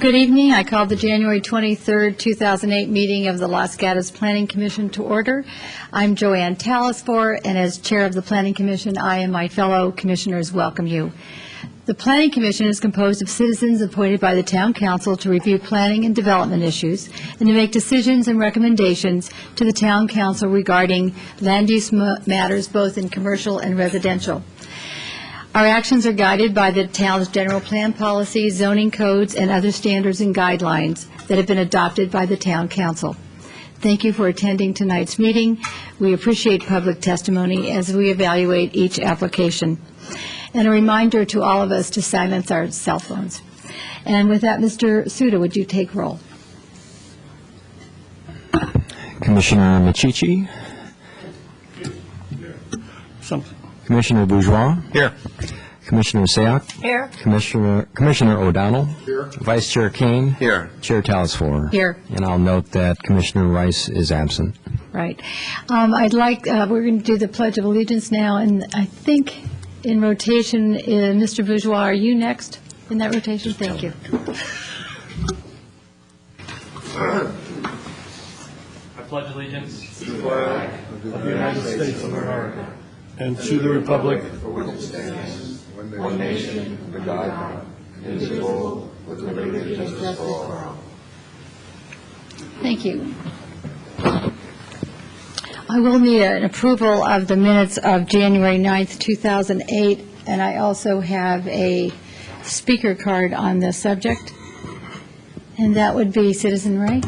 Good evening. I call the January 23rd, 2008 meeting of the Los Gatos Planning Commission to order. I'm Joanne Talasfor, and as chair of the Planning Commission, I and my fellow commissioners welcome you. The Planning Commission is composed of citizens appointed by the Town Council to review planning and development issues and to make decisions and recommendations to the Town Council regarding land use matters both in commercial and residential. Our actions are guided by the town's general plan policies, zoning codes, and other standards and guidelines that have been adopted by the Town Council. Thank you for attending tonight's meeting. We appreciate public testimony as we evaluate each application. And a reminder to all of us to silence our cell phones. And with that, Mr. Suda, would you take roll? Commissioner Michichi. Commissioner Bourgeois. Here. Commissioner Sayoc. Here. Commissioner O'Donnell. Here. Vice Chair Kane. Here. Chair Talasfor. Here. And I'll note that Commissioner Rice is absent. Right. I'd like, we're going to do the Pledge of Allegiance now, and I think in rotation, Mr. Bourgeois, are you next in that rotation? Thank you. I pledge allegiance to the flag of the United States of America and to the republic for which it stands, one nation, under God, indivisible, with liberty and justice for all. Thank you. I will need an approval of the minutes of January 9th, 2008, and I also have a speaker card on this subject, and that would be Citizen Ray.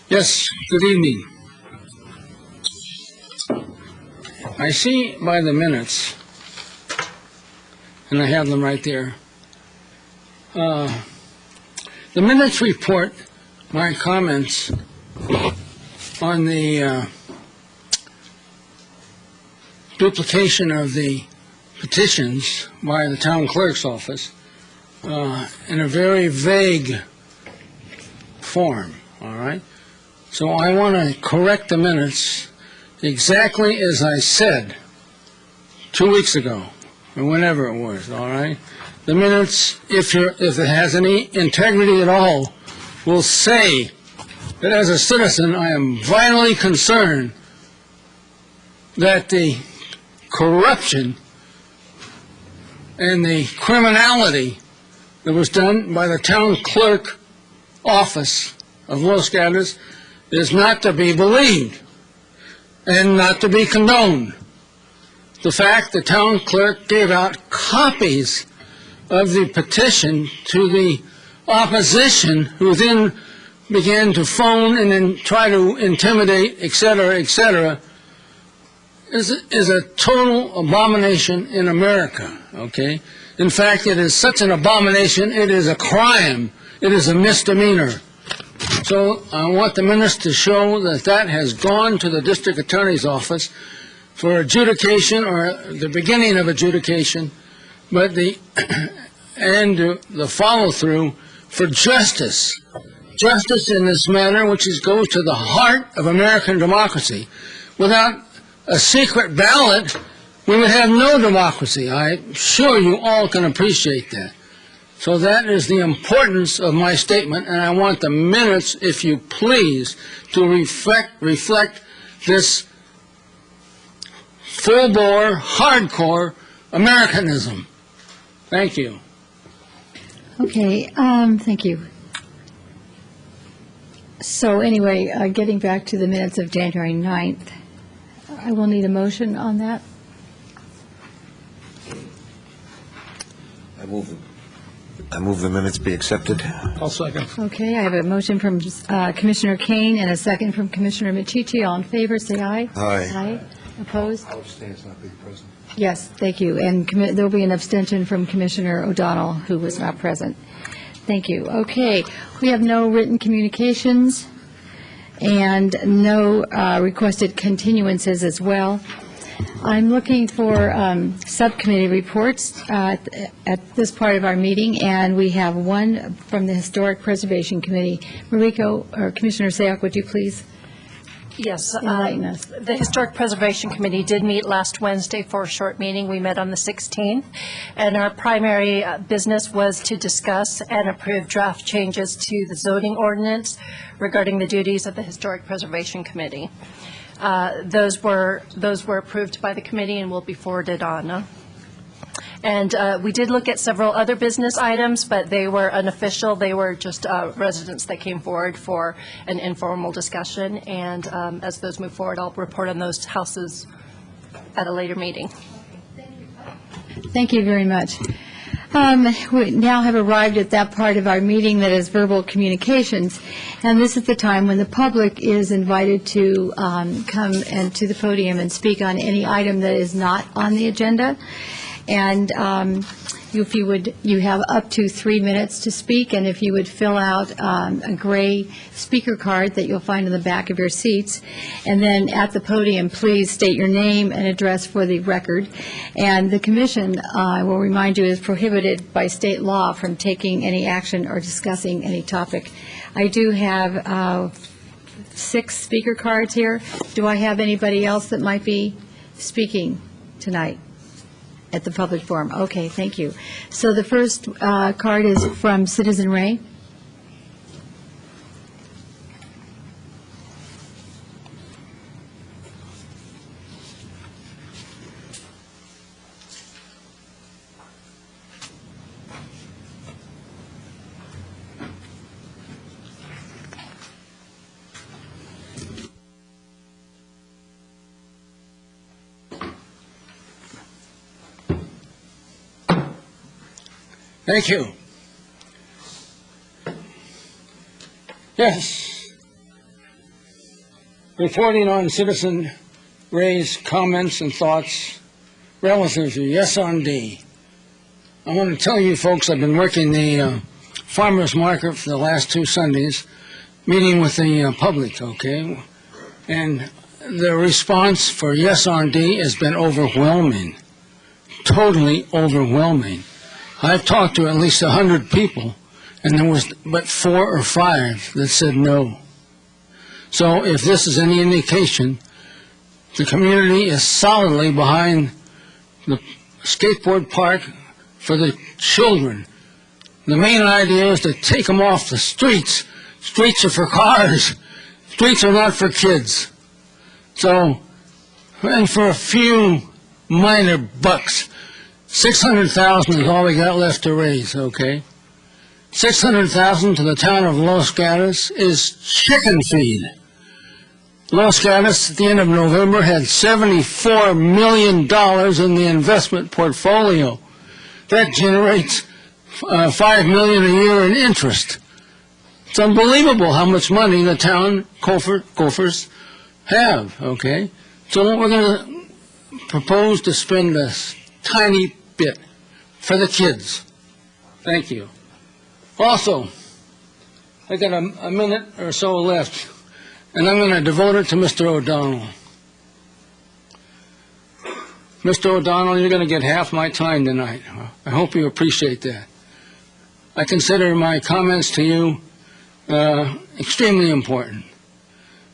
Yes, good evening. I see by the minutes, and I have them right there, the minutes report my comments on the duplication of the petitions by the town clerk's office in a very vague form, all right? So I want to correct the minutes exactly as I said 2 weeks ago, or whenever it was, all right? The minutes, if it has any integrity at all, will say that as a citizen I am vitally concerned that the corruption and the criminality that was done by the town clerk office of Los Gatos is not to be believed and not to be condoned. The fact the town clerk gave out copies of the petition to the opposition, who then began to phone and then try to intimidate, et cetera, is a total abomination in America, okay? In fact, it is such an abomination, it is a crime, it is a misdemeanor. So I want the minutes to show that that has gone to the district attorney's office for adjudication or the beginning of adjudication, but the follow-through for justice. Justice in this matter, which goes to the heart of American democracy. Without a secret ballot, we would have no democracy. I'm sure you all can appreciate that. So that is the importance of my statement, and I want the minutes, if you please, to reflect this full-bore, hardcore Americanism. Thank you. Okay, thank you. So anyway, getting back to the minutes of January 9th, I will need a motion on that. I move the minutes be accepted. I'll second. Okay, I have a motion from Commissioner Kane and a second from Commissioner Michichi. All in favor, say aye. Aye. Opposed? I'll abstain, it's not being present. Yes, thank you. And there will be an abstention from Commissioner O'Donnell, who was not present. Thank you. Okay, we have no written communications and no requested continuances as well. I'm looking for subcommittee reports at this part of our meeting, and we have one from the Historic Preservation Committee. Mariko, or Commissioner Sayoc, would you please Yes. enlighten us? The Historic Preservation Committee did meet last Wednesday for a short meeting. We met on the 16th, and our primary business was to discuss and approve draft changes to the zoning ordinance regarding the duties of the Historic Preservation Committee. Those were approved by the committee and will be forwarded on. And we did look at several other business items, but they were unofficial. They were just residents that came forward for an informal discussion. And as those move forward, I'll report on those houses at a later meeting. Thank you very much. We now have arrived at that part of our meeting that is verbal communications, and this is the time when the public is invited to come and to the podium and speak on any item that is not on the agenda. And if you would, you have up to 3 minutes to speak, and if you would fill out a gray speaker card that you'll find in the back of your seats, and then at the podium, please state your name and address for the record. And the commission, I will remind you, is prohibited by state law from taking any action or discussing any topic. I do have 6 speaker cards here. Do I have anybody else that might be speaking tonight at the public forum? Okay, thank you. So the first card is from Citizen Ray. Thank you. Yes. Reporting on Citizen Ray's comments and thoughts relative to Yes on D. I want to tell you folks, I've been working the farmers market for the last 2 Sundays, meeting with the public, okay? And the response for Yes on D has been overwhelming, totally overwhelming. I've talked to at least 100 people, and there was but 4 or 5 that said no. So if this is any indication, the community is solidly behind the skateboard park for the children. The main idea is to take them off the streets. Streets are for cars. Streets are not for kids. So, and for a few minor bucks, $600,000 is all we got left to raise, okay? $600,000 to the town of Los Gatos is chicken feed. Los Gatos, at the end of November, had $74 million in the investment portfolio. That generates $5 million a year in interest. It's unbelievable how much money the town Gophers have, okay? So we're going to propose to spend a tiny bit for the kids. Thank you. Also, I got a minute or so left, and I'm going to devote it to Mr. O'Donnell. Mr. O'Donnell, you're going to get half my time tonight. I hope you appreciate that. I consider my comments to you extremely important.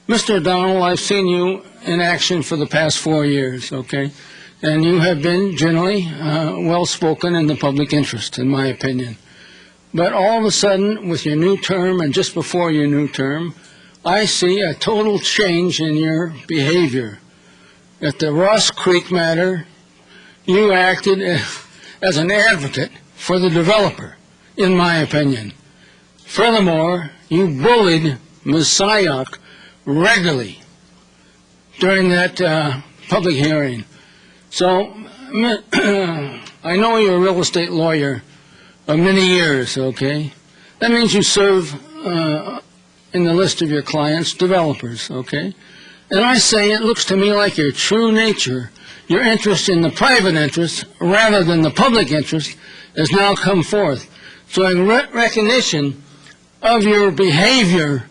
Mr. O'Donnell, I've seen you in action for the past 4 years, okay? And you have been generally well-spoken in the public interest, in my opinion. But all of a sudden, with your new term and just before your new term, I see a total change in your behavior. At the Ross Creek matter, you acted as an advocate for the developer, in my opinion. Furthermore, you bullied Ms. Sayoc regularly during that public hearing. So, I know you're a real estate lawyer of many years, okay? That means you serve in the list of your clients, developers, okay? And I say it looks to me like your true nature, your interest in the private interest rather than the public interest, has now come forth. So in recognition of your behavior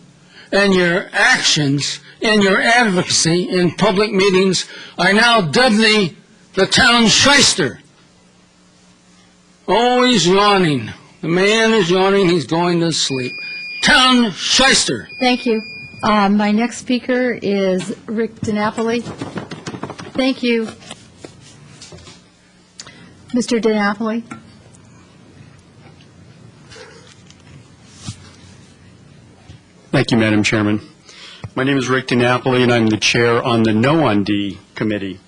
and your actions and your advocacy in public meetings, I now dub thee the town shyster. Oh, he's yawning. The man is yawning. He's going to sleep. Town shyster. Thank you. My next speaker is Rick DiNapoli. Thank you. Mr. DiNapoli. Thank you, Madam Chairman. My name is Rick DiNapoli, and I'm the chair on the No on D committee.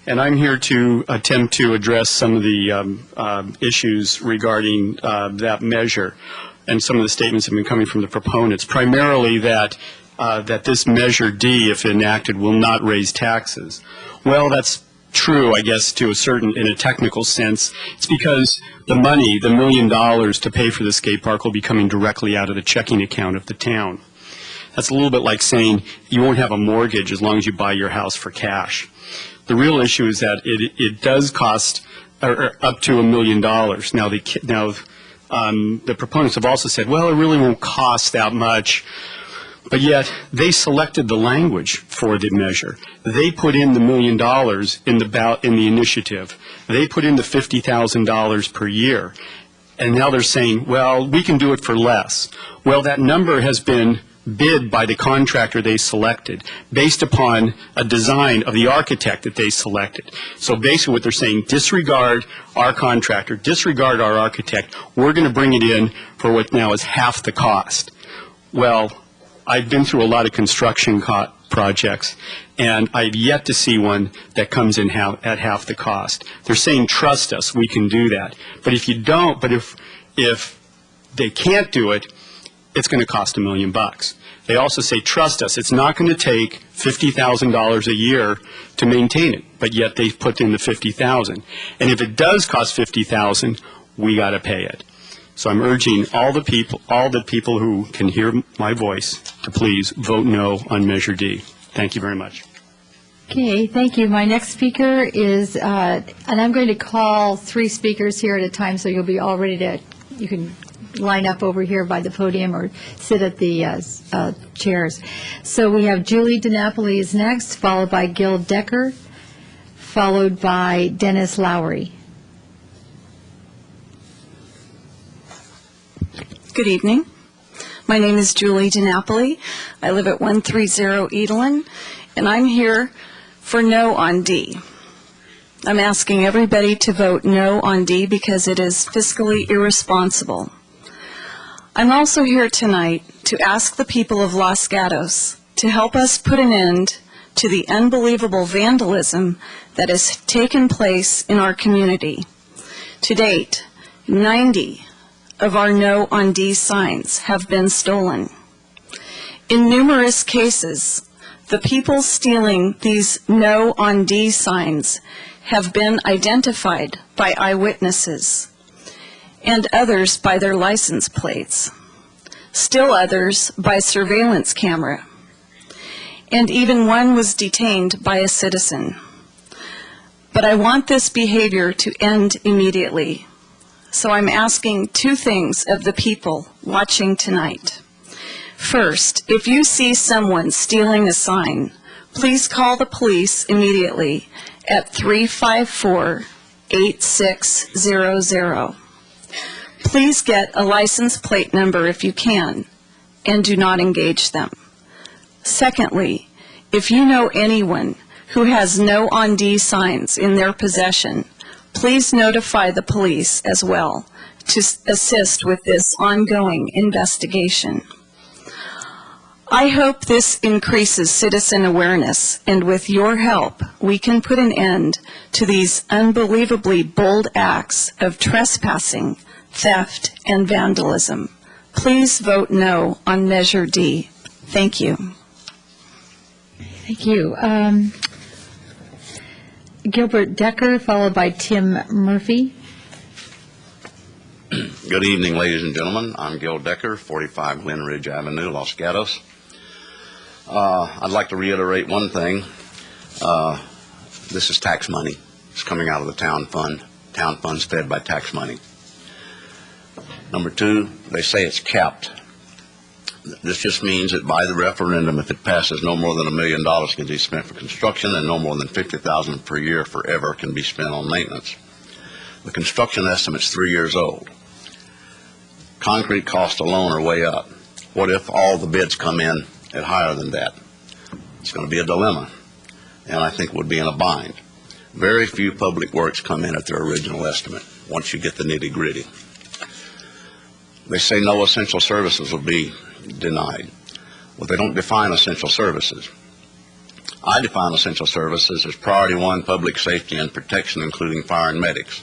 And I'm here to attempt to address some of the issues regarding that measure. And some of the statements have been coming from the proponents, primarily that this Measure D, if enacted, will not raise taxes. Well, that's true, I guess, in a technical sense. It's because the money, the $1 million to pay for the skate park, will be coming directly out of the checking account of the town. That's a little bit like saying you won't have a mortgage as long as you buy your house for cash. The real issue is that it does cost up to $1 million. Now, the proponents have also said, well, it really won't cost that much. But yet, they selected the language for the measure. They put in the $1 million in the initiative. They put in the $50,000 per year. And now they're saying, well, we can do it for less. Well, that number has been bid by the contractor they selected based upon a design of the architect that they selected. So basically what they're saying, disregard our contractor, disregard our architect. We're going to bring it in for what now is half the cost. Well, I've been through a lot of construction projects, and I've yet to see one that comes in at half the cost. They're saying, trust us, we can do that. But if you don't, if they can't do it, it's going to cost $1 million. They also say, trust us, it's not going to take $50,000 a year to maintain it, but yet they've put in the $50,000. And if it does cost $50,000, we got to pay it. So I'm urging all the people who can hear my voice to please vote no on Measure D. Thank you very much. Okay, thank you. My next speaker is, and I'm going to call 3 speakers here at a time, so you'll be all ready to, you can line up over here by the podium or sit at the chairs. So we have Julie DiNapoli is next, followed by Gil Decker, followed by Dennis Lowry. Good evening. My name is Julie DiNapoli. I live at 130 Edelin, and I'm here for no on D. I'm asking everybody to vote no on D because it is fiscally irresponsible. I'm also here tonight to ask the people of Los Gatos to help us put an end to the unbelievable vandalism that has taken place in our community. To date, 90 of our No on D signs have been stolen. In numerous cases, the people stealing these No on D signs have been identified by eyewitnesses, and others by their license plates, still others by surveillance camera, and even one was detained by a citizen. But I want this behavior to end immediately. So I'm asking 2 things of the people watching tonight. First, if you see someone stealing a sign, please call the police immediately at 354-8600. Please get a license plate number if you can, and do not engage them. Secondly, if you know anyone who has No on D signs in their possession, please notify the police as well to assist with this ongoing investigation. I hope this increases citizen awareness, and with your help, we can put an end to these unbelievably bold acts of trespassing, theft, and vandalism. Please vote no on Measure D. Thank you. Thank you. Gilbert Decker, followed by Tim Murphy. Good evening, ladies and gentlemen. I'm Gil Decker, 45 Glen Ridge Avenue, Los Gatos. I'd like to reiterate one thing. This is tax money. It's coming out of the town fund. Town fund's fed by tax money. Number two, they say it's capped. This just means that by the referendum, if it passes, no more than $1 million can be spent for construction, and no more than $50,000 per year forever can be spent on maintenance. The construction estimate's 3 years old. Concrete costs alone are way up. What if all the bids come in at higher than that? It's going to be a dilemma, and I think we'd be in a bind. Very few public works come in at their original estimate once you get the nitty-gritty. They say no essential services will be denied. Well, they don't define essential services. I define essential services as priority one, public safety and protection, including fire and medics,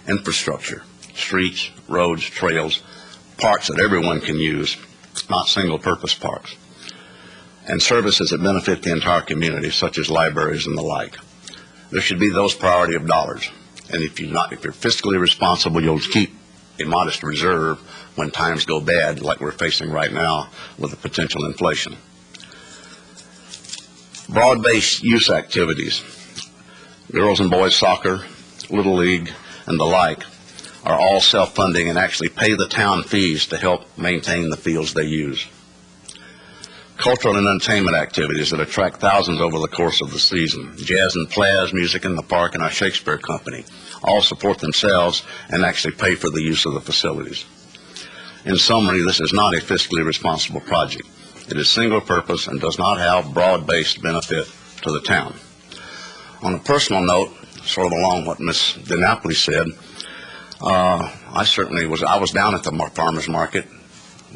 infrastructure, streets, roads, trails, parks that everyone can use, not single-purpose parks, and services that benefit the entire community, such as libraries and the like. There should be those priority of dollars. And if you're fiscally responsible, you'll keep a modest reserve when times go bad, like we're facing right now with the potential inflation. Broad-based youth activities, girls and boys soccer, Little League, and the like, are all self-funding and actually pay the town fees to help maintain the fields they use. Cultural and entertainment activities that attract thousands over the course of the season, jazz and plaz, music in the park, and our Shakespeare Company, all support themselves and actually pay for the use of the facilities. In summary, this is not a fiscally responsible project. It is single purpose and does not have broad-based benefit to the town. On a personal note, sort of along what Ms. DiNapoli said, I was down at the farmer's market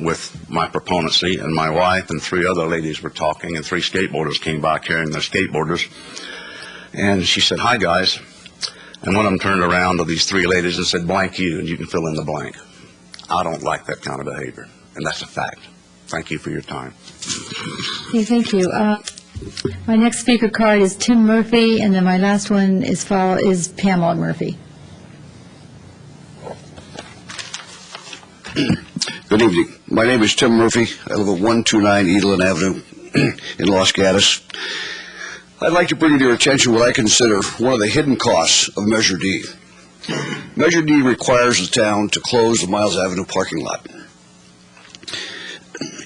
with my proponency, and my wife and 3 other ladies were talking, and 3 skateboarders came by carrying their skateboarders. And she said, "Hi, guys." And one of them turned around to these 3 ladies and said, "Blank you," and you can fill in the blank. I don't like that kind of behavior, and that's a fact. Thank you for your time. Okay, thank you. My next speaker card is Tim Murphy, and then my last one is Pamela Murphy. Good evening. My name is Tim Murphy. I live at 129 Edelin Avenue in Los Gatos. I'd like to bring to your attention what I consider one of the hidden costs of Measure D. Measure D requires the town to close the Miles Avenue parking lot.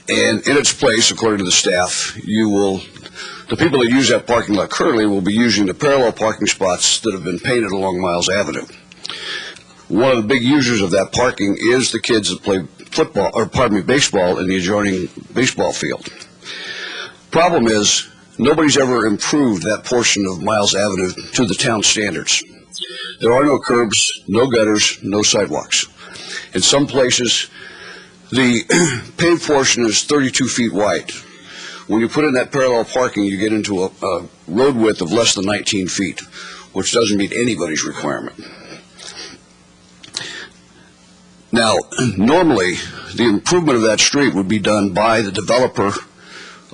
And in its place, according to the staff, the people that use that parking lot currently will be using the parallel parking spots that have been painted along Miles Avenue. One of the big users of that parking is the kids that play baseball in the adjoining baseball field. Problem is, nobody's ever improved that portion of Miles Avenue to the town standards. There are no curbs, no gutters, no sidewalks. In some places, the paved portion is 32 feet wide. When you put in that parallel parking, you get into a road width of less than 19 feet, which doesn't meet anybody's requirement. Now, normally, the improvement of that street would be done by the developer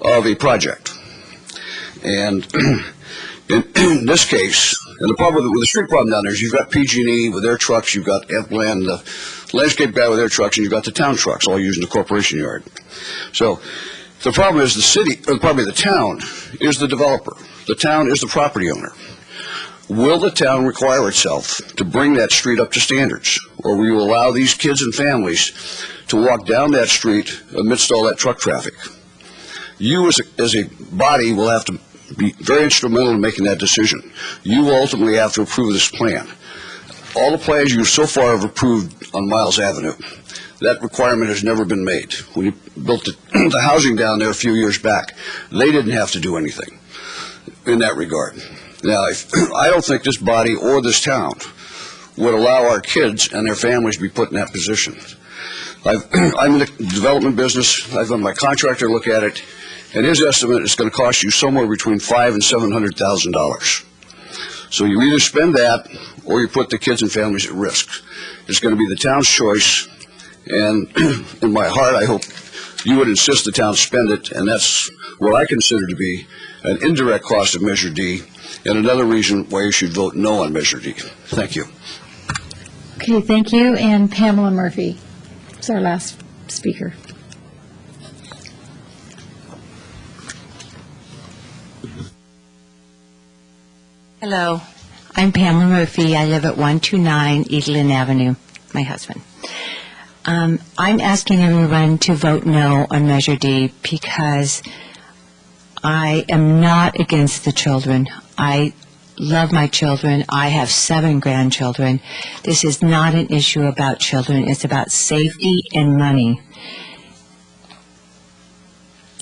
of a project. And in this case, and the problem with the street problem down there is you've got PG&E with their trucks, you've got F-Land, the landscape guy with their trucks, and you've got the town trucks all using the corporation yard. So the problem is the town is the developer. The town is the property owner. Will the town require itself to bring that street up to standards? Or will you allow these kids and families to walk down that street amidst all that truck traffic? You as a body will have to be very instrumental in making that decision. You will ultimately have to approve this plan. All the plans you so far have approved on Miles Avenue, that requirement has never been made. When you built the housing down there a few years back, they didn't have to do anything in that regard. Now, I don't think this body or this town would allow our kids and their families to be put in that position. I'm in the development business. I've had my contractor look at it, and his estimate is going to cost you somewhere between $500,000 and $700,000. So you either spend that, or you put the kids and families at risk. It's going to be the town's choice, and in my heart, I hope you would insist the town spend it, and that's what I consider to be an indirect cost of Measure D, and another reason why you should vote no on Measure D. Thank you. Okay, thank you. And Pamela Murphy is our last speaker. Hello, I'm Pamela Murphy. I live at 129 Edelin Avenue, my husband. I'm asking everyone to vote no on Measure D because I am not against the children. I love my children. I have 7 grandchildren. This is not an issue about children. It's about safety and money.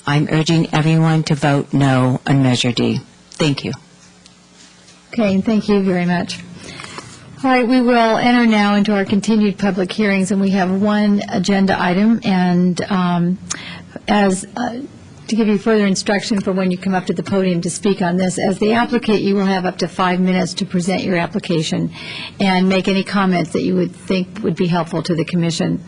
I'm urging everyone to vote no on Measure D. Thank you. Okay, thank you very much. All right, we will enter now into our continued public hearings, and we have one agenda item, and to give you further instruction for when you come up to the podium to speak on this, as the applicant, you will have up to 5 minutes to present your application and make any comments that you would think would be helpful to the commission.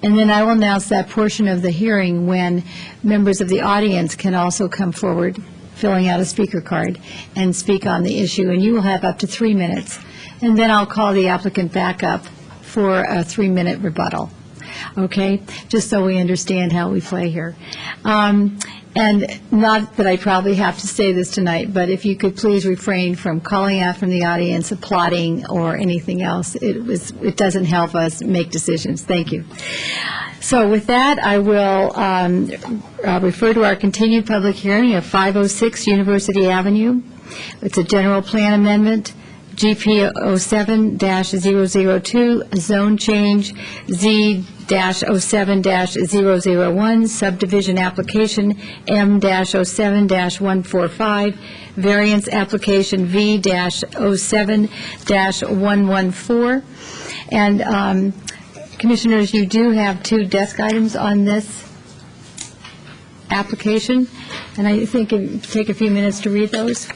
And then I will announce that portion of the hearing when members of the audience can also come forward, filling out a speaker card, and speak on the issue, and you will have up to 3 minutes. And then I'll call the applicant back up for a 3-minute rebuttal. Okay? Just so we understand how we play here. And not that I probably have to say this tonight, but if you could please refrain from calling out from the audience, applauding, or anything else. It doesn't help us make decisions. Thank you. So with that, I will refer to our continued public hearing of 506 University Avenue. It's a general plan amendment, GP 07-002, zone change Z-07-001, subdivision application M-07-145, variance application V-07-114. And Commissioners, you do have 2 desk items on this application, and I think it would take a few minutes to read those.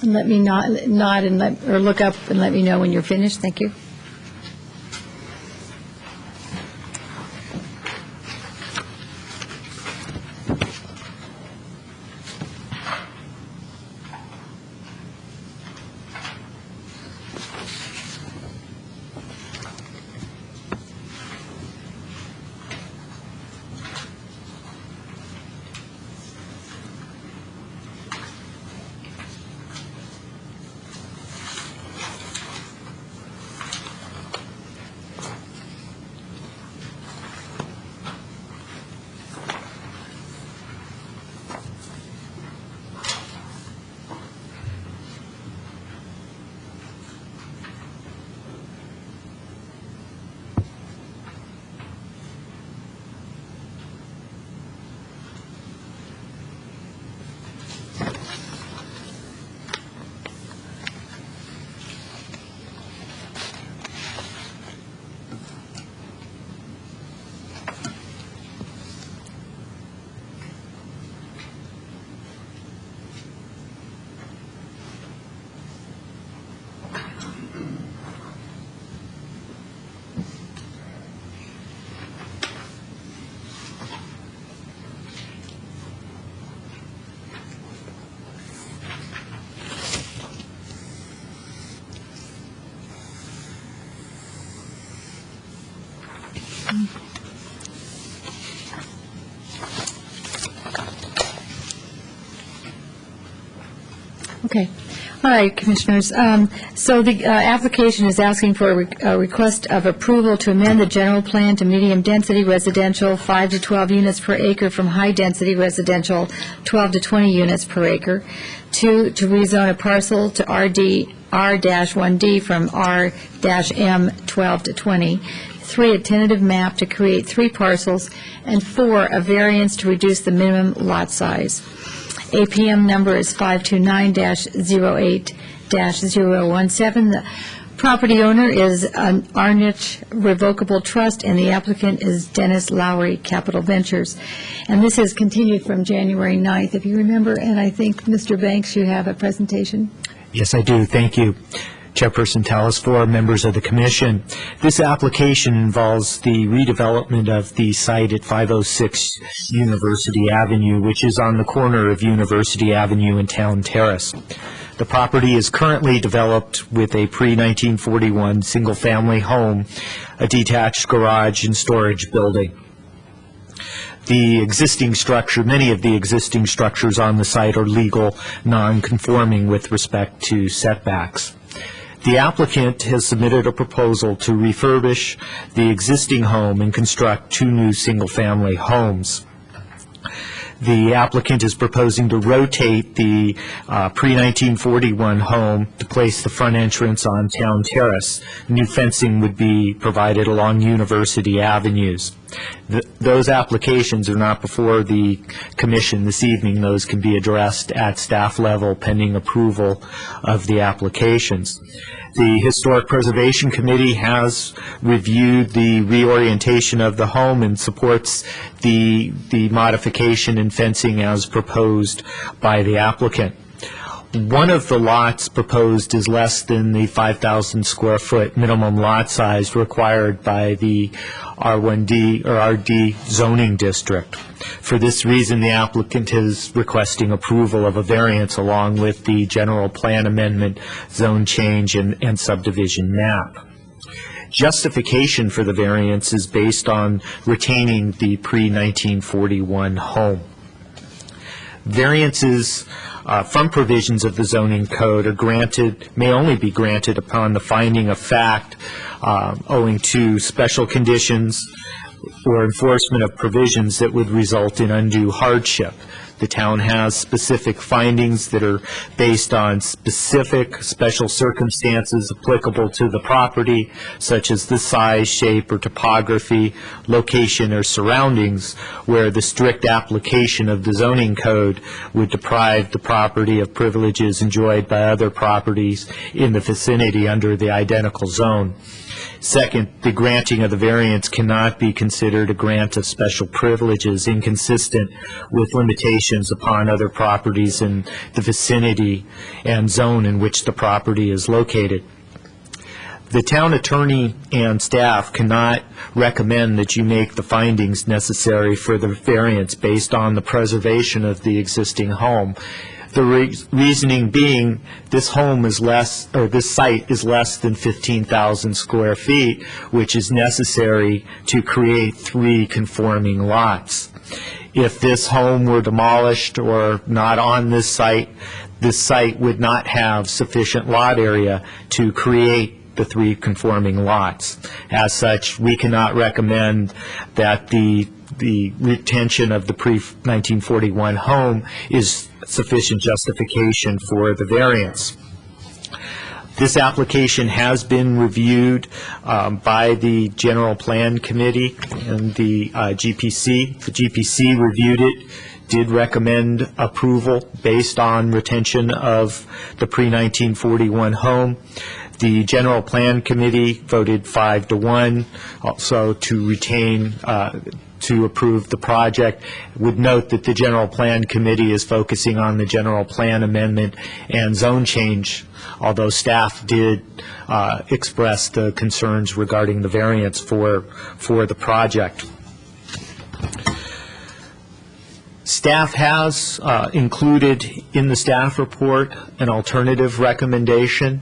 And let me nod and or look up and let me know when you're finished. Thank you. Okay. All right, Commissioners. So the application is asking for a request of approval to amend the general plan to medium-density residential, 5 to 12 units per acre, from high-density residential, 12 to 20 units per acre, to rezone a parcel to R-1D from R-M, 12 to 20, 3, a tentative map to create 3 parcels, and 4, a variance to reduce the minimum lot size. APM number is 529-08-017. The property owner is an Arnich Revocable Trust, and the applicant is Dennis Lowry Capital Ventures. And this is continued from January 9th, if you remember, and I think, Mr. Banks, you have a presentation? Yes, I do. Thank you, Chairperson Talasfor, members of the Commission. This application involves the redevelopment of the site at 506 University Avenue, which is on the corner of University Avenue and Town Terrace. The property is currently developed with a pre-1941 single-family home, a detached garage and storage building. the existing structure, many of the existing structures on the site are legal, non-conforming with respect to setbacks. The applicant has submitted a proposal to refurbish the existing home and construct 2 new single-family homes. The applicant is proposing to rotate the pre-1941 home to place the front entrance on Town Terrace. New fencing would be provided along University Avenues. Those applications are not before the commission this evening. Those can be addressed at staff level pending approval of the applications. The Historic Preservation Committee has reviewed the reorientation of the home and supports the modification in fencing as proposed by the applicant. One of the lots proposed is less than the 5,000 square foot minimum lot size required by the R1D or RD zoning district. For this reason, the applicant is requesting approval of a variance along with the general plan amendment, zone change, and subdivision map. Justification for the variance is based on retaining the pre-1941 home. Variances from provisions of the zoning code are granted, may only be granted upon the finding of fact owing to special conditions or enforcement of provisions that would result in undue hardship. The town has specific findings that are based on specific special circumstances applicable to the property, such as the size, shape, or topography, location, or surroundings, where the strict application of the zoning code would deprive the property of privileges enjoyed by other properties in the vicinity under the identical zone. Second, the granting of the variance cannot be considered a grant of special privileges inconsistent with limitations upon other properties in the vicinity and zone in which the property is located. The town attorney and staff cannot recommend that you make the findings necessary for the variance based on the preservation of the existing home. The reasoning being this home is less, or this site is less than 15,000 square feet, which is necessary to create 3 conforming lots. If this home were demolished or not on this site would not have sufficient lot area to create the 3 conforming lots. As such, we cannot recommend that the retention of the pre-1941 home is sufficient justification for the variance. This application has been reviewed by the General Plan Committee and the GPC. The GPC reviewed it, did recommend approval based on retention of the pre-1941 home. The General Plan Committee voted 5-1 also to retain to approve the project. Would note that the General Plan Committee is focusing on the general plan amendment and zone change, although staff did express the concerns regarding the variance for the project. Staff has included in the staff report an alternative recommendation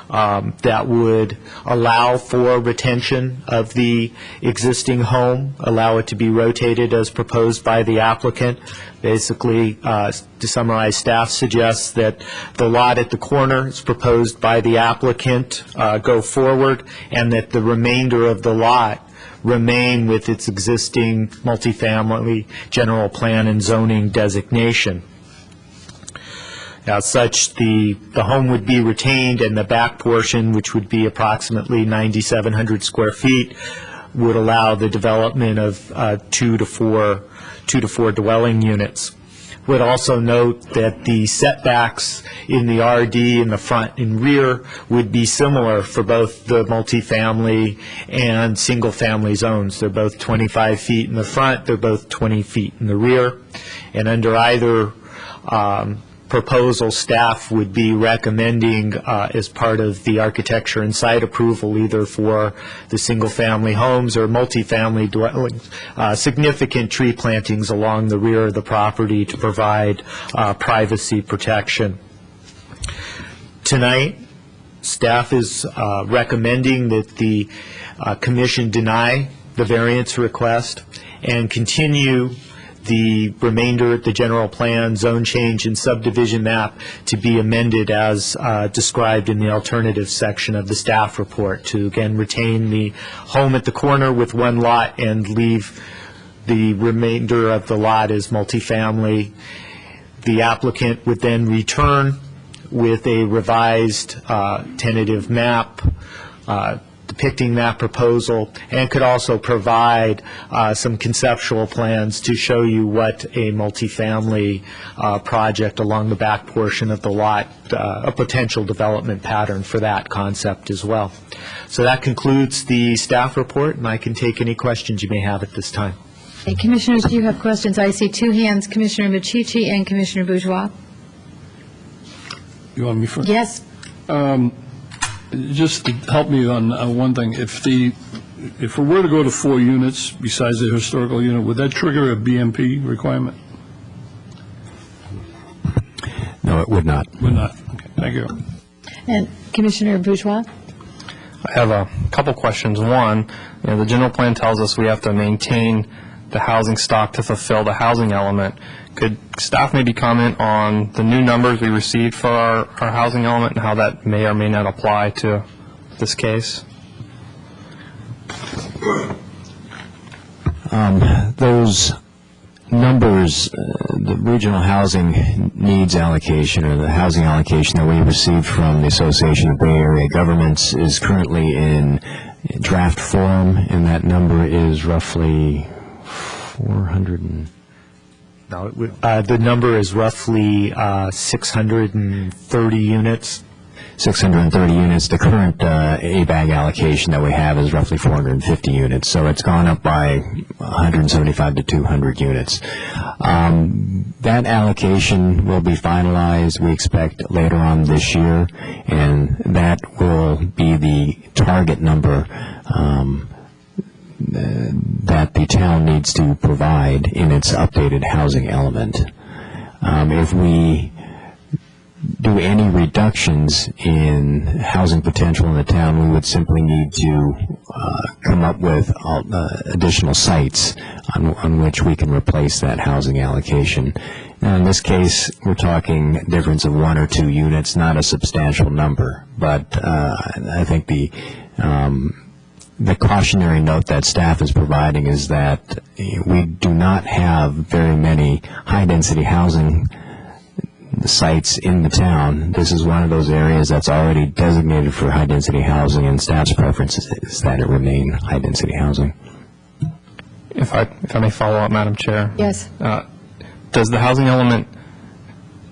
that would allow for retention of the existing home, allow it to be rotated as proposed by the applicant. Basically, to summarize, staff suggests that the lot at the corner is proposed by the applicant go forward, and that the remainder of the lot remain with its existing multifamily general plan and zoning designation. As such, the home would be retained, and the back portion, which would be approximately 9,700 square feet, would allow the development of 2 to 4 dwelling units. Would also note that the setbacks in the RD in the front and rear would be similar for both the multifamily and single-family zones. They're both 25 feet in the front, they're both 20 feet in the rear, and under either proposal, staff would be recommending as part of the architecture and site approval, either for the single-family homes or multifamily dwellings, significant tree plantings along the rear of the property to provide privacy protection. Tonight, staff is recommending that the commission deny the variance request and continue the remainder, the general plan, zone change, and subdivision map to be amended as described in the alternative section of the staff report to, again, retain the home at the corner with one lot and leave the remainder of the lot as multifamily. The applicant would then return with a revised tentative map depicting that proposal, and could also provide some conceptual plans to show you what a multifamily project along the back portion of the lot, a potential development pattern for that concept as well. So that concludes the staff report, and I can take any questions you may have at this time. Hey, Commissioners, do you have questions? I see two hands, Commissioner Machici and Commissioner Bourgeois. You want me first? Yes. Just to help me on one thing, if we were to go to 4 units besides the historical unit, would that trigger a BMP requirement? No, it would not. Would not. Okay, thank you. And Commissioner Bourgeois? I have a couple questions. One, the general plan tells us we have to maintain the housing stock to fulfill the housing element. Could staff maybe comment on the new numbers we received for our housing element and how that may or may not apply to this case? Those numbers, the regional housing needs allocation, or the housing allocation that we received from the Association of Bay Area Governments, is currently in draft form, and that number is roughly 400 and... No, the number is roughly 630 units. 630 units. The current ABAG allocation that we have is roughly 450 units, so it's gone up by 175 to 200 units. That allocation will be finalized, we expect, later on this year, and that will be the target number that the town needs to provide in its updated housing element. If we do any reductions in housing potential in the town, we would simply need to come up with additional sites on which we can replace that housing allocation. Now, in this case, we're talking a difference of 1 or 2 units, not a substantial number, but I think the cautionary note that staff is providing is that we do not have very many high-density housing sites in the town. This is one of those areas that's already designated for high-density housing, and staff's preference is that it remain high-density housing. If I may follow up, Madam Chair. Yes. Does the housing element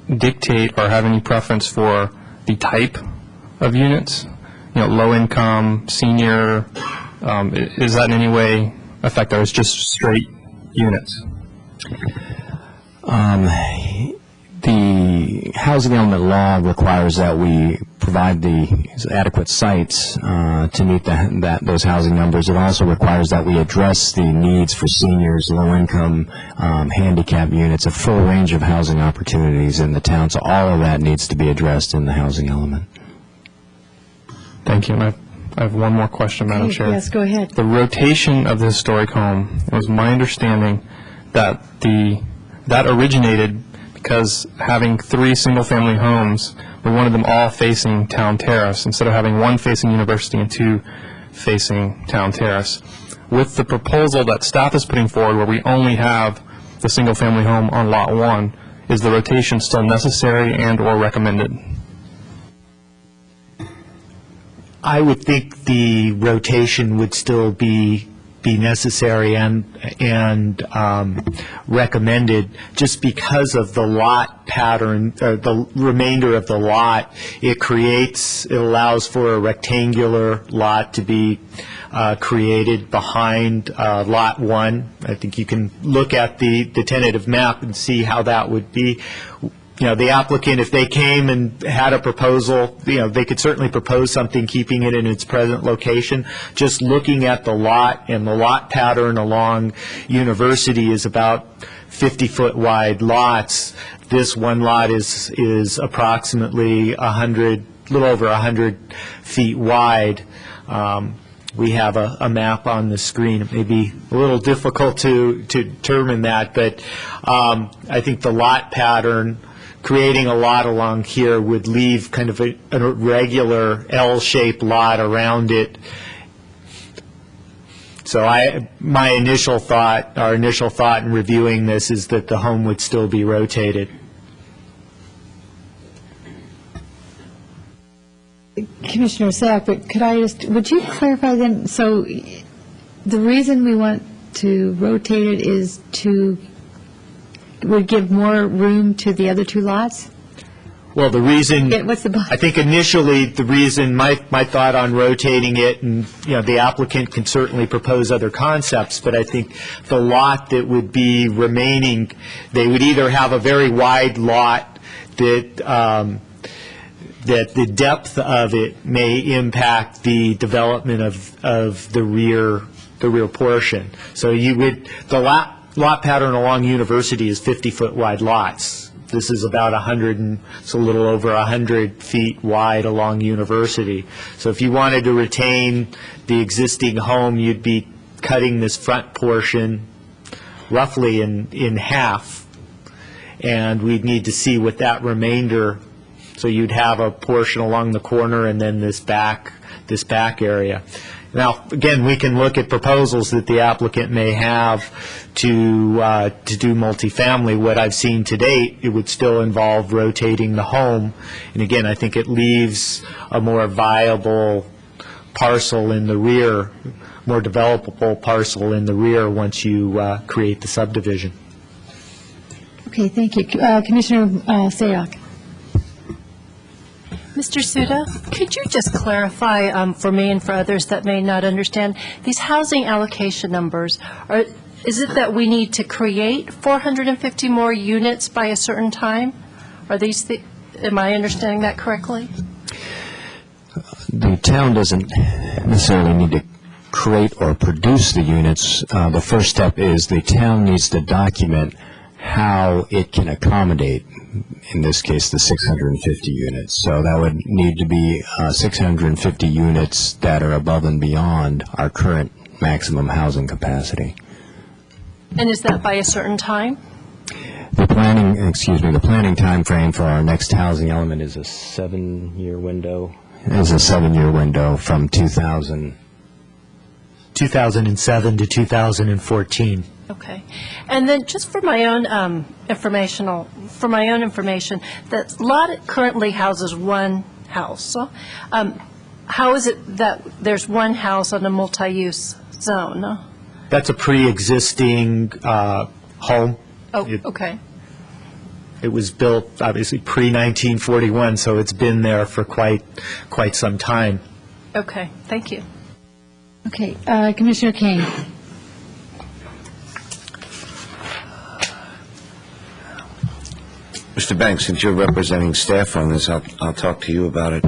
dictate or have any preference for the type of units? Low income, senior, is that in any way affected, or is just straight units? The housing element law requires that we provide the adequate sites to meet those housing numbers. It also requires that we address the needs for seniors, low-income, handicap units, a full range of housing opportunities in the town. So all of that needs to be addressed in the housing element. Thank you. I have one more question, Madam Chair. Yes, go ahead. The rotation of the historic home, it was my understanding that that originated because having 3 single-family homes, we wanted them all facing Town Terrace instead of having 1 facing University and 2 facing Town Terrace. With the proposal that staff is putting forward, where we only have the single-family home on Lot 1, is the rotation still necessary and or recommended? I would think the rotation would still be necessary and recommended, just because of the lot pattern, or the remainder of the lot. It allows for a rectangular lot to be created behind Lot 1. I think you can look at the tentative map and see how that would be. The applicant, if they came and had a proposal, they could certainly propose something keeping it in its present location. Just looking at the lot, and the lot pattern along University is about 50-foot wide lots. This one lot is approximately a little over 100 feet wide. we have a map on the screen. It may be a little difficult to determine that, but I think the lot pattern, creating a lot along here would leave kind of a regular L-shaped lot around it. So our initial thought in reviewing this is that the home would still be rotated. Commissioner Sack, but would you clarify then, so the reason we want to rotate it is would give more room to the other two lots? Well, the reason, What's the I think initially, the reason, my thought on rotating it, and, the applicant can certainly propose other concepts, but I think the lot that would be remaining, they would either have a very wide lot that the depth of it may impact the development of the rear portion. So the lot pattern along University is 50-foot wide lots. This is about it's a little over 100 feet wide along University. So if you wanted to retain the existing home, you'd be cutting this front portion roughly in half, and we'd need to see what that remainder, so you'd have a portion along the corner and then this back area. Now, again, we can look at proposals that the applicant may have to do multifamily. What I've seen to date, it would still involve rotating the home. And again, I think it leaves a more viable parcel in the rear, more developable parcel in the rear once you create the subdivision. Okay, thank you. Commissioner Sayak. Mr. Suda, could you just clarify for me and for others that may not understand, these housing allocation numbers, is it that we need to create 450 more units by a certain time? Am I understanding that correctly? The town doesn't necessarily need to create or produce the units. The first step is the town needs to document how it can accommodate, in this case, the 650 units. So that would need to be 650 units that are above and beyond our current maximum housing capacity. And is that by a certain time? The planning time frame for our next housing element is a 7-year window. Is a 7-year window from 2007 to 2014. Okay. And then just for my own information, that lot currently houses one house. How is it that there's one house on a multi-use zone? That's a pre-existing home. Oh, okay. It was built, obviously, pre-1941, so it's been there for quite some time. Okay, thank you. Okay, Commissioner Kane. Mr. Banks, since you're representing staff on this, I'll talk to you about it.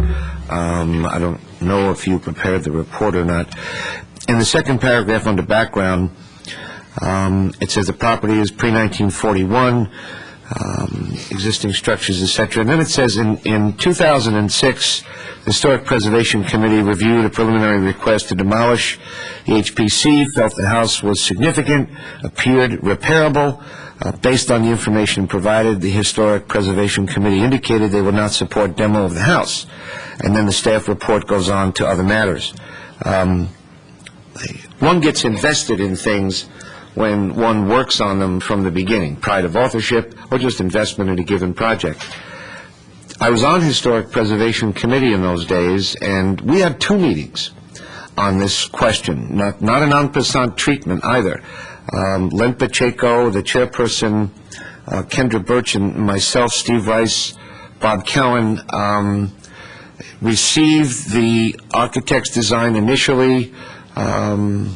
I don't know if you prepared the report or not. In the second paragraph under background, it says the property is pre-1941, existing structures, etc. And then it says in 2006, the Historic Preservation Committee reviewed a preliminary request to demolish the HPC, felt the house was significant, appeared repairable. Based on the information provided, the Historic Preservation Committee indicated they would not support demo of the house. And then the staff report goes on to other matters. One gets invested in things when one works on them from the beginning, pride of authorship or just investment in a given project. I was on Historic Preservation Committee in those days, and we had 2 meetings on this question, not an en passant treatment either. Len Pacheco, the chairperson, Kendra Birch, and myself, Steve Rice, Bob Cowan, received the architect's design initially. Might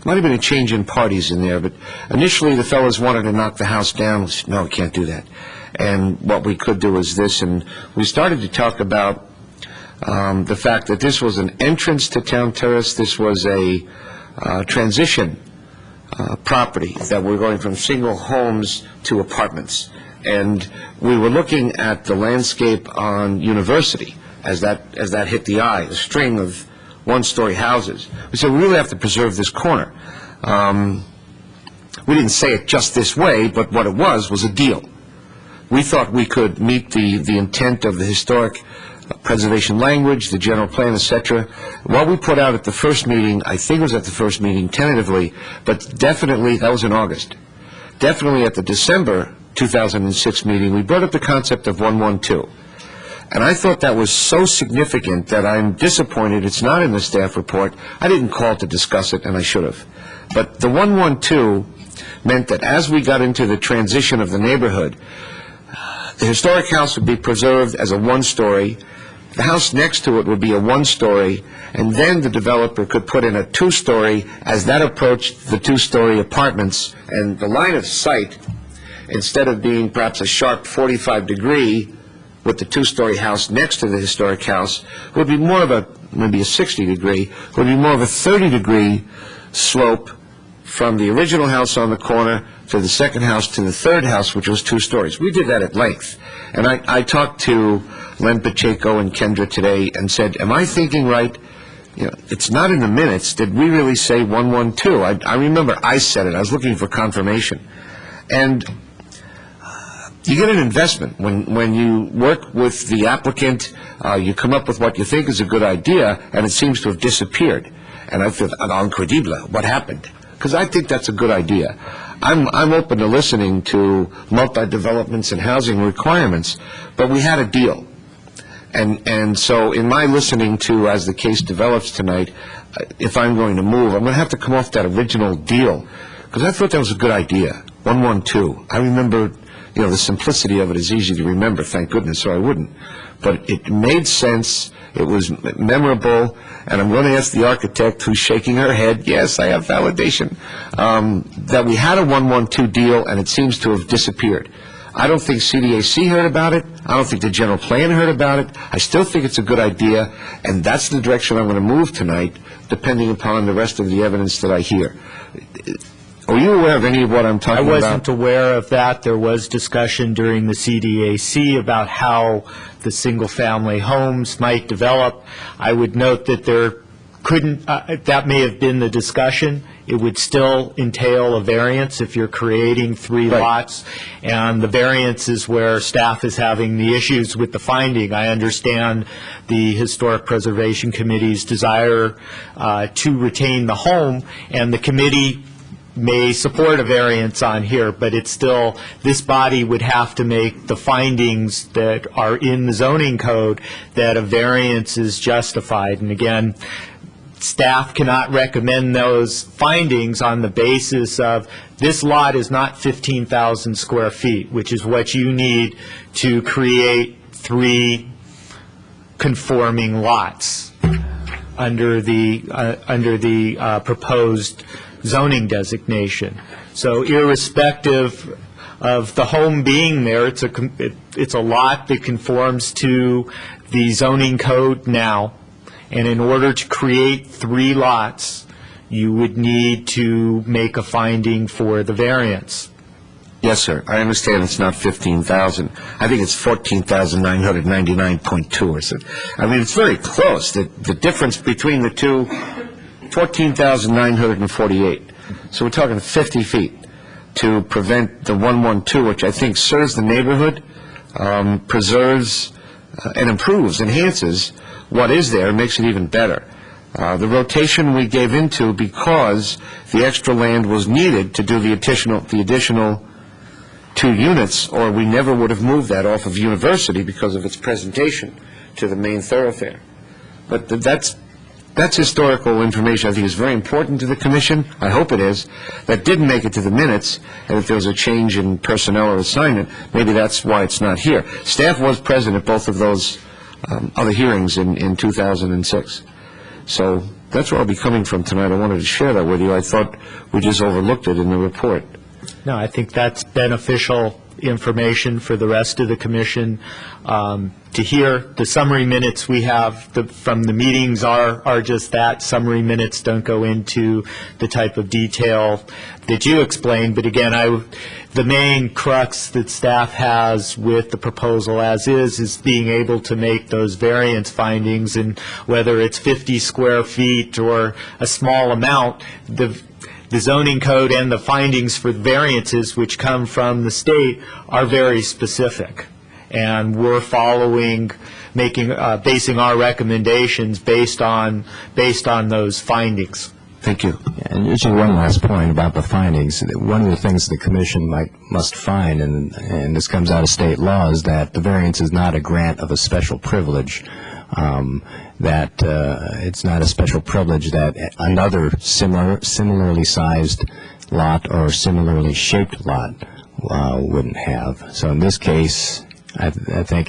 have been a change in parties in there, but initially the fellows wanted to knock the house down. We said, no, we can't do that. And what we could do is this, and we started to talk about the fact that this was an entrance to Town Terrace. This was a transition property, that we're going from single homes to apartments. And we were looking at the landscape on University as that hit the eye, a string of one-story houses. We said, we really have to preserve this corner. We didn't say it just this way, but what it was a deal. We thought we could meet the intent of the historic preservation language, the general plan, etc. What we put out at the first meeting, I think it was at the first meeting tentatively, but definitely, that was in August, definitely at the December 2006 meeting, we brought up the concept of 112. And I thought that was so significant that I'm disappointed it's not in the staff report. I didn't call to discuss it, and I should have. But the 112 meant that as we got into the transition of the neighborhood, the historic house would be preserved as a one-story, the house next to it would be a one-story, and then the developer could put in a two-story as that approached the two-story apartments, and the line of sight, instead of being perhaps a sharp 45-degree with the two-story house next to the historic house, would be more of a, maybe a 60-degree, would be more of a 30-degree slope from the original house on the corner to the second house to the third house, which was 2 stories. We did that at length. And I talked to Len Pacheco and Kendra today and said, am I thinking right? You know, it's not in the minutes. Did we really say 112? I remember I said it. I was looking for confirmation. And you get an investment. When you work with the applicant, you come up with what you think is a good idea, and it seems to have disappeared. And I feel, incredible, what happened? Because I think that's a good idea. I'm open to listening to multi-developments and housing requirements, but we had a deal. And so in my listening to, as the case develops tonight, if I'm going to move, I'm going to have to come off that original deal, because I thought that was a good idea, 112. I remember, you know, the simplicity of it is easy to remember, thank goodness, so I wouldn't. But it made sense, it was memorable, and I'm going to ask the architect, who's shaking her head, yes, I have validation, that we had a 112 deal, and it seems to have disappeared. I don't think CDAC heard about it. I don't think the general plan heard about it. I still think it's a good idea, and that's the direction I'm going to move tonight, depending upon the rest of the evidence that I hear. Are you aware of any of what I'm talking about? I wasn't aware of that. There was discussion during the CDAC about how the single-family homes might develop. I would note that there couldn't, that may have been the discussion. It would still entail a variance if you're creating 3 lots, and the variance is where staff is having the issues with the finding. I understand the Historic Preservation Committee's desire to retain the home, and the committee may support a variance on here, but it's still, this body would have to make the findings that are in the zoning code that a variance is justified. And again, staff cannot recommend those findings on the basis of this lot is not 15,000 square feet, which is what you need to create 3 conforming lots under the proposed zoning designation. So irrespective of the home being there, it's a lot that conforms to the zoning code now. And in order to create 3 lots, you would need to make a finding for the variance. Yes, sir. I understand it's not 15,000. I think it's 14,999.2 or so. I mean, it's very close. The difference between the two, 14,948. So we're talking 50 feet to prevent the 112, which I think serves the neighborhood, preserves and improves, enhances what is there, and makes it even better. The rotation we gave into because the extra land was needed to do the additional 2 units, or we never would have moved that off of University because of its presentation to the main thoroughfare. But that's historical information I think is very important to the commission. I hope it is. That didn't make it to the minutes, and if there was a change in personnel or assignment, maybe that's why it's not here. Staff was present at both of those other hearings in 2006. So that's where I'll be coming from tonight. I wanted to share that with you. I thought we just overlooked it in the report. No, I think that's beneficial information for the rest of the commission to hear. The summary minutes we have from the meetings are just that. Summary minutes don't go into the type of detail that you explained, but again, the main crux that staff has with the proposal as is being able to make those variance findings, and whether it's 50 square feet or a small amount, the zoning code and the findings for variances which come from the state are very specific. And we're basing our recommendations based on those findings. Thank you. And just one last point about the findings. One of the things the commission must find, and this comes out of state law, is that the variance is not a grant of a special privilege. That it's not a special privilege that another similarly sized lot or similarly shaped lot wouldn't have. So in this case, I think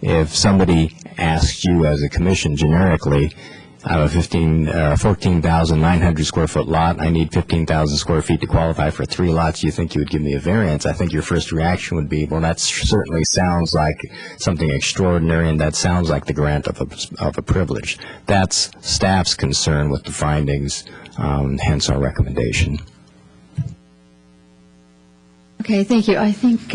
if somebody asks you as a commission generically, I have a 14,900 square foot lot, I need 15,000 square feet to qualify for 3 lots, you think you would give me a variance, I think your first reaction would be, well, that certainly sounds like something extraordinary, and that sounds like the grant of a privilege. That's staff's concern with the findings, hence our recommendation. Okay, thank you. I think,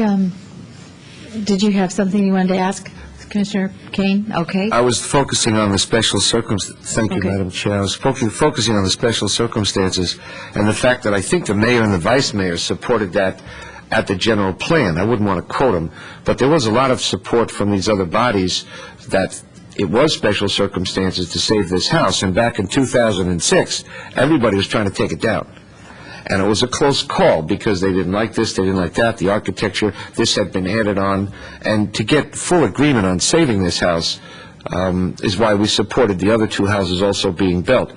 did you have something you wanted to ask, Commissioner Kane? Okay. I was focusing on the special circumstances. Thank you, Okay. Madam Chair. I was focusing on the special circumstances and the fact that I think the mayor and the vice mayor supported that at the general plan. I wouldn't want to quote them, but there was a lot of support from these other bodies that it was special circumstances to save this house. And back in 2006, everybody was trying to take it down. And it was a close call because they didn't like this, they didn't like that, the architecture, this had been added on. And to get full agreement on saving this house is why we supported the other 2 houses also being built.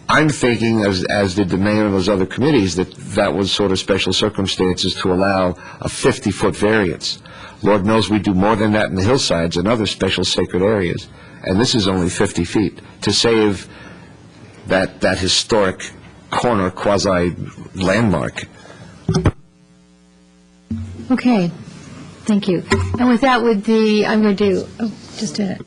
I'm thinking, as did the mayor and those other committees, that was sort of special circumstances to allow a 50-foot variance. Lord knows we do more than that in the hillsides and other special sacred areas. And this is only 50 feet to save that historic corner quasi-landmark. Okay, thank you. And with that, I'm going to do, just a minute.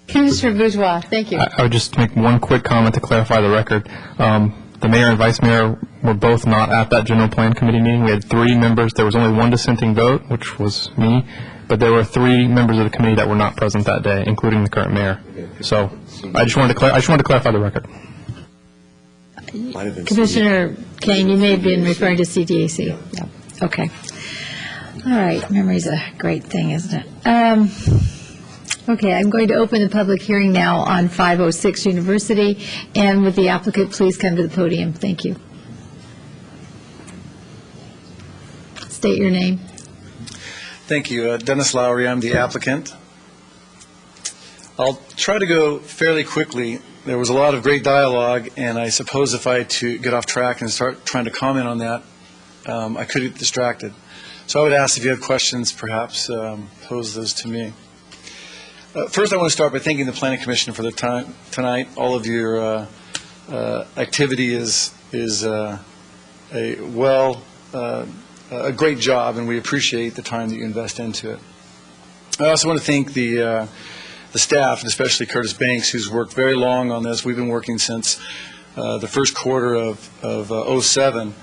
Commissioner Bourgeois, thank you. I would just make one quick comment to clarify the record. The mayor and vice mayor were both not at that general plan committee meeting. We had 3 members. There was only 1 dissenting vote, which was me, but there were 3 members of the committee that were not present that day, including the current mayor. So I just wanted to clarify the record. Commissioner Kane, you may have been referring to CDAC. Yeah. Okay. All right. Memory's a great thing, isn't it? Okay. I'm going to open the public hearing now on 506 University. And would the applicant please come to the podium? Thank you. State your name. Thank you. Dennis Lowry, I'm the applicant. I'll try to go fairly quickly. There was a lot of great dialogue, and I suppose if I had to get off track and start trying to comment on that, I could get distracted. So I would ask if you have questions, perhaps pose those to me. First, I want to start by thanking the Planning Commission for the time tonight. All of your activity is a great job, and we appreciate the time that you invest into it. I also want to thank the staff, and especially Curtis Banks, who's worked very long on this. We've been working since the first quarter of 07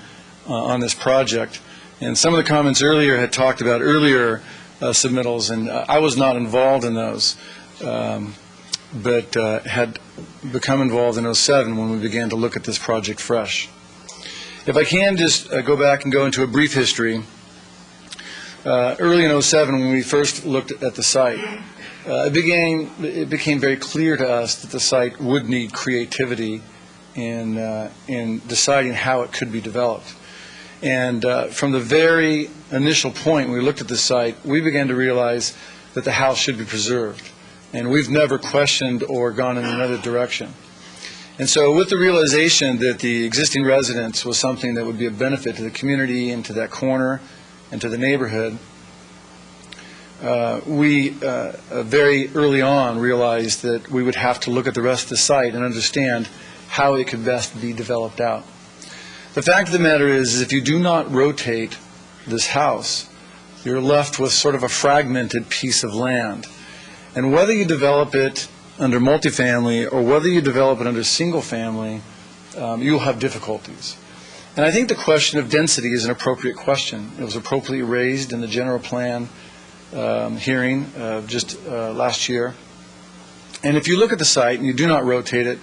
on this project. And some of the comments earlier had talked about earlier submittals, and I was not involved in those, but had become involved in 07 when we began to look at this project fresh. If I can just go back and go into a brief history, early in 07 when we first looked at the site, it became very clear to us that the site would need creativity in deciding how it could be developed. And from the very initial point when we looked at the site, we began to realize that the house should be preserved. And we've never questioned or gone in another direction. And so with the realization that the existing residence was something that would be of benefit to the community and to that corner and to the neighborhood, we very early on realized that we would have to look at the rest of the site and understand how it could best be developed out. The fact of the matter is if you do not rotate this house, you're left with sort of a fragmented piece of land. And whether you develop it under multifamily or whether you develop it under single family, you'll have difficulties. And I think the question of density is an appropriate question. It was appropriately raised in the general plan hearing just last year. And if you look at the site and you do not rotate it,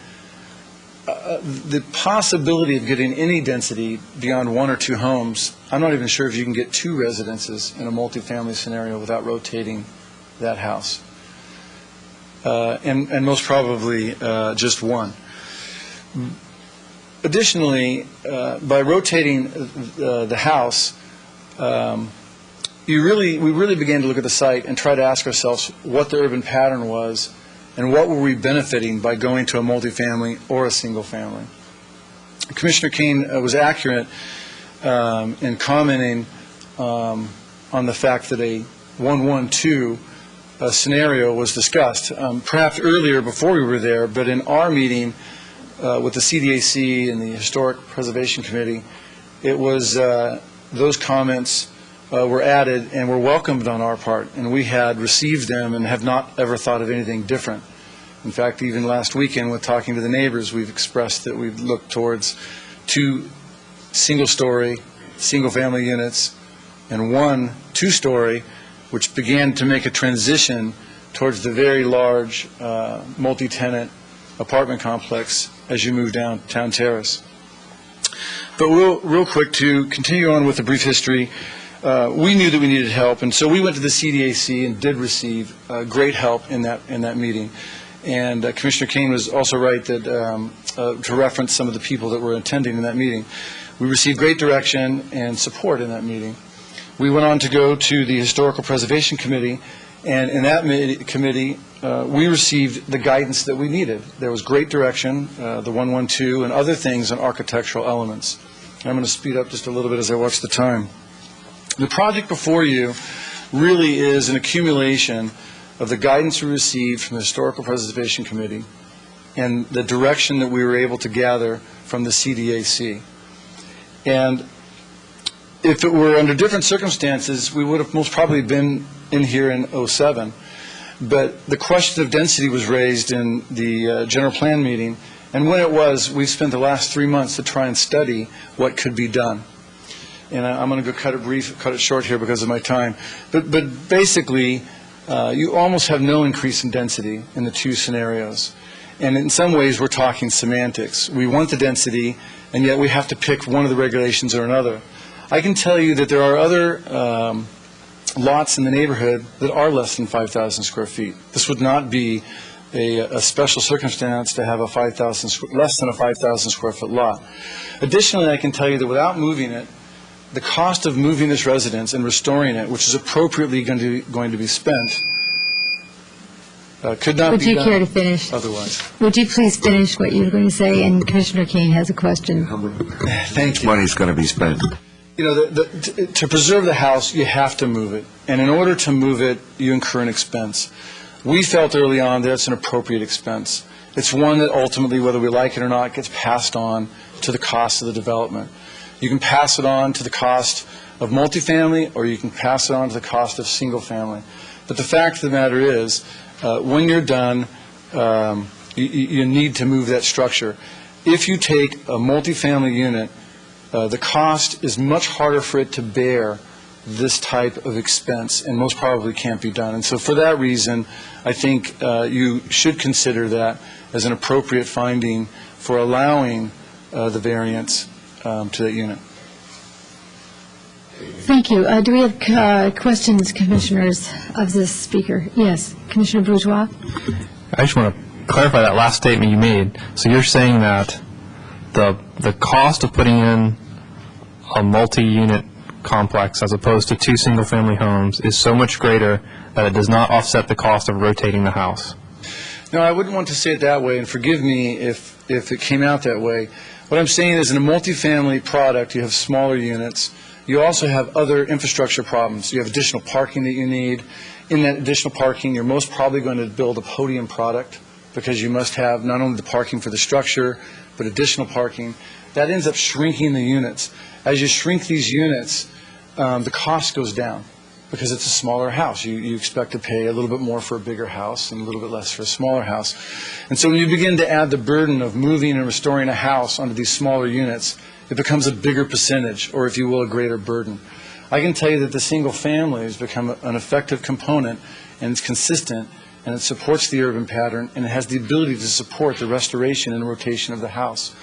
the possibility of getting any density beyond 1 or 2 homes, I'm not even sure if you can get 2 residences in a multifamily scenario without rotating that house. And most probably just 1. Additionally, by rotating the house, we really began to look at the site and try to ask ourselves what the urban pattern was and what were we benefiting by going to a multifamily or a single family. Commissioner Kane was accurate in commenting on the fact that a 1-1-2 scenario was discussed, perhaps earlier before we were there, but in our meeting with the CDAC and the Historic Preservation Committee, it was those comments were added and were welcomed on our part, and we had received them and have not ever thought of anything different. In fact, even last weekend, with talking to the neighbors, we've expressed that we've looked towards 2 single-story, single-family units and 1 two-story, which began to make a transition towards the very large multi-tenant apartment complex as you move down Town Terrace. But real quick, to continue on with a brief history, we knew that we needed help, and so we went to the CDAC and did receive great help in that meeting. And Commissioner Kane was also right that to reference some of the people that were attending in that meeting. We received great direction and support in that meeting. We went on to go to the Historical Preservation Committee, and in that committee, we received the guidance that we needed. There was great direction, the 1-1-2, and other things on architectural elements. And I'm going to speed up just a little bit as I watch the time. The project before you really is an accumulation of the guidance we received from the Historical Preservation Committee and the direction that we were able to gather from the CDAC. And if it were under different circumstances, we would have most probably been in here in '07. But the question of density was raised in the general plan meeting, and when it was, we spent the last 3 months to try and study what could be done. And I'm going to go cut it short here because of my time. But basically, you almost have no increase in density in the 2 scenarios. And in some ways, we're talking semantics. We want the density, and yet we have to pick one of the regulations or another. I can tell you that there are other lots in the neighborhood that are less than 5,000 square feet. This would not be a special circumstance to have a less than a 5,000 square foot lot. Additionally, I can tell you that without moving it, the cost of moving this residence and restoring it, which is appropriately going to be spent, could not be done. Would you care to finish? Otherwise. Would you please finish what you were going to say? And Commissioner Kane has a question. Thank you. Money's going to be spent. You know, to preserve the house, you have to move it. And in order to move it, you incur an expense. We felt early on that it's an appropriate expense. It's one that ultimately, whether we like it or not, gets passed on to the cost of the development. You can pass it on to the cost of multifamily, or you can pass it on to the cost of single family. But the fact of the matter is, when you're done, you need to move that structure. If you take a multifamily unit, the cost is much harder for it to bear this type of expense, and most probably can't be done. And so for that reason, I think you should consider that as an appropriate finding for allowing the variance to that unit. Thank you. Do we have questions, commissioners, of this speaker? Yes, Commissioner Bourgeois. I just want to clarify that last statement you made. So you're saying that the cost of putting in a multi-unit complex as opposed to 2 single-family homes is so much greater that it does not offset the cost of rotating the house? No, I wouldn't want to say it that way, and forgive me if it came out that way. What I'm saying is in a multifamily product, you have smaller units. You also have other infrastructure problems. You have additional parking that you need. In that additional parking, you're most probably going to build a podium product because you must have not only the parking for the structure, but additional parking. That ends up shrinking the units. As you shrink these units, the cost goes down because it's a smaller house. You expect to pay a little bit more for a bigger house and a little bit less for a smaller house. And so when you begin to add the burden of moving and restoring a house onto these smaller units, it becomes a bigger percentage, or if you will, a greater burden. I can tell you that the single family has become an effective component, and it's consistent, and it supports the urban pattern, and it has the ability to support the restoration and rotation of the house.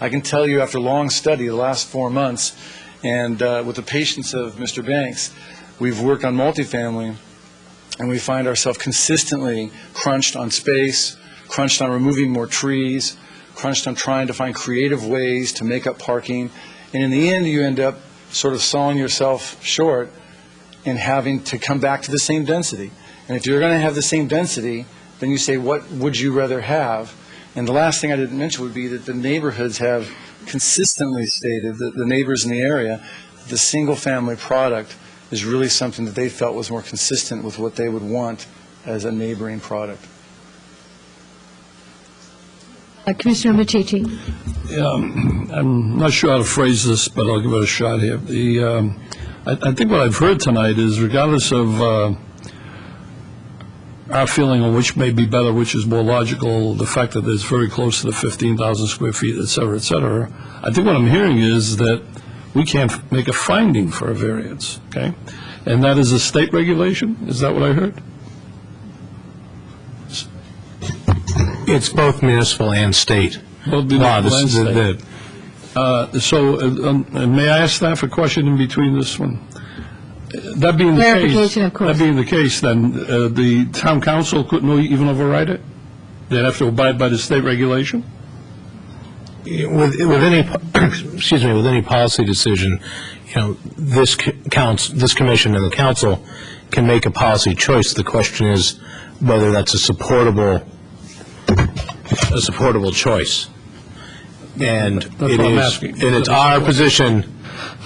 I can tell you after long study, the last 4 months, and with the patience of Mr. Banks, we've worked on multifamily, and we find ourselves consistently crunched on space, crunched on removing more trees, crunched on trying to find creative ways to make up parking, and in the end, you end up sort of sawing yourself short and having to come back to the same density. And if you're going to have the same density, then you say, what would you rather have? And the last thing I didn't mention would be that the neighborhoods have consistently stated, that the neighbors in the area, the single-family product is really something that they felt was more consistent with what they would want as a neighboring product. Commissioner Machici. Yeah, I'm not sure how to phrase this, but I'll give it a shot here. I think what I've heard tonight is, regardless of our feeling on which may be better, which is more logical, the fact that it's very close to the 15,000 square feet, et cetera, I think what I'm hearing is that we can't make a finding for a variance, okay? And that is a state regulation? Is that what I heard? It's both municipal and state. Both municipal and state. May I ask staff a question in between this one? That being the case, Clarification, of course. that being the case, then the town council couldn't even override it? They'd have to abide by the state regulation? With any, excuse me, with any policy decision, this commission and the council can make a policy choice. The question is whether that's a supportable choice. And it's our position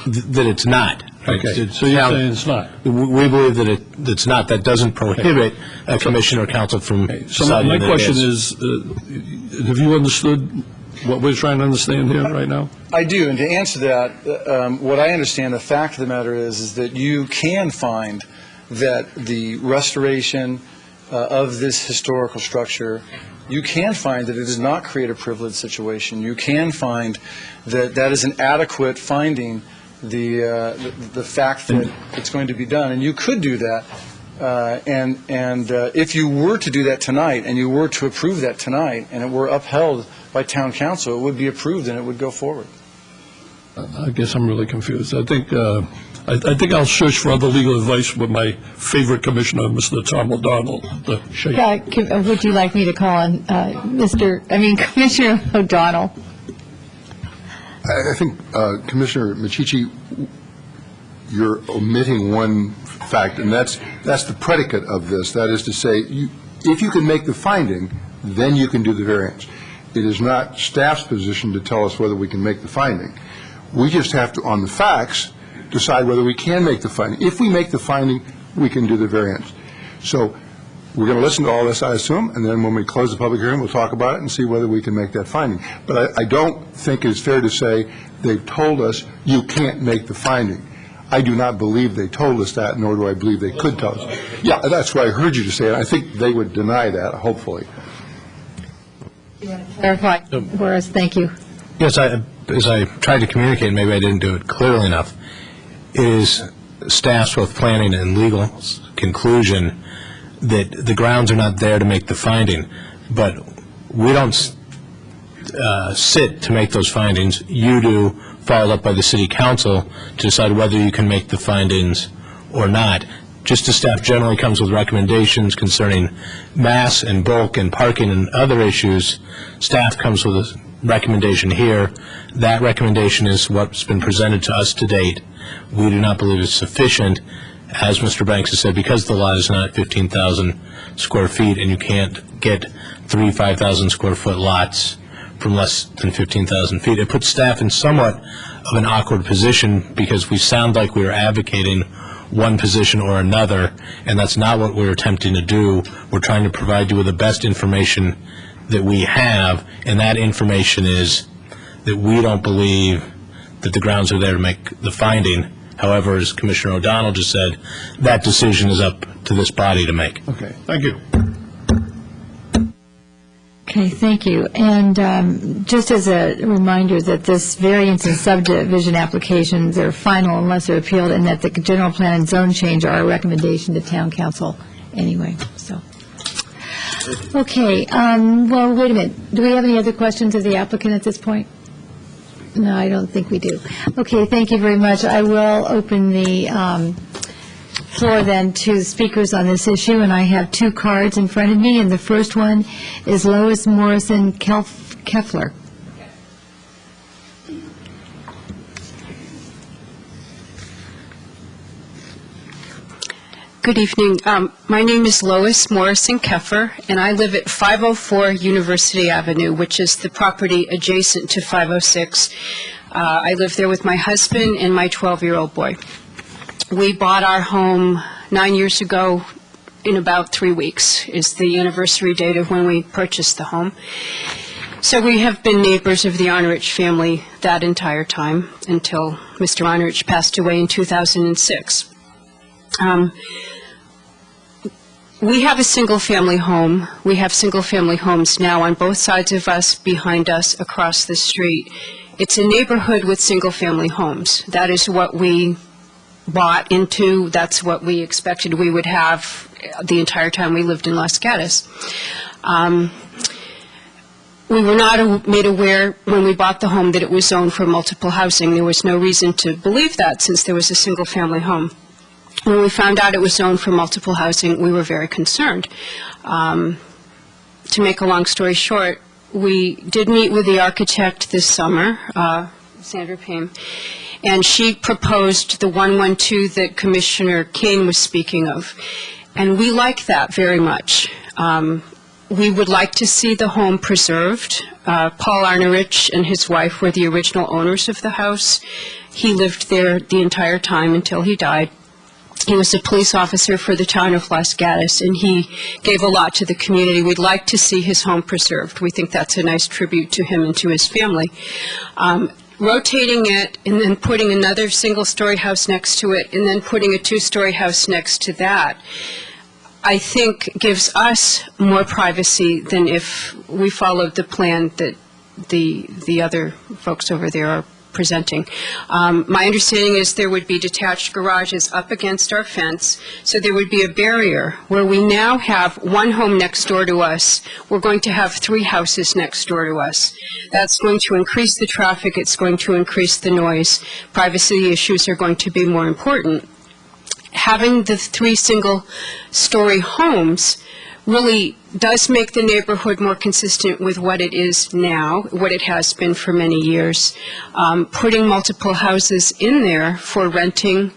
that it's not. Okay, so you're saying it's not? We believe that it's not. That doesn't prohibit a commission or council from deciding So my that question it is, have you understood what we're trying to understand here right now? I do, and to answer that, what I understand, the fact of the matter is that you can find that the restoration of this historical structure, you can find that it does not create a privileged situation. You can find that that is an adequate finding, the fact that it's going to be done, and you could do that. And if you were to do that tonight, and you were to approve that tonight, and it were upheld by town council, it would be approved and it would go forward. I guess I'm really confused. I think I'll search for other legal advice with my favorite commissioner, Mr. Tom O'Donnell. Would you like me to call on Commissioner O'Donnell? I think, Commissioner Machici, you're omitting one fact, and that's the predicate of this. That is to say, if you can make the finding, then you can do the variance. It is not staff's position to tell us whether we can make the finding. We just have to, on the facts, decide whether we can make the finding. If we make the finding, we can do the variance. So we're going to listen to all this, I assume, and then when we close the public hearing, we'll talk about it and see whether we can make that finding. But I don't think it's fair to say they've told us you can't make the finding. I do not believe they told us that, nor do I believe they could tell us. Yeah, that's what I heard you to say, and I think they would deny that, hopefully. You want to clarify for us? Thank you. Yes, as I tried to communicate, maybe I didn't do it clearly enough, it is staff's, both planning and legal, conclusion that the grounds are not there to make the finding. But we don't sit to make those findings. You do, followed up by the city council, to decide whether you can make the findings or not. Just as staff generally comes with recommendations concerning mass and bulk and parking and other issues, staff comes with a recommendation here. That recommendation is what's been presented to us to date. We do not believe it's sufficient, as Mr. Banks has said, because the lot is not 15,000 square feet and you can't get 3 5,000 square foot lots from less than 15,000 feet. It puts staff in somewhat of an awkward position because we sound like we are advocating one position or another, and that's not what we're attempting to do. We're trying to provide you with the best information that we have, and that information is that we don't believe that the grounds are there to make the finding, However, as Commissioner O'Donnell just said, that decision is up to this body to make. Okay, thank you. Okay, thank you. And just as a reminder that this variance and subdivision applications are final unless they're appealed, and that the general plan and zone change are a recommendation to town council anyway, so. Okay, well, wait a minute. Do we have any other questions of the applicant at this point? No, I don't think we do. Okay, thank you very much. I will open the floor then to speakers on this issue, and I have two cards in front of me, and the first one is Lois Morrison Keffler. Good evening. My name is Lois Morrison Keffer, and I live at 504 University Avenue, which is the property adjacent to 506. I live there with my husband and my 12-year-old boy. We bought our home 9 years ago in about 3 weeks, is the anniversary date of when we purchased the home. So we have been neighbors of the Arnerich family that entire time until Mr. Arnerich passed away in 2006. We have a single-family home. We have single-family homes now on both sides of us, behind us, across the street. It's a neighborhood with single-family homes. That is what we bought into. That's what we expected we would have the entire time we lived in Los Gatos. We were not made aware when we bought the home that it was zoned for multiple housing. There was no reason to believe that since there was a single-family home. When we found out it was zoned for multiple housing, we were very concerned. To make a long story short, we did meet with the architect this summer, Sandra Payne, and she proposed the 112 that Commissioner Kane was speaking of. And we like that very much. We would like to see the home preserved. Paul Arnerich and his wife were the original owners of the house. He lived there the entire time until he died. He was a police officer for the town of Los Gatos, and he gave a lot to the community. We'd like to see his home preserved. We think that's a nice tribute to him and to his family. Rotating it and then putting another single-story house next to it and then putting a two-story house next to that, I think gives us more privacy than if we followed the plan that the other folks over there are presenting. My understanding is there would be detached garages up against our fence, so there would be a barrier. Where we now have one home next door to us, we're going to have 3 houses next door to us. That's going to increase the traffic, it's going to increase the noise. Privacy issues are going to be more important. Having the 3 single-story homes really does make the neighborhood more consistent with what it is now, what it has been for many years. Putting multiple houses in there for renting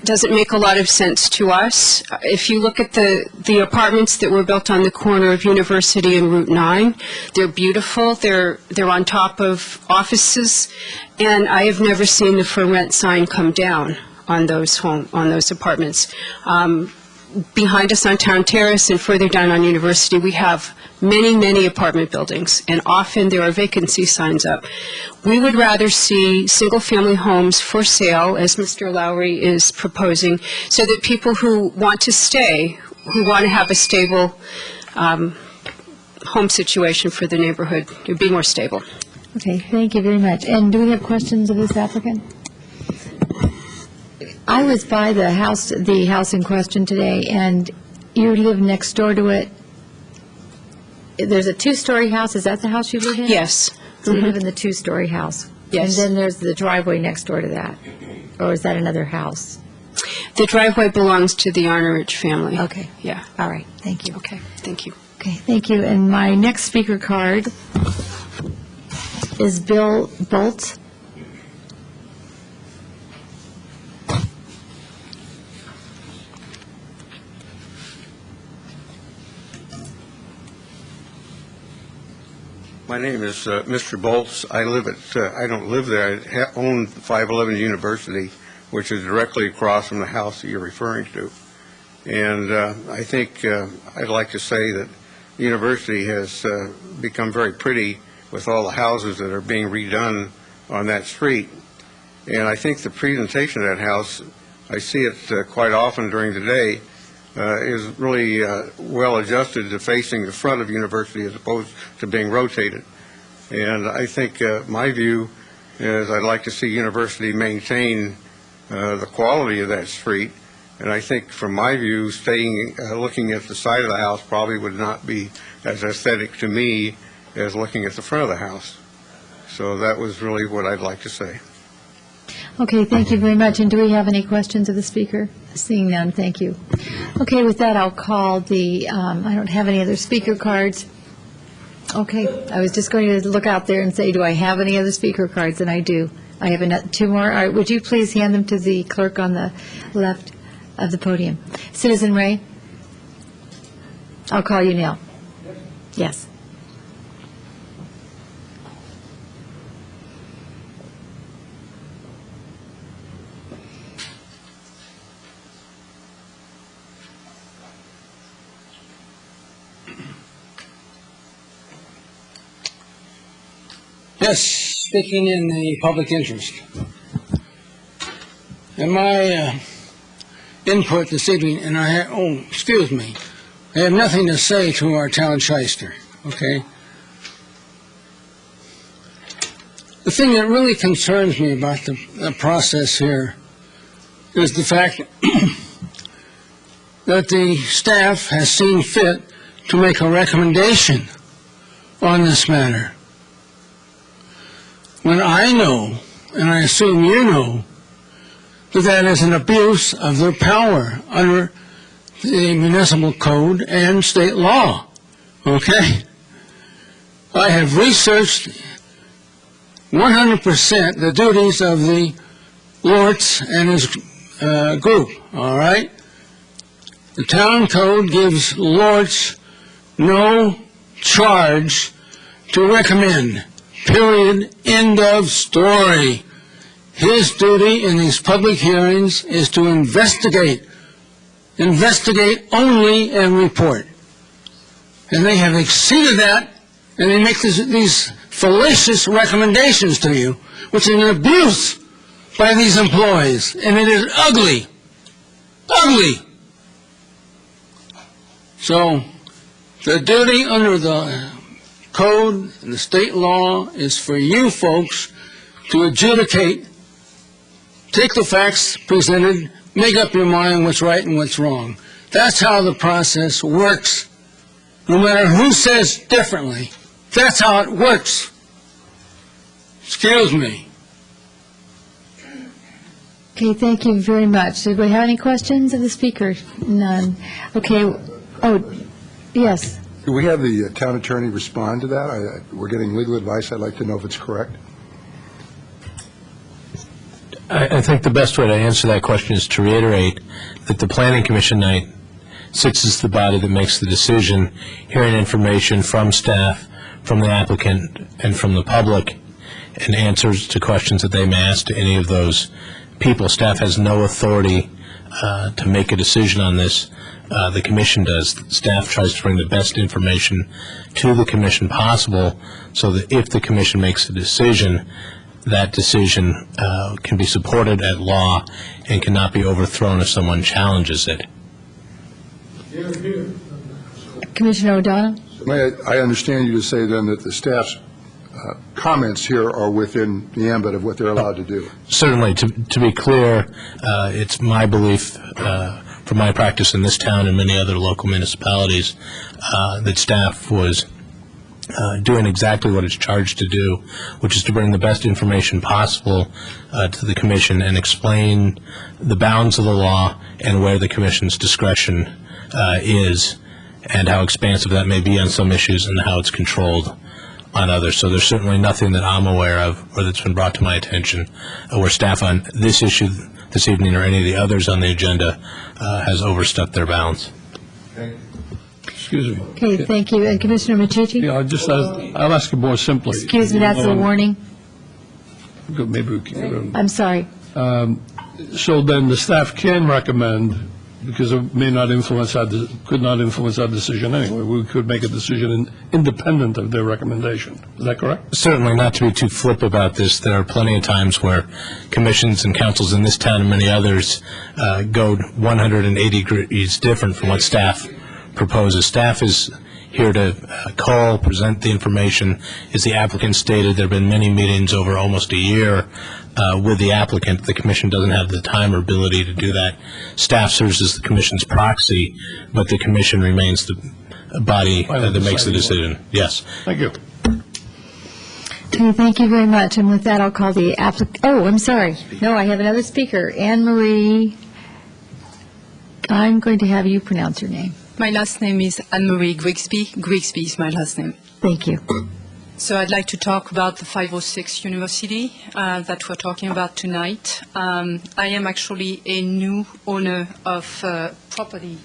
doesn't make a lot of sense to us. If you look at the apartments that were built on the corner of University and Route 9, they're beautiful, they're on top of offices, and I have never seen the for rent sign come down on those apartments. Behind us on Town Terrace and further down on University, we have many, many apartment buildings, and often there are vacancy signs up. We would rather see single-family homes for sale, as Mr. Lowry is proposing, so that people who want to stay, who want to have a stable home situation for the neighborhood, would be more stable. Okay, thank you very much. And do we have questions of this applicant? I was by the house in question today, and you live next door to it. There's a 2-story house. Is that the house you live in? Yes. So you live in the 2-story house? Yes. And then there's the driveway next door to that? Or is that another house? The driveway belongs to the Arnerich family. Okay. Yeah. All right, thank you. Okay, thank you. Okay, thank you. And my next speaker card is Bill Bolt. My name is Mr. Bolts. I don't live there. I own 511 University, which is directly across from the house that you're referring to. And I think I'd like to say that the university has become very pretty with all the houses that are being redone on that street. And I think the presentation of that house, I see it quite often during the day, is really well adjusted to facing the front of University as opposed to being rotated. And I think my view is I'd like to see University maintain the quality of that street. And I think from my view, looking at the side of the house probably would not be as aesthetic to me as looking at the front of the house. So that was really what I'd like to say. Okay, thank you very much. And do we have any questions of the speaker? Seeing none, thank you. Okay, with that, I'll call the, I don't have any other speaker cards. Okay, I was just going to look out there and say, do I have any other speaker cards? And I do. I have two more. All right, would you please hand them to the clerk on the left of the podium? Citizen Ray? I'll call you now. Yes. Yes, speaking in the public interest. In my input this evening, and I have nothing to say to our town shyster, okay? The thing that really concerns me about the process here is the fact that the staff has seen fit to make a recommendation on this matter. When I know, and I assume you know, that that is an abuse of their power under the municipal code and state law, okay? I have researched 100% the duties of the Lortz and his group, all right? The town code gives Lortz no charge to recommend. Period. End of story. His duty in these public hearings is to investigate. Investigate only and report. And they have exceeded that, and they make these fallacious recommendations to you, which is an abuse by these employees, and it is ugly. Ugly. So, the duty under the code and the state law is for you folks to adjudicate, take the facts presented, make up your mind what's right and what's wrong. That's how the process works. No matter who says differently, that's how it works. Excuse me. Okay, thank you very much. Did we have any questions of the speaker? None. Okay. Oh, yes. Do we have the town attorney respond to that? We're getting legal advice. I'd like to know if it's correct. I think the best way to answer that question is to reiterate that the Planning Commission night sits as the body that makes the decision, hearing information from staff, from the applicant, and from the public, and answers to questions that they may ask to any of those people. Staff has no authority to make a decision on this. The Commission does. Staff tries to bring the best information to the Commission possible so that if the Commission makes a decision, that decision can be supported at law and cannot be overthrown if someone challenges it. Commissioner O'Donnell? May I understand you to say then that the staff's comments here are within the ambit of what they're allowed to do? Certainly. To be clear, it's my belief from my practice in this town and many other local municipalities that staff was doing exactly what it's charged to do, which is to bring the best information possible to the Commission and explain the bounds of the law and where the Commission's discretion is and how expansive that may be on some issues and how it's controlled on others. So there's certainly nothing that I'm aware of or that's been brought to my attention where staff on this issue this evening or any of the others on the agenda has overstepped their bounds. Excuse me. Okay, thank you. And Commissioner Machici? Yeah, I'll ask you more simply. Excuse me, that's a warning. Maybe we can. I'm sorry. So then the staff can recommend because it may not influence could not influence our decision anyway. We could make a decision independent of their recommendation. Is that correct? Certainly, not to be too flip about this, there are plenty of times where commissions and councils in this town and many others go 180 degrees different from what staff proposes. Staff is here to call, present the information. As the applicant stated, there have been many meetings over almost a year with the applicant. The commission doesn't have the time or ability to do that. Staff serves as the commission's proxy, but the commission remains the body that makes the decision. Yes. Thank you. Okay, thank you very much. And with that, I'll call the applicant. Oh, I'm sorry. No, I have another speaker. Anne Marie. I'm going to have you pronounce your name. My last name is Anne-Marie Grigsby. Grigsby is my last name. Thank you. So I'd like to talk about the 506 University that we're talking about tonight. I am actually a new owner of property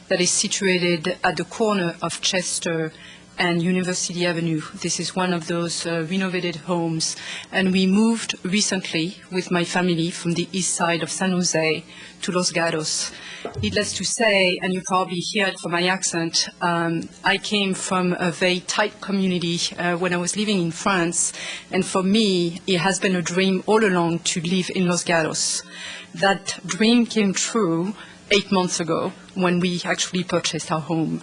that is situated at the corner of Chester and University Avenue. This is one of those renovated homes, and we moved recently with my family from the east side of San Jose to Los Gatos. Needless to say, and you probably hear it from my accent, I came from a very tight community when I was living in France, and for me, it has been a dream all along to live in Los Gatos. That dream came true 8 months ago when we actually purchased our home.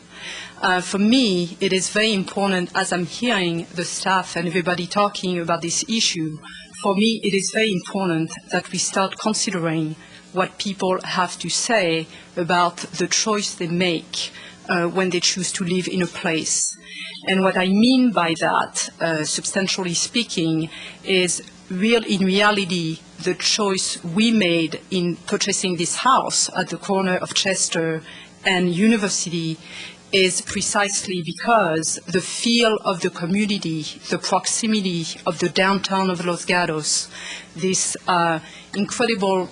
For me, it is very important, as I'm hearing the staff and everybody talking about this issue, for me it is very important that we start considering what people have to say about the choice they make when they choose to live in a place. And what I mean by that, substantially speaking, is in reality, the choice we made in purchasing this house at the corner of Chester and University is precisely because the feel of the community, the proximity of the downtown of Los Gatos, this incredible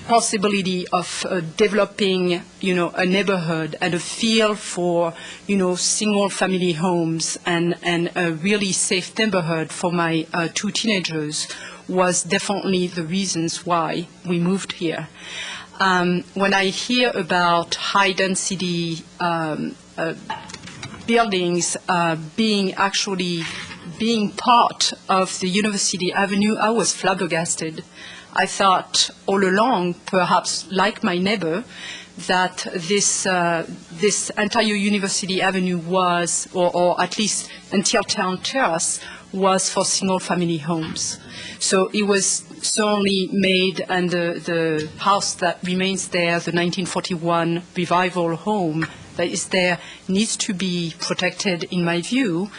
possibility of developing, a neighborhood and a feel for, single-family homes and a really safe neighborhood for my 2 teenagers was definitely the reasons why we moved here. When I hear about high-density buildings being part of the University Avenue, I was flabbergasted. I thought all along, perhaps like my neighbor, that this entire University Avenue was, or at least until Town Terrace, was for single-family homes. So it was certainly made, and the house that remains there, the 1941 Revival home that is there, needs to be protected in my view.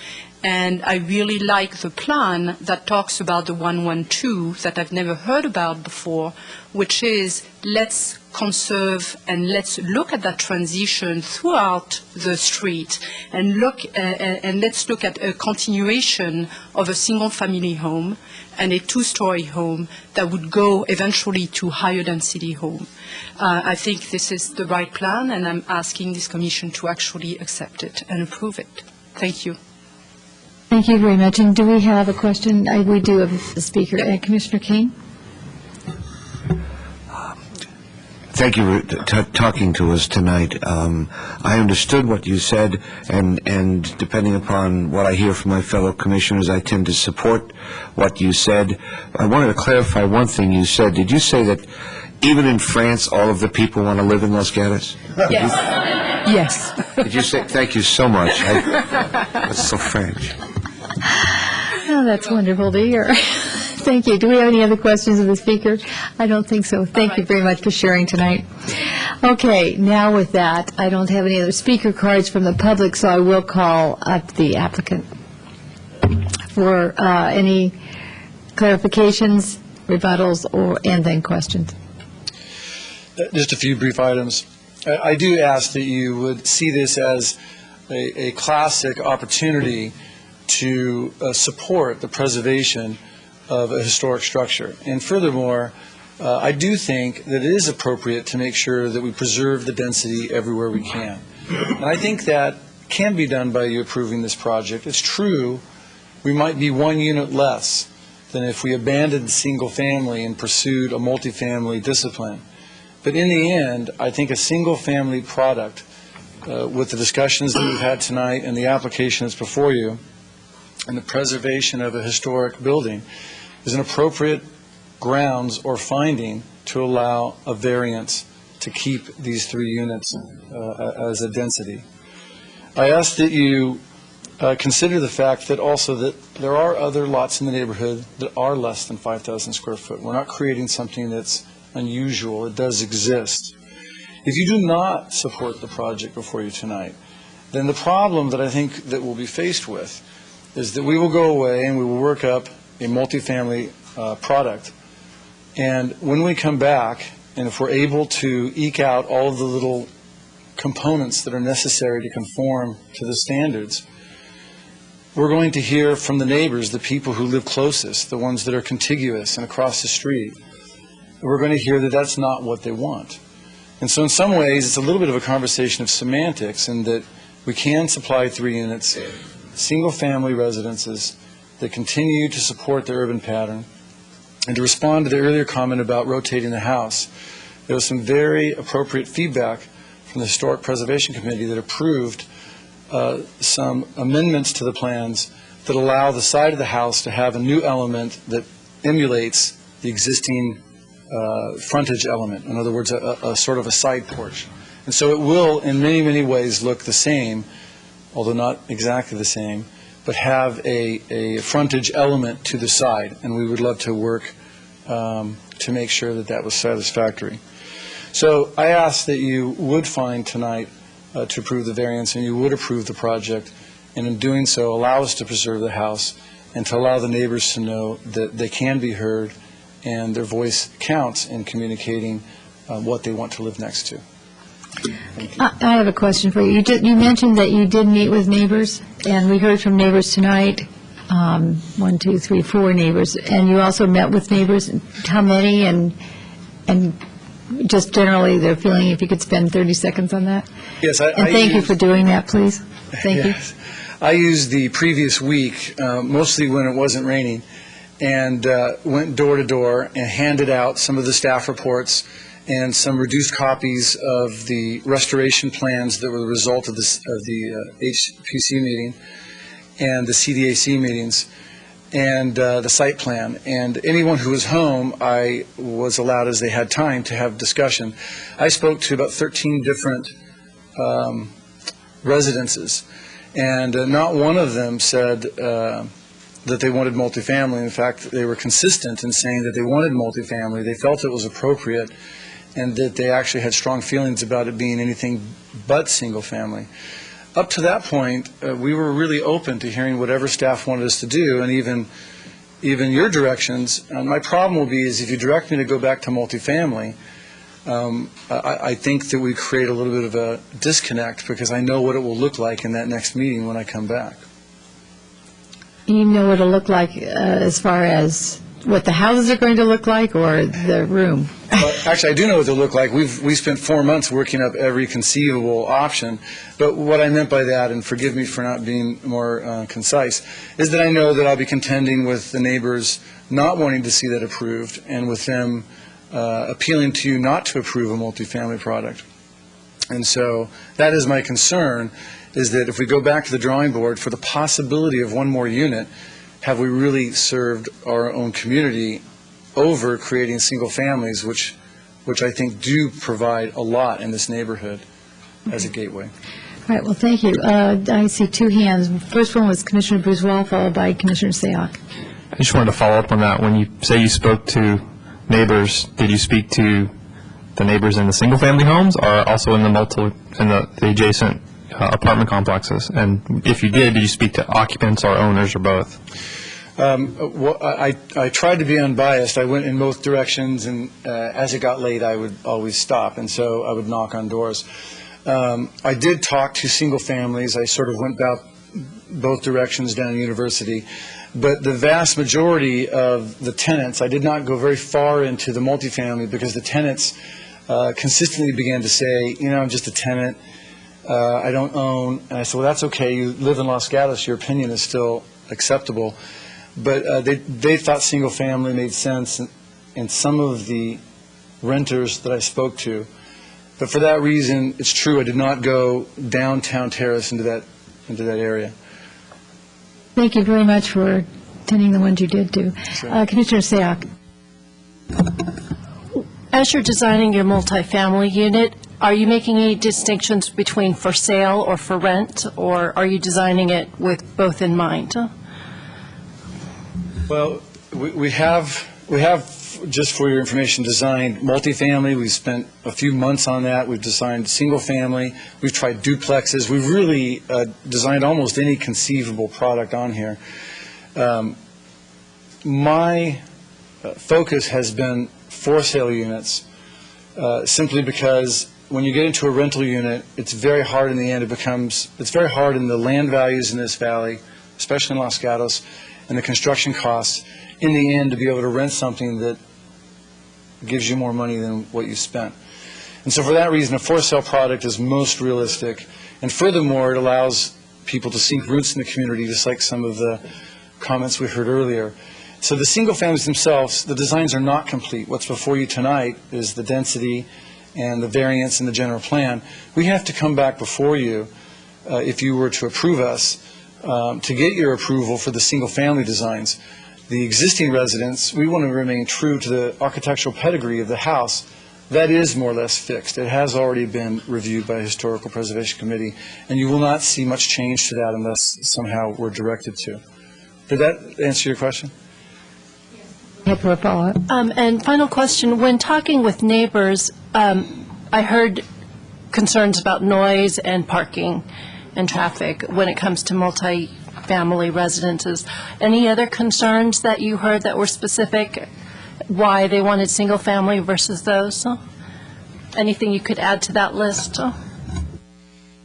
And I really like the plan that talks about the 112 that I've never heard about before, which is let's conserve and let's look at that transition throughout the street and let's look at a continuation of a single-family home and a 2-story home that would go eventually to higher density home. I think this is the right plan, and I'm asking this commission to actually accept it and approve it. Thank you. Thank you very much. And do we have a question? We do have a speaker. Commissioner Kane? Thank you for talking to us tonight. I understood what you said, and depending upon what I hear from my fellow commissioners, I tend to support what you said. I wanted to clarify one thing you said. Did you say that even in France, all of the people want to live in Los Gatos? Yes. Yes. Did you say? Thank you so much. That's so French. Oh, that's wonderful to hear. Thank you. Do we have any other questions of the speaker? I don't think so. Thank you very much for sharing tonight. Okay, now with that, I don't have any other speaker cards from the public, so I will call up the applicant for any clarifications, rebuttals, and then questions. Just a few brief items. I do ask that you would see this as a classic opportunity to support the preservation of a historic structure. And furthermore, I do think that it is appropriate to make sure that we preserve the density everywhere we can. And I think that can be done by you approving this project. It's true, we might be 1 unit less than if we abandoned single family and pursued a multifamily discipline. But in the end, I think a single-family product, with the discussions that we've had tonight and the application that's before you, and the preservation of a historic building, is an appropriate grounds or finding to allow a variance to keep these 3 units as a density. I ask that you consider the fact that also that there are other lots in the neighborhood that are less than 5,000 square foot. We're not creating something that's unusual. It does exist. If you do not support the project before you tonight, then the problem that I think that we'll be faced with is that we will go away and we will work up a multifamily product. And when we come back, and if we're able to eke out all of the little components that are necessary to conform to the standards, we're going to hear from the neighbors, the people who live closest, the ones that are contiguous and across the street. We're going to hear that that's not what they want. And so in some ways, it's a little bit of a conversation of semantics in that we can supply 3 units, single-family residences that continue to support the urban pattern. And to respond to the earlier comment about rotating the house, there was some very appropriate feedback from the Historic Preservation Committee that approved some amendments to the plans that allow the side of the house to have a new element that emulates the existing frontage element. In other words, a sort of a side porch. And so it will, in many, many ways, look the same, although not exactly the same, but have a frontage element to the side. And we would love to work to make sure that that was satisfactory. So I ask that you would find tonight to approve the variance, and you would approve the project, and in doing so, allow us to preserve the house and to allow the neighbors to know that they can be heard and their voice counts in communicating what they want to live next to. I have a question for you. You mentioned that you did meet with neighbors, and we heard from neighbors tonight, 1, 2, 3, 4 neighbors, and you also met with neighbors. How many, and just generally their feeling, if you could spend 30 seconds on that? Yes, And thank you for doing that, please. Thank you. I used the previous week, mostly when it wasn't raining, and went door to door and handed out some of the staff reports and some reduced copies of the restoration plans that were the result of the HPC meeting and the CDAC meetings, and the site plan. And anyone who was home, I was allowed, as they had time, to have discussion. I spoke to about 13 different residences, and not one of them said that they wanted multifamily. In fact, they were consistent in saying that they wanted multifamily. They felt it was appropriate, and that they actually had strong feelings about it being anything but single family. Up to that point, we were really open to hearing whatever staff wanted us to do, and even your directions. My problem will be is if you direct me to go back to multifamily, I think that we create a little bit of a disconnect, because I know what it will look like in that next meeting when I come back. You know what it'll look like as far as what the houses are going to look like, or the room? Actually, I do know what they'll look like. We spent 4 months working up every conceivable option. But what I meant by that, and forgive me for not being more concise, is that I know that I'll be contending with the neighbors not wanting to see that approved, and with them appealing to you not to approve a multifamily product. And so that is my concern, is that if we go back to the drawing board for the possibility of one more unit, have we really served our own community over creating single families, which I think do provide a lot in this neighborhood as a gateway. All right, well, thank you. I see 2 hands. First one was Commissioner Bourgeois, followed by Commissioner Sayoc. I just wanted to follow up on that. When you say you spoke to neighbors, did you speak to the neighbors in the single-family homes, or also in the adjacent apartment complexes? And if you did you speak to occupants or owners, or both? I tried to be unbiased. I went in both directions, and as it got late, I would always stop, and so I would knock on doors. I did talk to single families. I sort of went about both directions down University, but the vast majority of the tenants, I did not go very far into the multifamily, because the tenants consistently began to say, I'm just a tenant, I don't own. And I said, well, that's okay. You live in Los Gatos. Your opinion is still acceptable. But they thought single family made sense in some of the renters that I spoke to. But for that reason, it's true, I did not go downtown Terrace into that area. Thank you very much for attending the ones you did do. Commissioner Sayoc. As you're designing your multifamily unit, are you making any distinctions between for sale or for rent, or are you designing it with both in mind? Well, we have, just for your information, designed multifamily. We've spent a few months on that. We've designed single family. We've tried duplexes. We've really designed almost any conceivable product on here. My focus has been for sale units, simply because when you get into a rental unit, it's very hard in the end. It's very hard in the land values in this valley, especially in Los Gatos, and the construction costs, in the end, to be able to rent something that gives you more money than what you spent. And so for that reason, a for-sale product is most realistic. And furthermore, it allows people to sink roots in the community, just like some of the comments we heard earlier. So the single families themselves, the designs are not complete. What's before you tonight is the density and the variance in the general plan. We have to come back before you, if you were to approve us, to get your approval for the single family designs. The existing residents, we want to remain true to the architectural pedigree of the house. That is more or less fixed. It has already been reviewed by the Historical Preservation Committee, and you will not see much change to that unless somehow we're directed to. Did that answer your question? For a follow-up. And final question, when talking with neighbors, I heard concerns about noise and parking and traffic when it comes to multi-family residences. Any other concerns that you heard that were specific, why they wanted single-family versus those? Anything you could add to that list?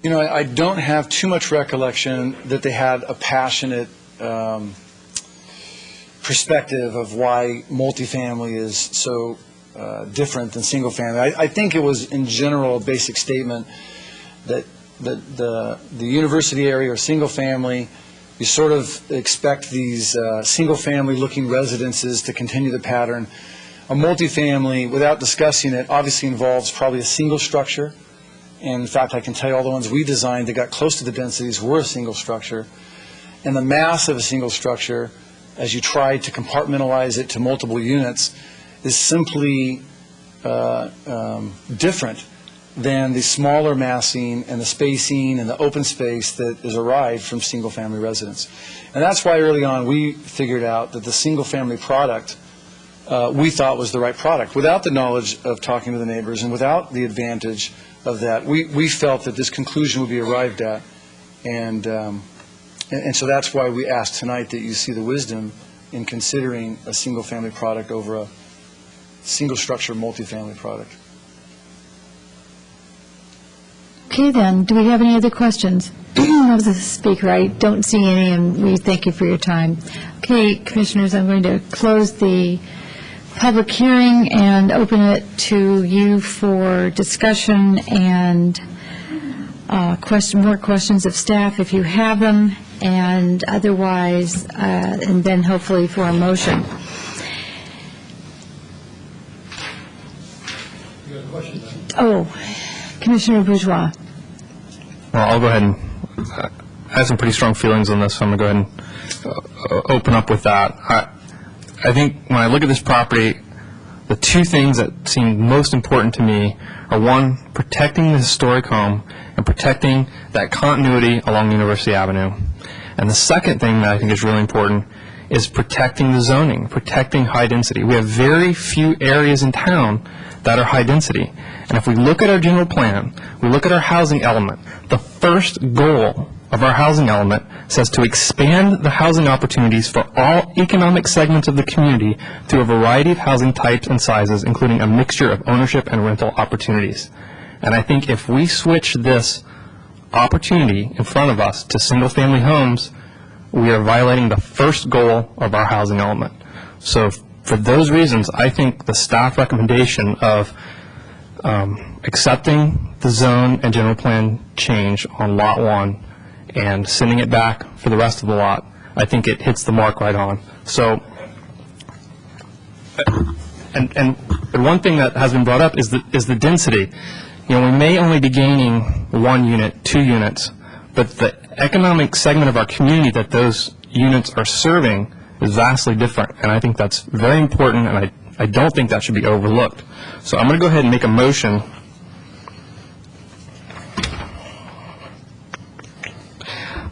You know, I don't have too much recollection that they had a passionate perspective of why multifamily is so different than single family. I think it was in general a basic statement that the university area or single family, you sort of expect these single family looking residences to continue the pattern. A multifamily, without discussing it, obviously involves probably a single structure. And in fact, I can tell you all the ones we designed that got close to the densities were a single structure. And the mass of a single structure, as you try to compartmentalize it to multiple units, is simply different than the smaller massing and the spacing and the open space that is derived from single-family residence. And that's why early on we figured out that the single-family product we thought was the right product. Without the knowledge of talking to the neighbors and without the advantage of that, we felt that this conclusion would be arrived at. And so that's why we asked tonight that you see the wisdom in considering a single-family product over a single-structure multifamily product. Okay, then, do we have any other questions of the speaker? I don't see any, and we thank you for your time. Okay, Commissioners, I'm going to close the public hearing and open it to you for discussion and more questions of staff if you have them, and otherwise, and then hopefully for a motion. Oh, Commissioner Bourgeois. Well, I'll go ahead and I have some pretty strong feelings on this, so I'm going to go ahead and open up with that. I think when I look at this property, the two things that seem most important to me are, one, protecting the historic home and protecting that continuity along University Avenue. And the second thing that I think is really important is protecting the zoning, protecting high density. We have very few areas in town that are high density. And if we look at our general plan, we look at our housing element, the first goal of our housing element says to expand the housing opportunities for all economic segments of the community through a variety of housing types and sizes, including a mixture of ownership and rental opportunities. And I think if we switch this opportunity in front of us to single-family homes, we are violating the first goal of our housing element. So for those reasons, I think the staff recommendation of accepting the zone and general plan change on Lot 1 and sending it back for the rest of the lot, I think it hits the mark right on. So, and But one thing that has been brought up is the density. We may only be gaining 1 unit, 2 units, but the economic segment of our community that those units are serving is vastly different, and I think that's very important, and I don't think that should be overlooked. So I'm going to go ahead and make a motion.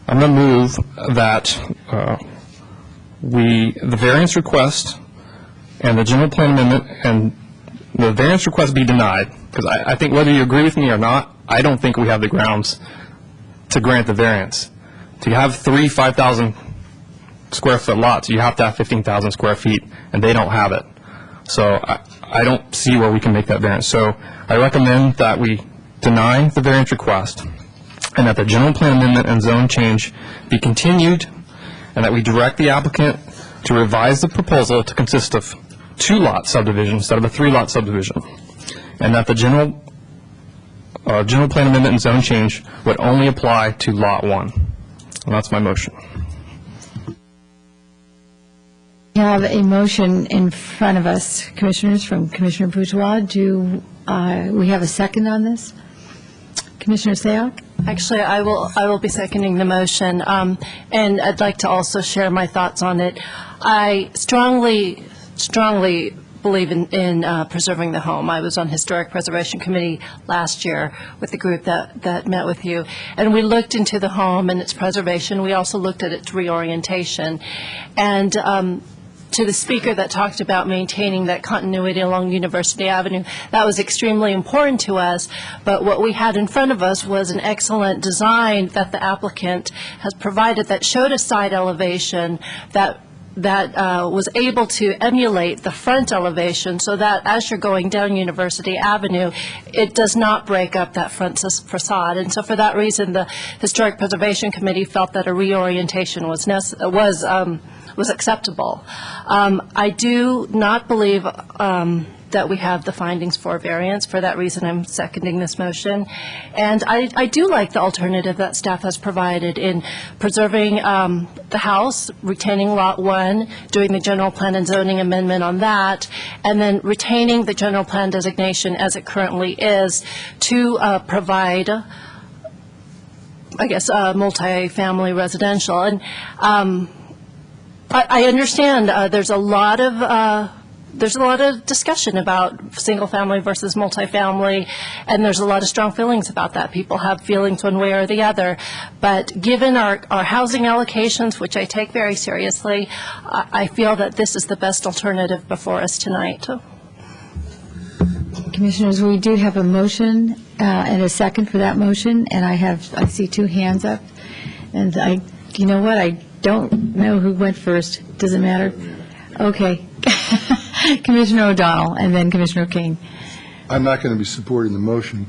I'm going to move that the variance request and the general plan amendment and the variance request be denied, because I think whether you agree with me or not, I don't think we have the grounds to grant the variance. To have 3 5,000 square foot lots, you have to have 15,000 square feet, and they don't have it. So I don't see where we can make that variance. So I recommend that we deny the variance request, and that the general plan amendment and zone change be continued, and that we direct the applicant to revise the proposal to consist of 2-lot subdivision instead of a 3-lot subdivision, and that the general plan amendment and zone change would only apply to Lot 1. And that's my motion. We have a motion in front of us, Commissioners, from Commissioner Bourgeois. Do we have a second on this? Commissioner Sayoc? Actually, I will be seconding the motion, and I'd like to also share my thoughts on it. I strongly believe in preserving the home. I was on Historic Preservation Committee last year with the group that met with you, and we looked into the home and its preservation. We also looked at its reorientation, and to the speaker that talked about maintaining that continuity along University Avenue, that was extremely important to us, but what we had in front of us was an excellent design that the applicant has provided that showed a side elevation that was able to emulate the front elevation, so that as you're going down University Avenue, it does not break up that front facade. And so for that reason, the Historic Preservation Committee felt that a reorientation was acceptable. I do not believe that we have the findings for variance. For that reason, I'm seconding this motion. And I do like the alternative that staff has provided in preserving the house, retaining Lot 1, doing the general plan and zoning amendment on that, and then retaining the general plan designation as it currently is to provide, I guess, multifamily residential. And I understand there's a lot of discussion about single family versus multifamily, and there's a lot of strong feelings about that. People have feelings one way or the other. But given our housing allocations, which I take very seriously, I feel that this is the best alternative before us tonight. Commissioners, we do have a motion and a second for that motion, and I see 2 hands up. And you know what? I don't know who went first. Does it matter? Okay. Commissioner O'Donnell, and then Commissioner King. I'm not going to be supporting the motion.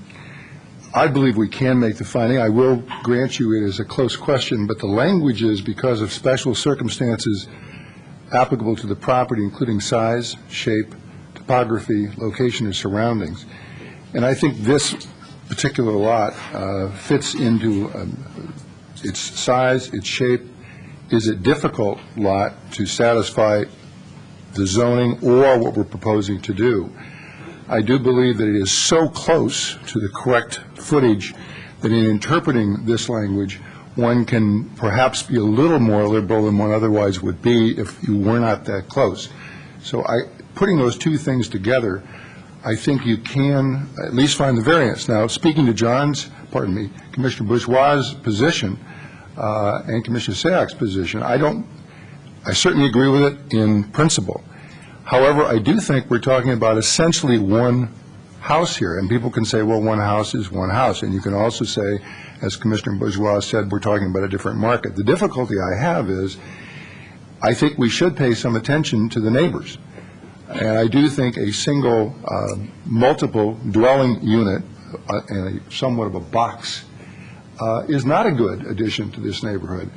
I believe we can make the finding. I will grant you it is a close question, but the language is because of special circumstances applicable to the property, including size, shape, topography, location, and surroundings. And I think this particular lot fits into its size, its shape. Is it difficult lot to satisfy the zoning or what we're proposing to do? I do believe that it is so close to the correct footage that in interpreting this language, one can perhaps be a little more liberal than one otherwise would be if you were not that close. So putting those 2 things together, I think you can at least find the variance. Now, speaking to Commissioner Bourgeois' position and Commissioner Sayak's position, I certainly agree with it in principle. However, I do think we're talking about essentially one house here, and people can say, well, one house is one house, and you can also say, as Commissioner Bourgeois said, we're talking about a different market. The difficulty I have is I think we should pay some attention to the neighbors, and I do think a single multiple dwelling unit in somewhat of a box is not a good addition to this neighborhood.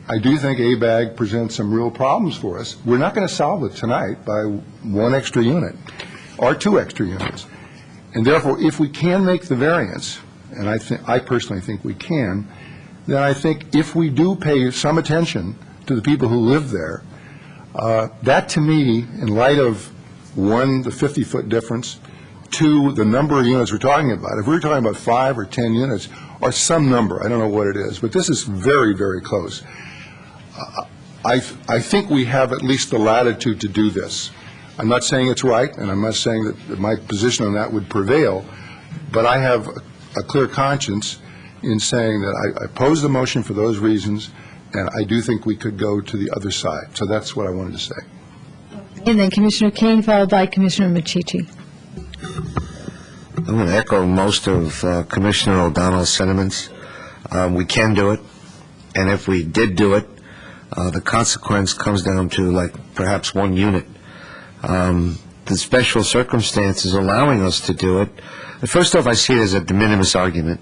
I do think ABAG presents some real problems for us. We're not going to solve it tonight by 1 extra unit or 2 extra units. And therefore, if we can make the variance, and I personally think we can, then I think if we do pay some attention to the people who live there, that to me, in light of one, the 50-foot difference, two, the number of units we're talking about. If we're talking about 5 or 10 units, or some number, I don't know what it is, but this is very, very close. I think we have at least the latitude to do this. I'm not saying it's right, and I'm not saying that my position on that would prevail, but I have a clear conscience in saying that I oppose the motion for those reasons, and I do think we could go to the other side. So that's what I wanted to say. And then Commissioner Kane, followed by Commissioner Machici. I'm going to echo most of Commissioner O'Donnell's sentiments. We can do it, and if we did do it, the consequence comes down to like perhaps one unit. The special circumstances allowing us to do it, first off, I see it as a de minimis argument.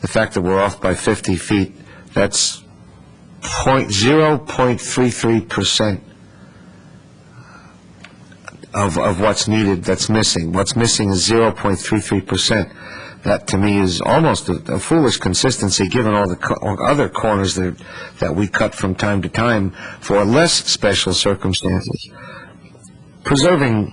The fact that we're off by 50 feet, that's 0.33% of what's needed that's missing. What's missing is 0.33%. That, to me, is almost a foolish consistency, given all the other corners that we cut from time to time for less special circumstances. Preserving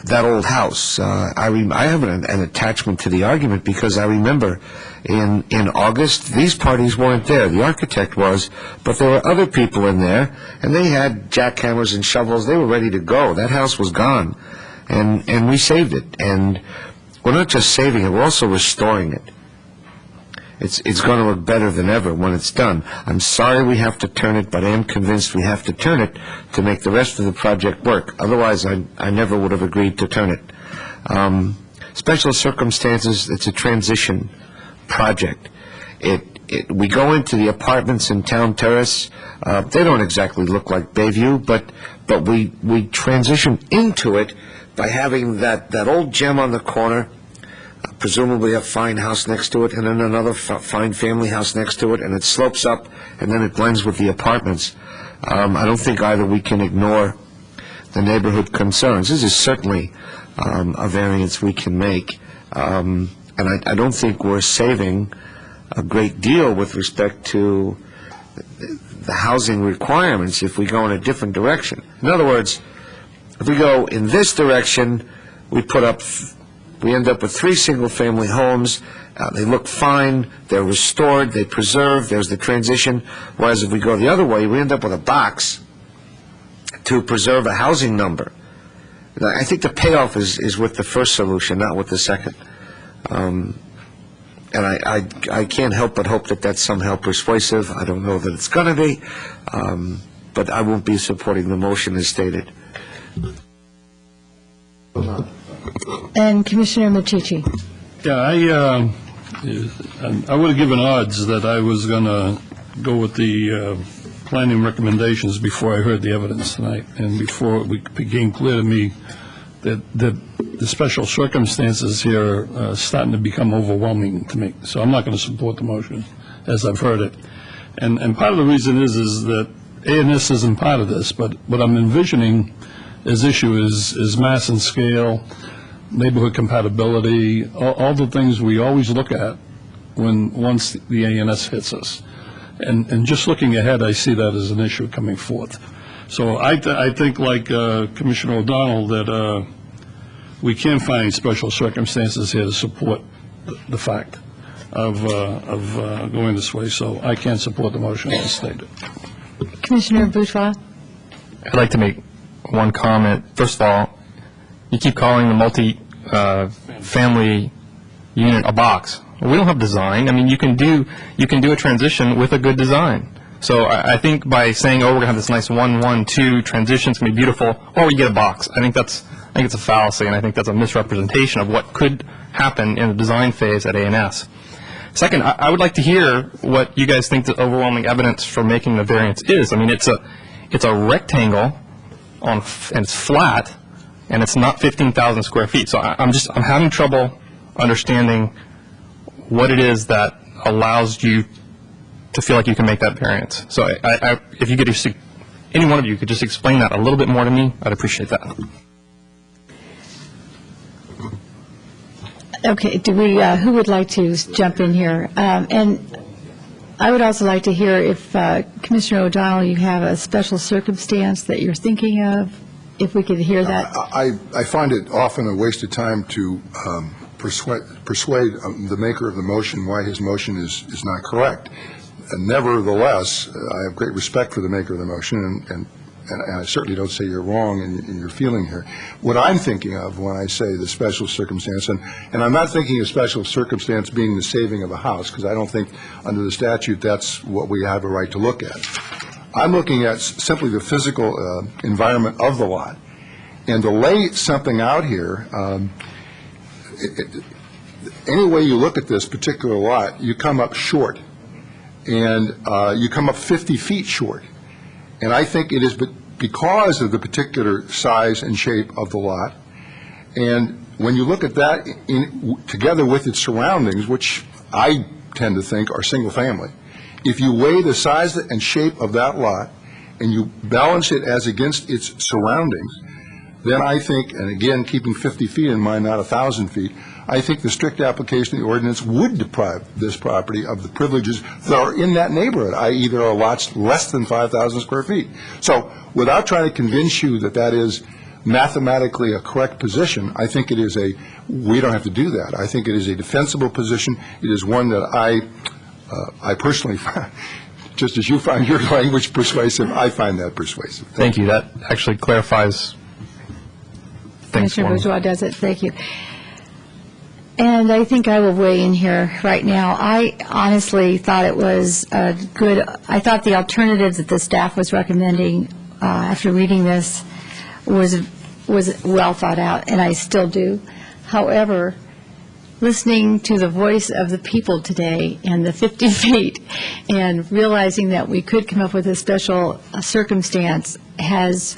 that old house, I have an attachment to the argument because I remember in August, these parties weren't there. The architect was, but there were other people in there, and they had jackhammers and shovels. They were ready to go. That house was gone, and we saved it. And we're not just saving it, we're also restoring it. It's going to look better than ever when it's done. I'm sorry we have to turn it, but I am convinced we have to turn it to make the rest of the project work. Otherwise, I never would have agreed to turn it. Special circumstances, it's a transition project. We go into the apartments in Town Terrace. They don't exactly look like Bayview, but we transition into it by having that old gem on the corner, presumably a fine house next to it, and then another fine family house next to it, and it slopes up, and then it blends with the apartments. I don't think either we can ignore the neighborhood concerns. This is certainly a variance we can make, and I don't think we're saving a great deal with respect to the housing requirements if we go in a different direction. In other words, if we go in this direction, we end up with 3 single-family homes. They look fine. They're restored. They preserve. There's the transition. Whereas if we go the other way, we end up with a box to preserve a housing number. I think the payoff is with the first solution, not with the second. And I can't help but hope that that's somehow persuasive. I don't know that it's going to be, but I won't be supporting the motion as stated. And Commissioner Machici. Yeah, I would have given odds that I was going to go with the planning recommendations before I heard the evidence tonight, and before it became clear to me that the special circumstances here are starting to become overwhelming to me. So I'm not going to support the motion as I've heard it. And part of the reason is that A&S isn't part of this, but what I'm envisioning as issue is mass and scale, neighborhood compatibility, all the things we always look at once the A&S hits us. And just looking ahead, I see that as an issue coming forth. So I think, like Commissioner O'Donnell, that we can find special circumstances here to support the fact of going this way. So I can't support the motion as stated. Commissioner Bourgeois. I'd like to make one comment. First of all, you keep calling the multi-family unit a box. We don't have design. I mean, you can do a transition with a good design. So I think by saying, oh, we're going to have this nice 1-1-2 transition, it's going to be beautiful, or you get a box. I think it's a fallacy, and I think that's a misrepresentation of what could happen in the design phase at A&S. Second, I would like to hear what you guys think the overwhelming evidence for making the variance is. I mean, it's a rectangle and it's flat, and it's not 15,000 square feet. So I'm having trouble understanding what it is that allows you to feel like you can make that variance. So if you could just, any one of you could just explain that a little bit more to me, I'd appreciate that. Okay, who would like to jump in here? And I would also like to hear if, Commissioner O'Donnell, you have a special circumstance that you're thinking of? if we could hear that. I find it often a waste of time to persuade the maker of the motion why his motion is not correct. And nevertheless, I have great respect for the maker of the motion, and I certainly don't say you're wrong in your feeling here. What I'm thinking of when I say the special circumstance, and I'm not thinking of special circumstance being the saving of a house, because I don't think under the statute that's what we have a right to look at. I'm looking at simply the physical environment of the lot. And to lay something out here, any way you look at this particular lot, you come up short. And you come up 50 feet short. And I think it is because of the particular size and shape of the lot. And when you look at that together with its surroundings, which I tend to think are single family, if you weigh the size and shape of that lot and you balance it as against its surroundings, then I think, and again, keeping 50 feet in mind, not 1,000 feet, I think the strict application of the ordinance would deprive this property of the privileges that are in that neighborhood, i.e. there are lots less than 5,000 square feet. So without trying to convince you that that is mathematically a correct position, I think it is we don't have to do that. I think it is a defensible position. It is one that I personally find, just as you find your language persuasive, I find that persuasive. Thank you. That actually clarifies things for Commissioner me. Bourgeois does it. Thank you. And I think I will weigh in here right now. I honestly thought it was good. I thought the alternatives that the staff was recommending after reading this was well thought out, and I still do. However, listening to the voice of the people today and the 50 feet and realizing that we could come up with a special circumstance has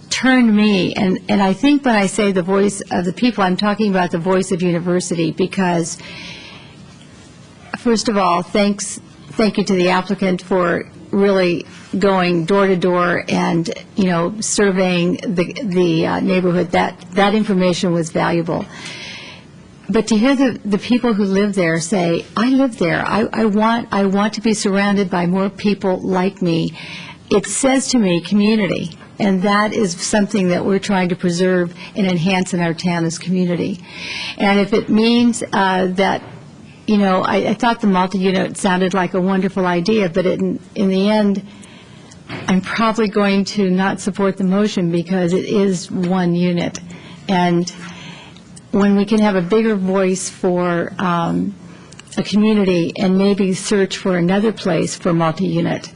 turned me, and I think when I say the voice of the people, I'm talking about the voice of university, because, first of all, thank you to the applicant for really going door to door and, surveying the neighborhood. That information was valuable. But to hear the people who live there say, I live there, I want to be surrounded by more people like me, it says to me community. And that is something that we're trying to preserve and enhance in our town as community. And if it means that, I thought the multi-unit sounded like a wonderful idea, but in the end, I'm probably going to not support the motion because it is one unit. And when we can have a bigger voice for a community and maybe search for another place for multi-unit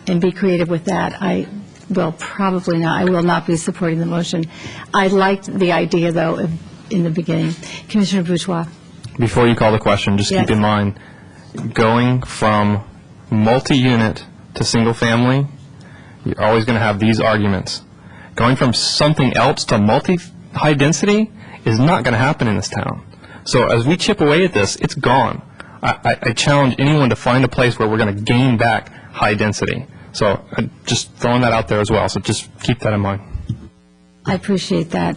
and be creative with that, I will not be supporting the motion. I liked the idea, though, in the beginning. Commissioner Bourgeois. Before you call the question, just keep in mind, going from multi-unit to single-family, you're always going to have these arguments. Going from something else to multi-high density is not going to happen in this town. So as we chip away at this, it's gone. I challenge anyone to find a place where we're going to gain back high density. So just throwing that out there as well, so just keep that in mind. I appreciate that.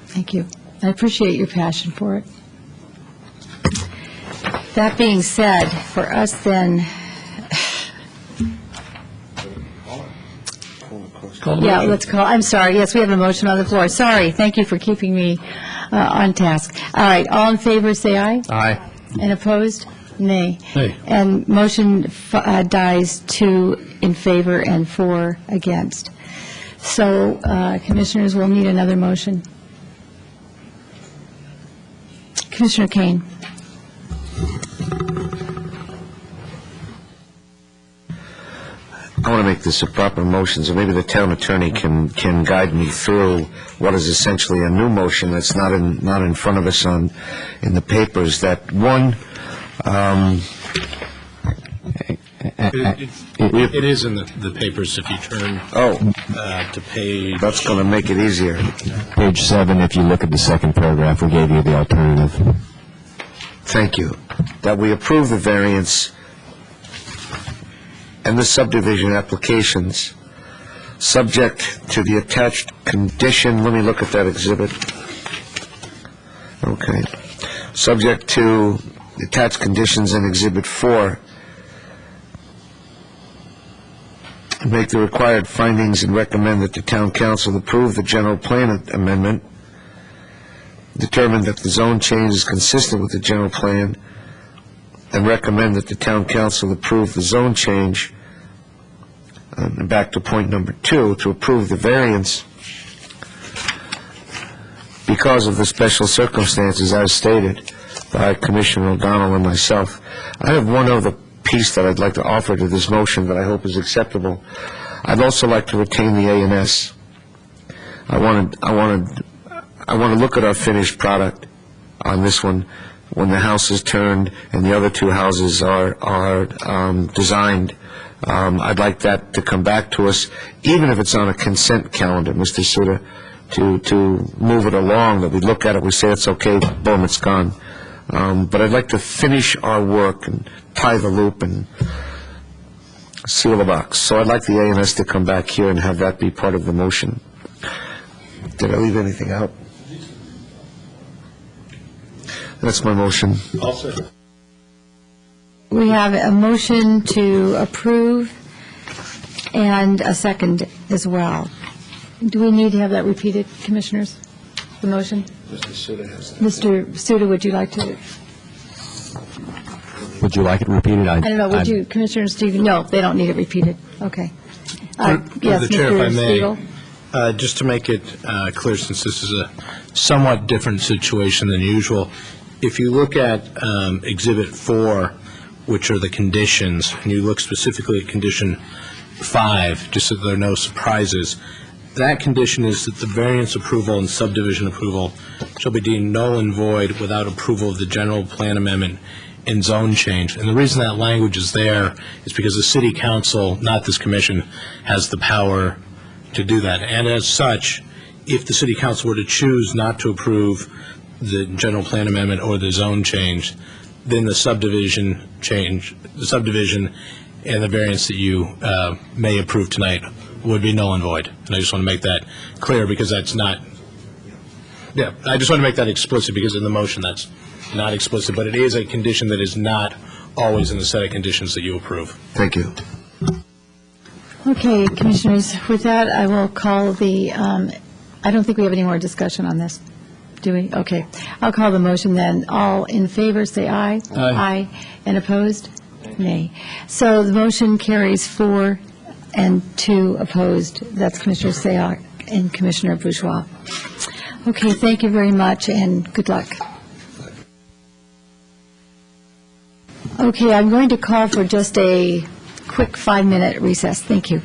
Thank you. I appreciate your passion for it. That being said, for us then, let's call. I'm sorry. Yes, we have a motion on the floor. Sorry. Thank you for keeping me on task. All right. All in favor, say aye. Aye. And opposed? Nay. Nay. And motion dies 2 in favor and 4 against. So, commissioners, we'll need another motion. Commissioner Kane. I want to make this a proper motion, so maybe the town attorney can guide me through what is essentially a new motion that's not in front of us in the papers. That one. It is in the papers if you turn to page... That's going to make it easier. Page 7, if you look at the second paragraph, we gave you the alternative. Thank you. That we approve the variance and the subdivision applications subject to the attached condition. Let me look at that exhibit. Okay. Subject to the attached conditions in Exhibit 4 make the required findings and recommend that the town council approve the general plan amendment, determine that the zone change is consistent with the general plan, and recommend that the town council approve the zone change. And back to point number 2, to approve the variance because of the special circumstances as stated by Commissioner O'Donnell and myself. I have one other piece that I'd like to offer to this motion that I hope is acceptable. I'd also like to retain the A&S. I want to look at our finished product on this one when the house is turned and the other 2 houses are designed. I'd like that to come back to us, even if it's on a consent calendar, Mr. Suda, to move it along, that we look at it, we say it's okay, boom, it's gone. But I'd like to finish our work and tie the loop and seal the box. So I'd like the A&S to come back here and have that be part of the motion. Did I leave anything out? That's my motion. We have a motion to approve and a second as well. Do we need to have that repeated, Commissioners, the motion? Mr. Suda has that. Mr. Suda, would you like to? Would you like it repeated? I don't know, would you, Commissioner Stevens? No, they don't need it repeated. Okay. Yes, Through the chair, if I Mr. may, Spiegel? just to make it clear, since this is a somewhat different situation than usual, if you look at Exhibit 4, which are the conditions, and you look specifically at Condition 5, just so there are no surprises, that condition is that the variance approval and subdivision approval shall be deemed null and void without approval of the general plan amendment and zone change. And the reason that language is there is because the city council, not this commission, has the power to do that. And as such, if the city council were to choose not to approve the general plan amendment or the zone change, then the subdivision and the variance that you may approve tonight would be null and void. And I just want to make that clear because that's not, I just want to make that explicit because in the motion that's not explicit, but it is a condition that is not always in the set of conditions that you approve. Thank you. Okay, Commissioners, with that, I will call the, I don't think we have any more discussion on this, do we? Okay. I'll call the motion then. All in favor, say aye. Aye. And opposed? Nay. So the motion carries 4 and 2 opposed. That's Commissioner Sayoc and Commissioner Bourgeois. Okay, thank you very much, and good luck. Okay, I'm going to call for just a quick 5-minute recess. Thank you.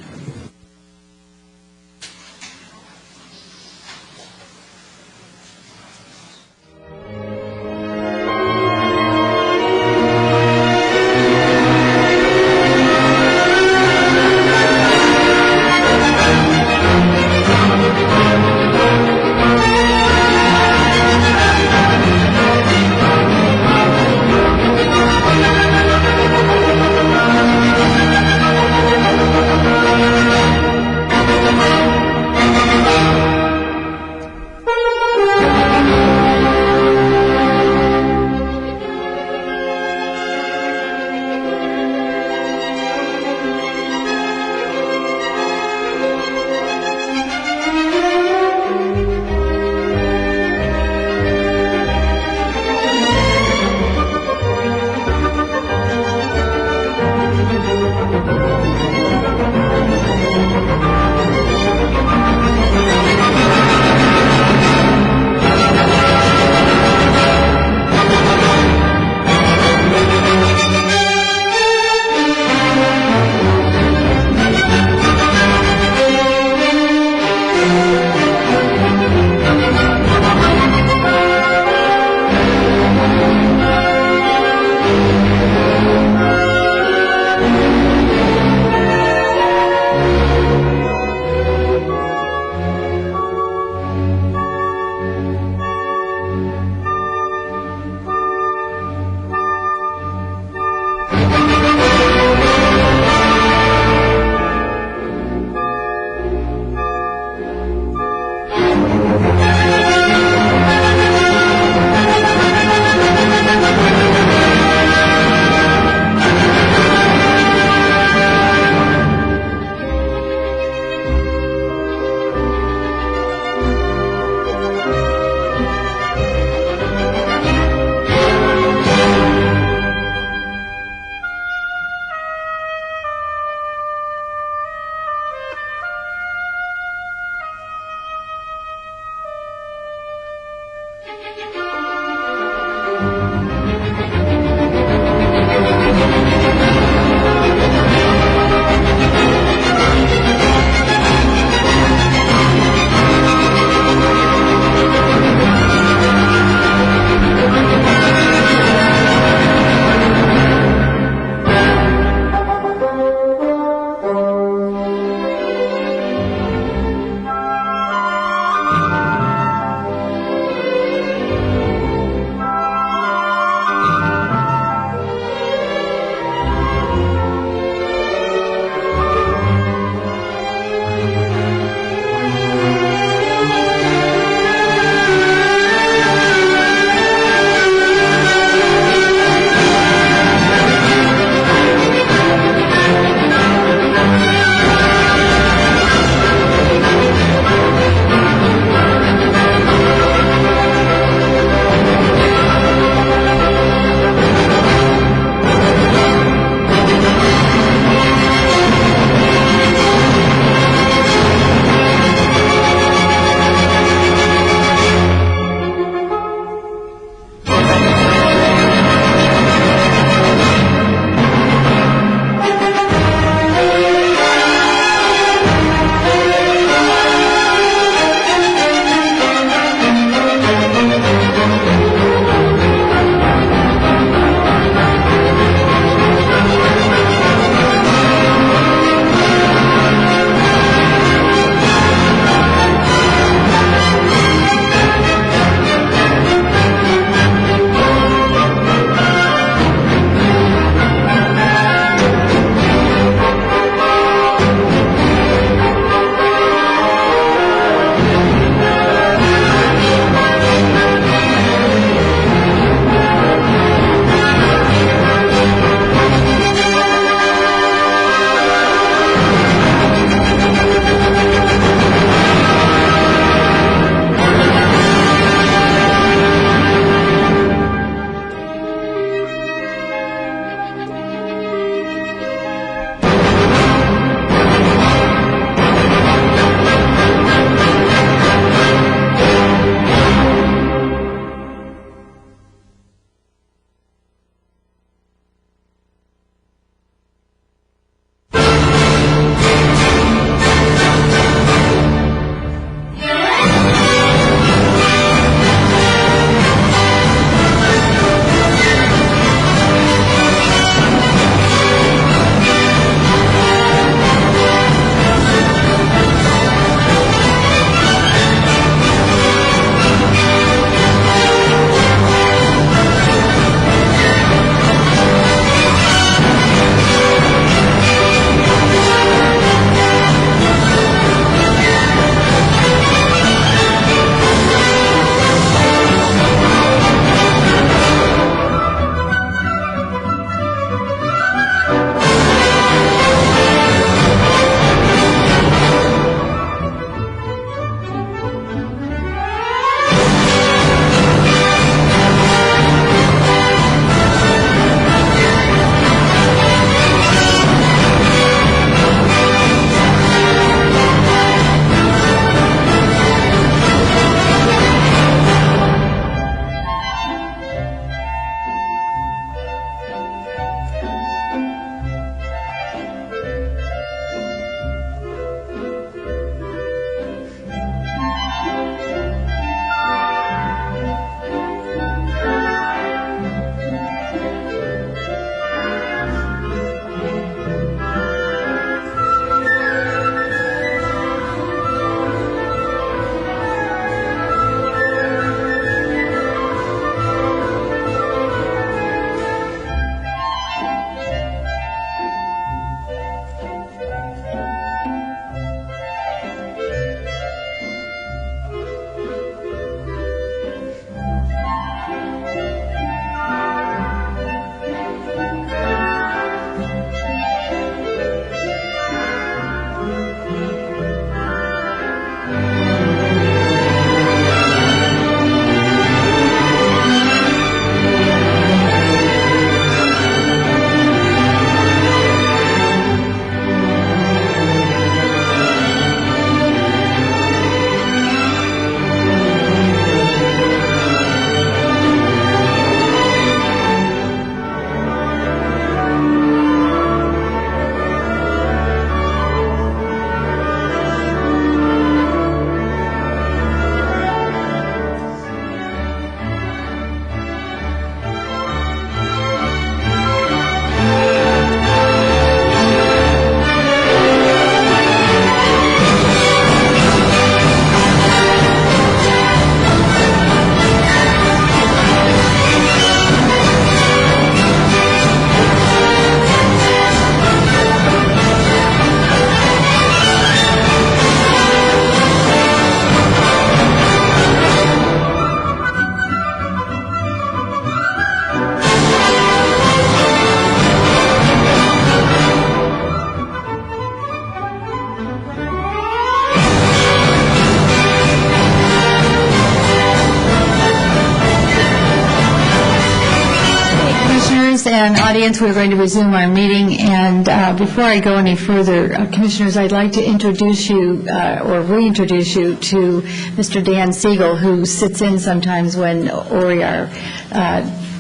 And audience, we're going to resume our meeting, and before I go any further, Commissioners, I'd like to introduce you, or reintroduce you to Mr. Dan Siegel, who sits in sometimes when Ori, our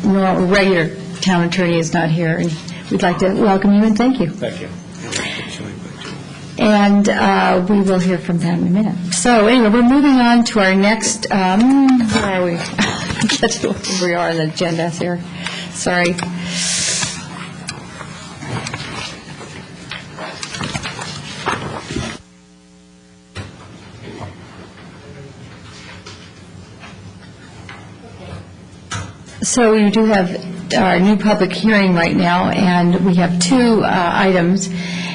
regular town attorney, is not here, and we'd like to welcome you and thank you. Thank you. And we will hear from them in a minute. So anyway, we're moving on to our next, where are we? Get to where we are on the agenda here. Sorry. So we do have our new public hearing right now, and we have two items.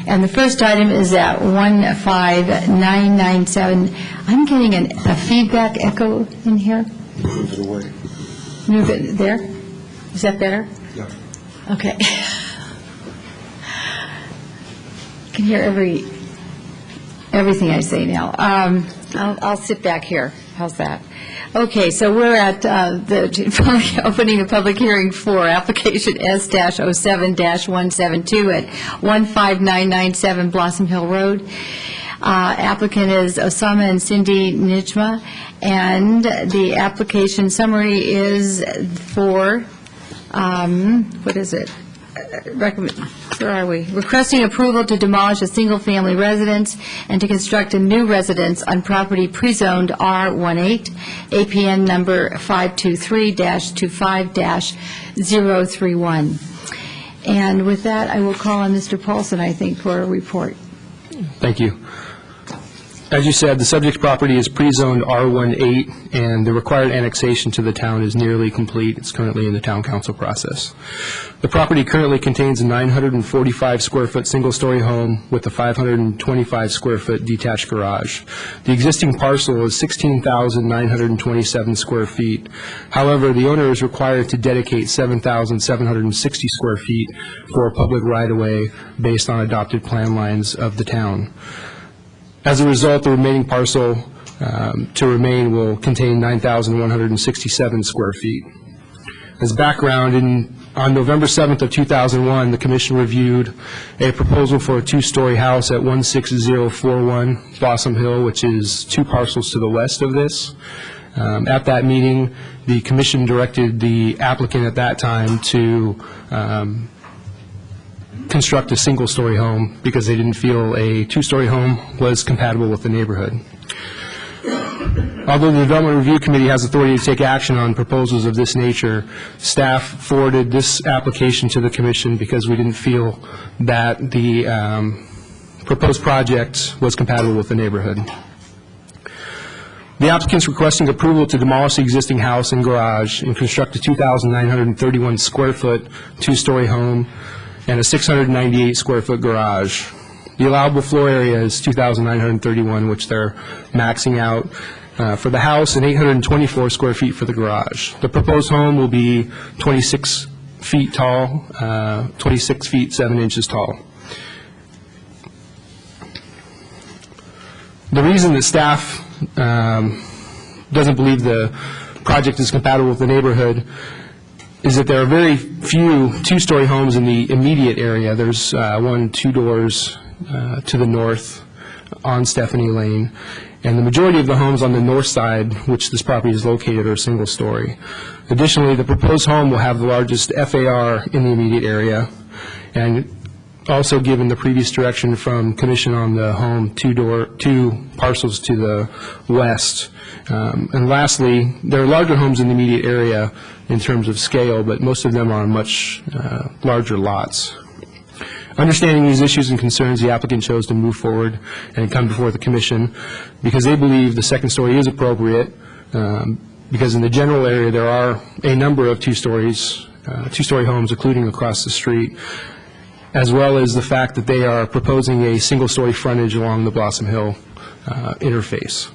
And the first item is at 15997. I'm getting a feedback echo in here. Move it away. Move it there? Is that better? Yeah. Okay. I can hear everything I say now. I'll sit back here. How's that? Okay, so we're at opening the public hearing for application S-07-172 at 15997 Blossom Hill Road. Applicant is Osama and Cindy Nijma, and the application summary is for, what is it? Where are we? Requesting approval to demolish a single-family residence and to construct a new residence on property pre-zoned R18, APN number 523-25-031. And with that, I will call on Mr. Paulson, I think, for a report. Thank you. As you said, the subject property is pre-zoned R18, and the required annexation to the town is nearly complete. It's currently in the town council process. The property currently contains a 945-square-foot single-story home with a 525-square-foot detached garage. The existing parcel is 16,927 square feet. However, the owner is required to dedicate 7,760 square feet for a public right-of-way based on adopted plan lines of the town. As a result, the remaining parcel to remain will contain 9,167 square feet. As background, on November 7th of 2001, the Commission reviewed a proposal for a two-story house at 16041 Blossom Hill, which is two parcels to the west of this. At that meeting, the Commission directed the applicant at that time to construct a single-story home because they didn't feel a two-story home was compatible with the neighborhood. Although the Development Review Committee has authority to take action on proposals of this nature, staff forwarded this application to the Commission because we didn't feel that the proposed project was compatible with the neighborhood. The applicant's requesting approval to demolish the existing house and garage and construct a 2,931 square foot two-story home and a 698 square foot garage. The allowable floor area is 2,931, which they're maxing out for the house, and 824 square feet for the garage. The proposed home will be 26 feet tall, 26 feet 7 inches tall. The reason that staff doesn't believe the project is compatible with the neighborhood is that there are very few two-story homes in the immediate area. There's one, two doors to the north on Stephanie Lane, and the majority of the homes on the north side, which this property is located, are single-story. Additionally, the proposed home will have the largest FAR in the immediate area, and also given the previous direction from Commission on the home, two parcels to the west. And lastly, there are larger homes in the immediate area in terms of scale, but most of them are on much larger lots. Understanding these issues and concerns, the applicant chose to move forward and come before the Commission because they believe the second story is appropriate because in the general area there are a number of two-story homes, including across the street, as well as the fact that they are proposing a single-story frontage along the Blossom Hill interface.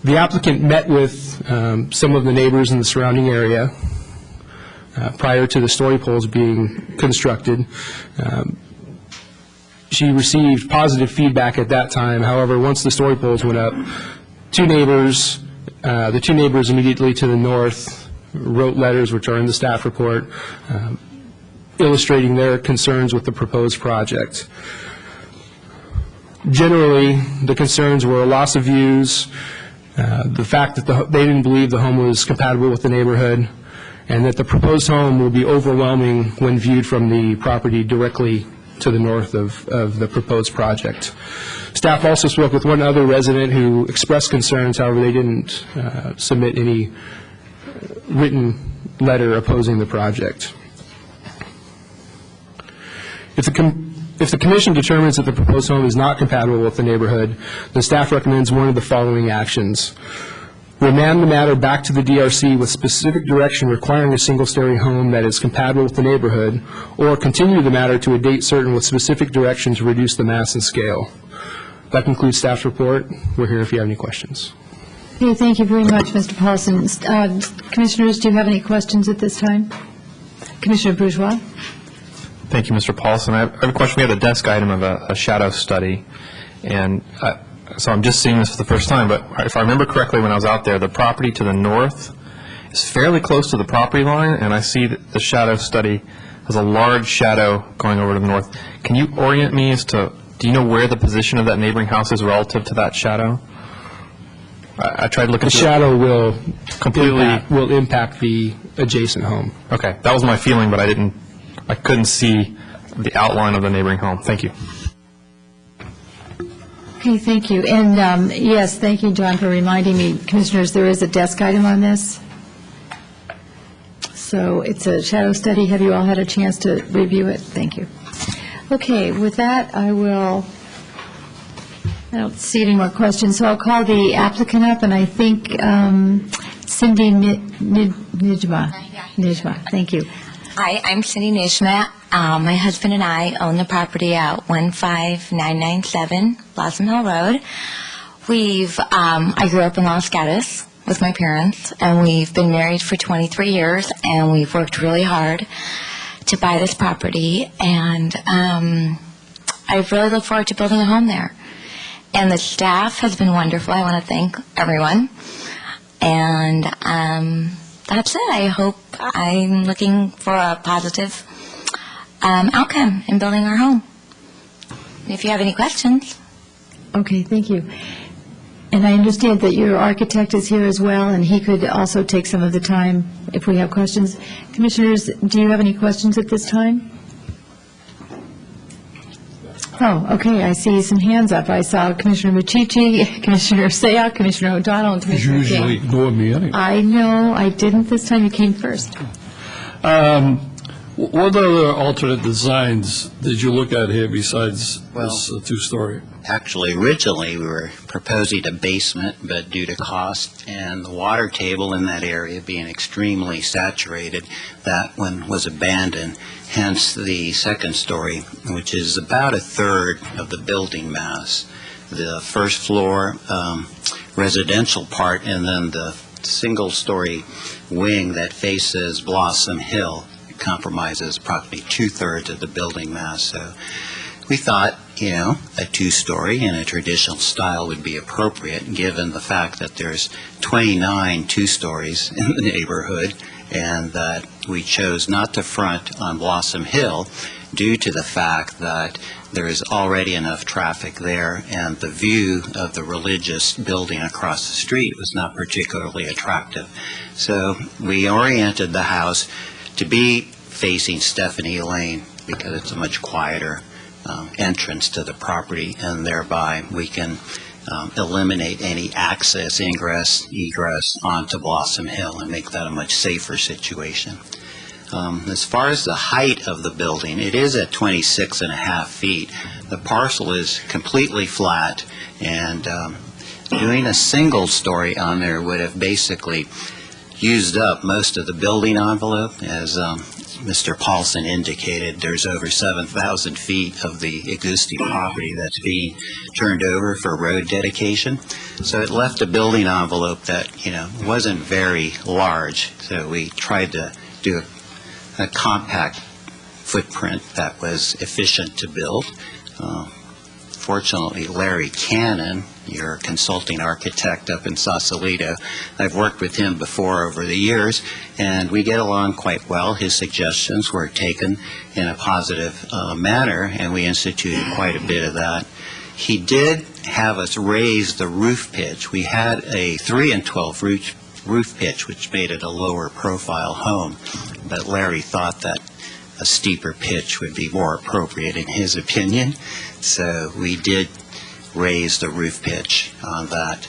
The applicant met with some of the neighbors in the surrounding area prior to the story poles being constructed. She received positive feedback at that time. However, once the story poles went up, the two neighbors immediately to the north wrote letters, which are in the staff report, illustrating their concerns with the proposed project. Generally, the concerns were a loss of views, the fact that they didn't believe the home was compatible with the neighborhood, and that the proposed home will be overwhelming when viewed from the property directly to the north of the proposed project. Staff also spoke with one other resident who expressed concerns, however, they didn't submit any written letter opposing the project. If the commission determines that the proposed home is not compatible with the neighborhood, the staff recommends one of the following actions. Remand the matter back to the DRC with specific direction requiring a single-story home that is compatible with the neighborhood, or continue the matter to a date certain with specific direction to reduce the mass and scale. That concludes staff's report. We're here if you have any questions. Okay, thank you very much, Mr. Paulson. Commissioners, do you have any questions at this time? Commissioner Bourgeois? Thank you, Mr. Paulson. I have a question. We had a desk item of a shadow study, and so I'm just seeing this for the first time, but if I remember correctly when I was out there, the property to the north is fairly close to the property line, and I see that the shadow study has a large shadow going over to the north. Can you orient me as to, do you know where the position of that neighboring house is relative to that shadow? I tried looking. The shadow will completely impact the adjacent home. Okay, that was my feeling, but I couldn't see the outline of the neighboring home. Thank you. Okay, thank you. And yes, thank you, John, for reminding me. Commissioners, there is a desk item on this. So it's a shadow study. Have you all had a chance to review it? Thank you. Okay, with that, I don't see any more questions, so I'll call the applicant up, and I think Cindy Nijma. Nijma, thank you. Hi, I'm Cindy Nijma. My husband and I own the property at 15997 Blossom Hill Road. I grew up in Los Gatos with my parents, and we've been married for 23 years, and we've worked really hard to buy this property, and I really look forward to building a home there. And the staff has been wonderful. I want to thank everyone. And that's it. I'm looking for a positive outcome in building our home. If you have any questions. Okay, thank you. And I understand that your architect is here as well, and he could also take some of the time if we have questions. Commissioners, do you have any questions at this time? Oh, okay, I see some hands up. I saw Commissioner Muchichi, Commissioner Sayoc, Commissioner O'Donnell, and Commissioner King. You usually ignore me anyway. I know, I didn't this time. You came first. What other alternate designs did you look at here besides this two-story? Actually, originally, we were proposing a basement, but due to cost and the water table in that area being extremely saturated, that one was abandoned. Hence the second story, which is about a third of the building mass. The first floor residential part, and then the single-story wing that faces Blossom Hill compromises approximately two-thirds of the building mass. So we thought, a two-story in a traditional style would be appropriate, given the fact that there's 29 two-stories in the neighborhood, and that we chose not to front on Blossom Hill due to the fact that there is already enough traffic there, and the view of the religious building across the street was not particularly attractive. So we oriented the house to be facing Stephanie Lane because it's a much quieter entrance to the property, and thereby we can eliminate any access, ingress, egress onto Blossom Hill and make that a much safer situation. As far as the height of the building, it is at 26.5 feet. The parcel is completely flat, and doing a single story on there would have basically used up most of the building envelope. As Mr. Paulson indicated, there's over 7,000 feet of the existing property that's being turned over for road dedication. So it left a building envelope that, wasn't very large. So we tried to do a compact footprint that was efficient to build. Fortunately, Larry Cannon your consulting architect up in Sausalito. I've worked with him before over the years, and we get along quite well. His suggestions were taken in a positive manner, and we instituted quite a bit of that. He did have us raise the roof pitch. We had a 3 and 12 roof pitch, which made it a lower profile home, but Larry thought that a steeper pitch would be more appropriate in his opinion, so we did raise the roof pitch on that.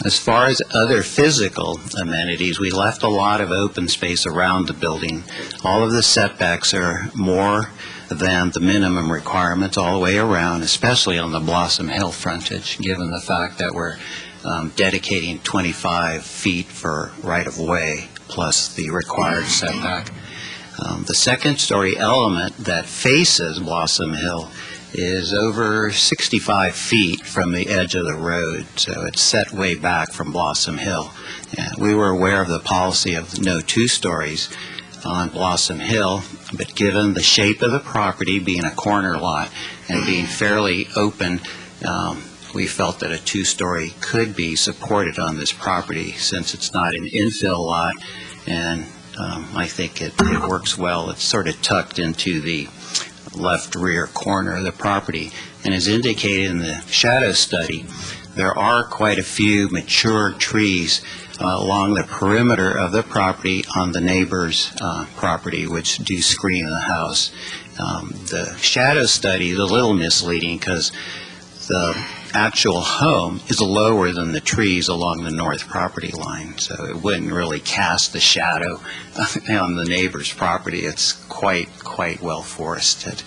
As far as other physical amenities, we left a lot of open space around the building. All of the setbacks are more than the minimum requirements all the way around, especially on the Blossom Hill frontage, given the fact that we're dedicating 25 feet for right-of-way plus the required setback. The second-story element that faces Blossom Hill is over 65 feet from the edge of the road, so it's set way back from Blossom Hill. And we were aware of the policy of no 2 stories on Blossom Hill, but given the shape of the property being a corner lot and being fairly open, we felt that a 2-story could be supported on this property since it's not an infill lot, and I think it works well. It's sort of tucked into the left rear corner of the property, and as indicated in the shadow study, there are quite a few mature trees along the perimeter of the property on the neighbor's property, which do screen the house. The shadow study is a little misleading because the actual home is lower than the trees along the north property line, so it wouldn't really cast the shadow on the neighbor's property. It's quite well forested.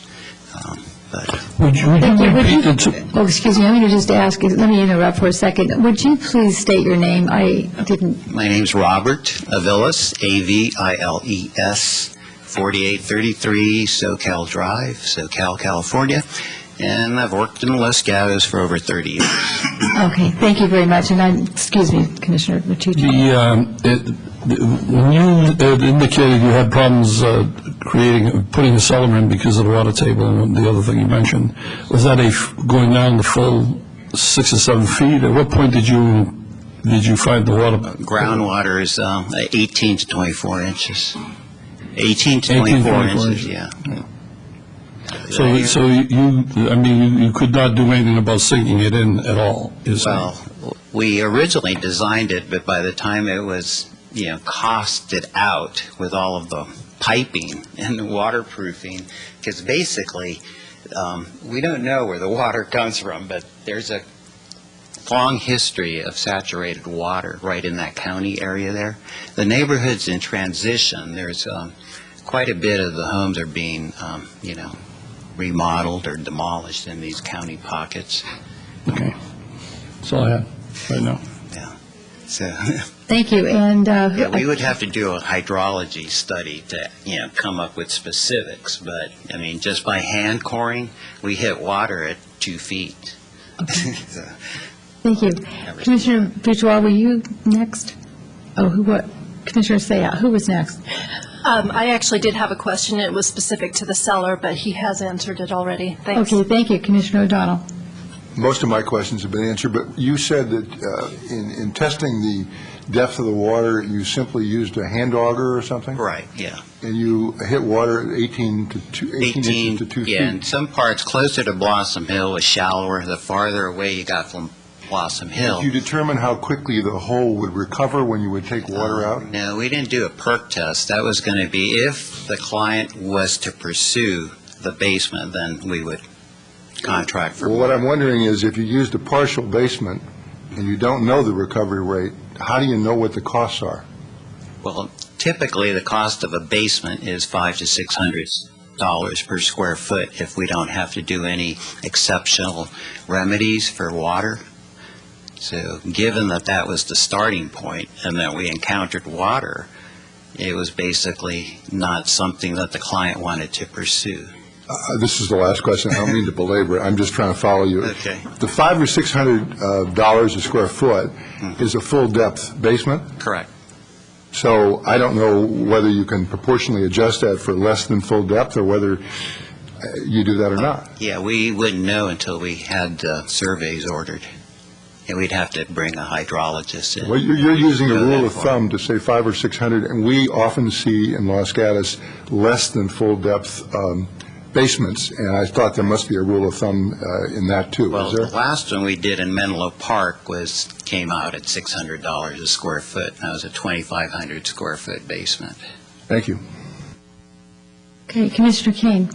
Would you repeat it? Oh, excuse me, I'm going to just ask, let me interrupt for a second. Would you please state your name? I didn't. My name's Robert Aviles, Aviles, 4833 SoCal Drive, SoCal, California, and I've worked in Los Gatos for over 30 years. Okay, thank you very much, and excuse me, Commissioner Machucci. When you indicated you had problems putting a cellar in because of the water table and the other thing you mentioned, was that going down the full 6 or 7 feet? At what point did you find the water? Groundwater is 18 to 24 inches. 18 to 24 inches, yeah. So you could not do anything about sinking it in at all? Well, we originally designed it, but by the time it was costed out with all of the piping and the waterproofing, because basically we don't know where the water comes from, but there's a long history of saturated water right in that county area there. The neighborhood's in transition. There's quite a bit of the homes are being, remodeled or demolished in these county pockets. Okay. That's all I have right now. Yeah. So. Thank you. And we would have to do a hydrology study to, come up with specifics. But just by hand coring, we hit water at 2 feet. Okay. Thank you, Commissioner Bourgeois. Were you next? Commissioner Sayat, who was next? I actually did have a question. It was specific to the cellar, but he has answered it already. Thanks. Okay. Thank you, Commissioner O'Donnell. Most of my questions have been answered, but you said that in testing the depth of the water, you simply used a hand auger or something? Right, yeah. And you hit water at 18 inches to 2 feet? Yeah, in some parts closer to Blossom Hill was shallower. The farther away you got from Blossom Hill. Did you determine how quickly the hole would recover when you would take water out? No, we didn't do a perk test. That was going to be if the client was to pursue the basement, then we would contract for. Well, what I'm wondering is if you used a partial basement and you don't know the recovery rate, how do you know what the costs are? Well, typically the cost of a basement is $500 to $600 per square foot if we don't have to do any exceptional remedies for water. So given that that was the starting point and that we encountered water, it was basically not something that the client wanted to pursue. This is the last question. I don't mean to belabor it. I'm just trying to follow you. Okay. The $500 or $600 a square foot is a full-depth basement? Correct. So I don't know whether you can proportionally adjust that for less than full depth or whether you do that or not. Yeah, we wouldn't know until we had surveys ordered. we'd have to bring a hydrologist in. Well, you're using a rule of thumb to say 500 or 600, and we often see in Los Gatos less than full-depth basements, and I thought there must be a rule of thumb in that, too. Well, Is there? the last one we did in Menlo Park came out at $600 a square foot. That was a 2,500 square foot basement. Thank you. Okay, Commissioner Kane.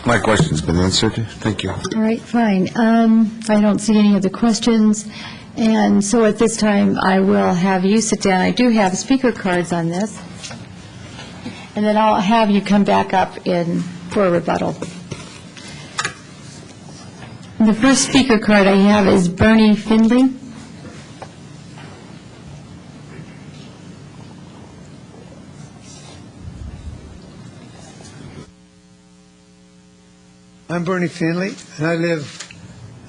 My question's been answered. Thank you. All right, fine. I don't see any other questions, and so at this time, I will have you sit down. I do have speaker cards on this, and then I'll have you come back up for a rebuttal. The first speaker card I have is Bernie Findley. I'm Bernie Finley, and I live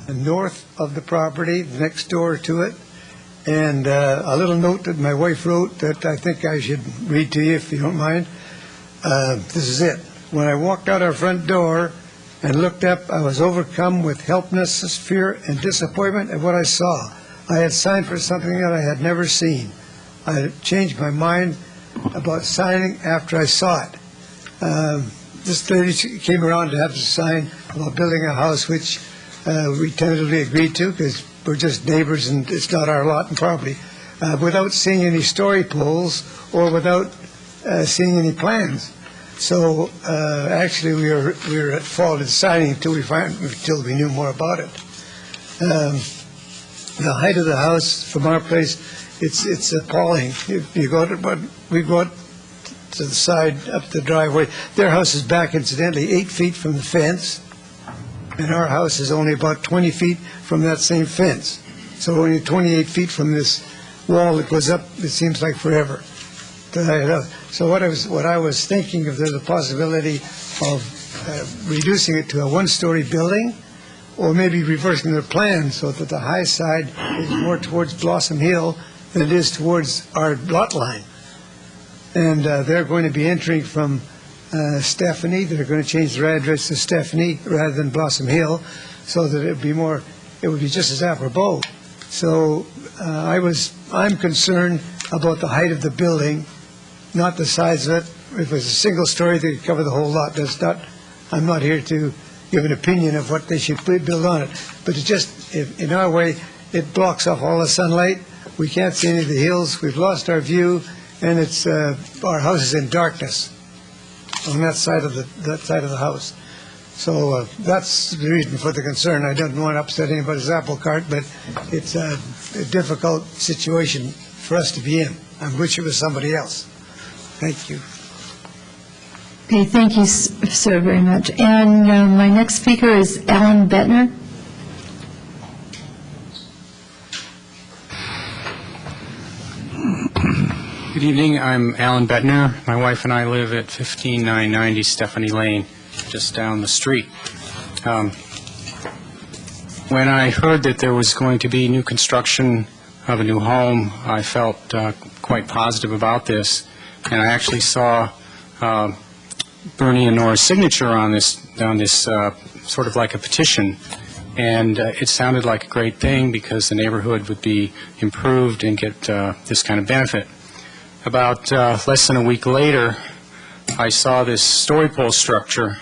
north of the property, next door to it. And a little note that my wife wrote that I think I should read to you, if you don't mind. This is it. When I walked out our front door and looked up, I was overcome with helplessness, fear, and disappointment at what I saw. I had signed for something that I had never seen. I had changed my mind about signing after I saw it. This lady came around to have to sign about building a house, which we tentatively agreed to because we're just neighbors and it's not our lot and property, without seeing any story poles or without seeing any plans. So actually, we were at fault in signing until we knew more about it. The height of the house from our place, it's appalling. We go to the side up the driveway. Their house is back, incidentally, 8 feet from the fence, and our house is only about 20 feet from that same fence. So only 28 feet from this wall that goes up, it seems like forever. So what I was thinking of, there's a possibility of reducing it to a one-story building, or maybe reversing the plan so that the high side is more towards Blossom Hill than it is towards our lot line. And they're going to be entering from Stephanie. They're going to change their address to Stephanie rather than Blossom Hill, so that it would be just as apropos. So I'm concerned about the height of the building, not the size of it. If it was a single story, they could cover the whole lot. I'm not here to give an opinion of what they should build on it. But in our way, it blocks off all the sunlight. We can't see any of the hills. We've lost our view, and our house is in darkness on that side of the house. So that's the reason for the concern. I don't want to upset anybody's apple cart, but it's a difficult situation for us to be in. I wish it was somebody else. Thank you. Okay, thank you, sir, very much. And my next speaker is Alan Bettner. Good evening. I'm Alan Bettner. My wife and I live at 15990 Stephanie Lane, just down the street. When I heard that there was going to be new construction of a new home, I felt quite positive about this. And I actually saw Bernie and Nora's signature on this sort of like a petition. And it sounded like a great thing because the neighborhood would be improved and get this kind of benefit. About less than a week later, I saw this story pole structure,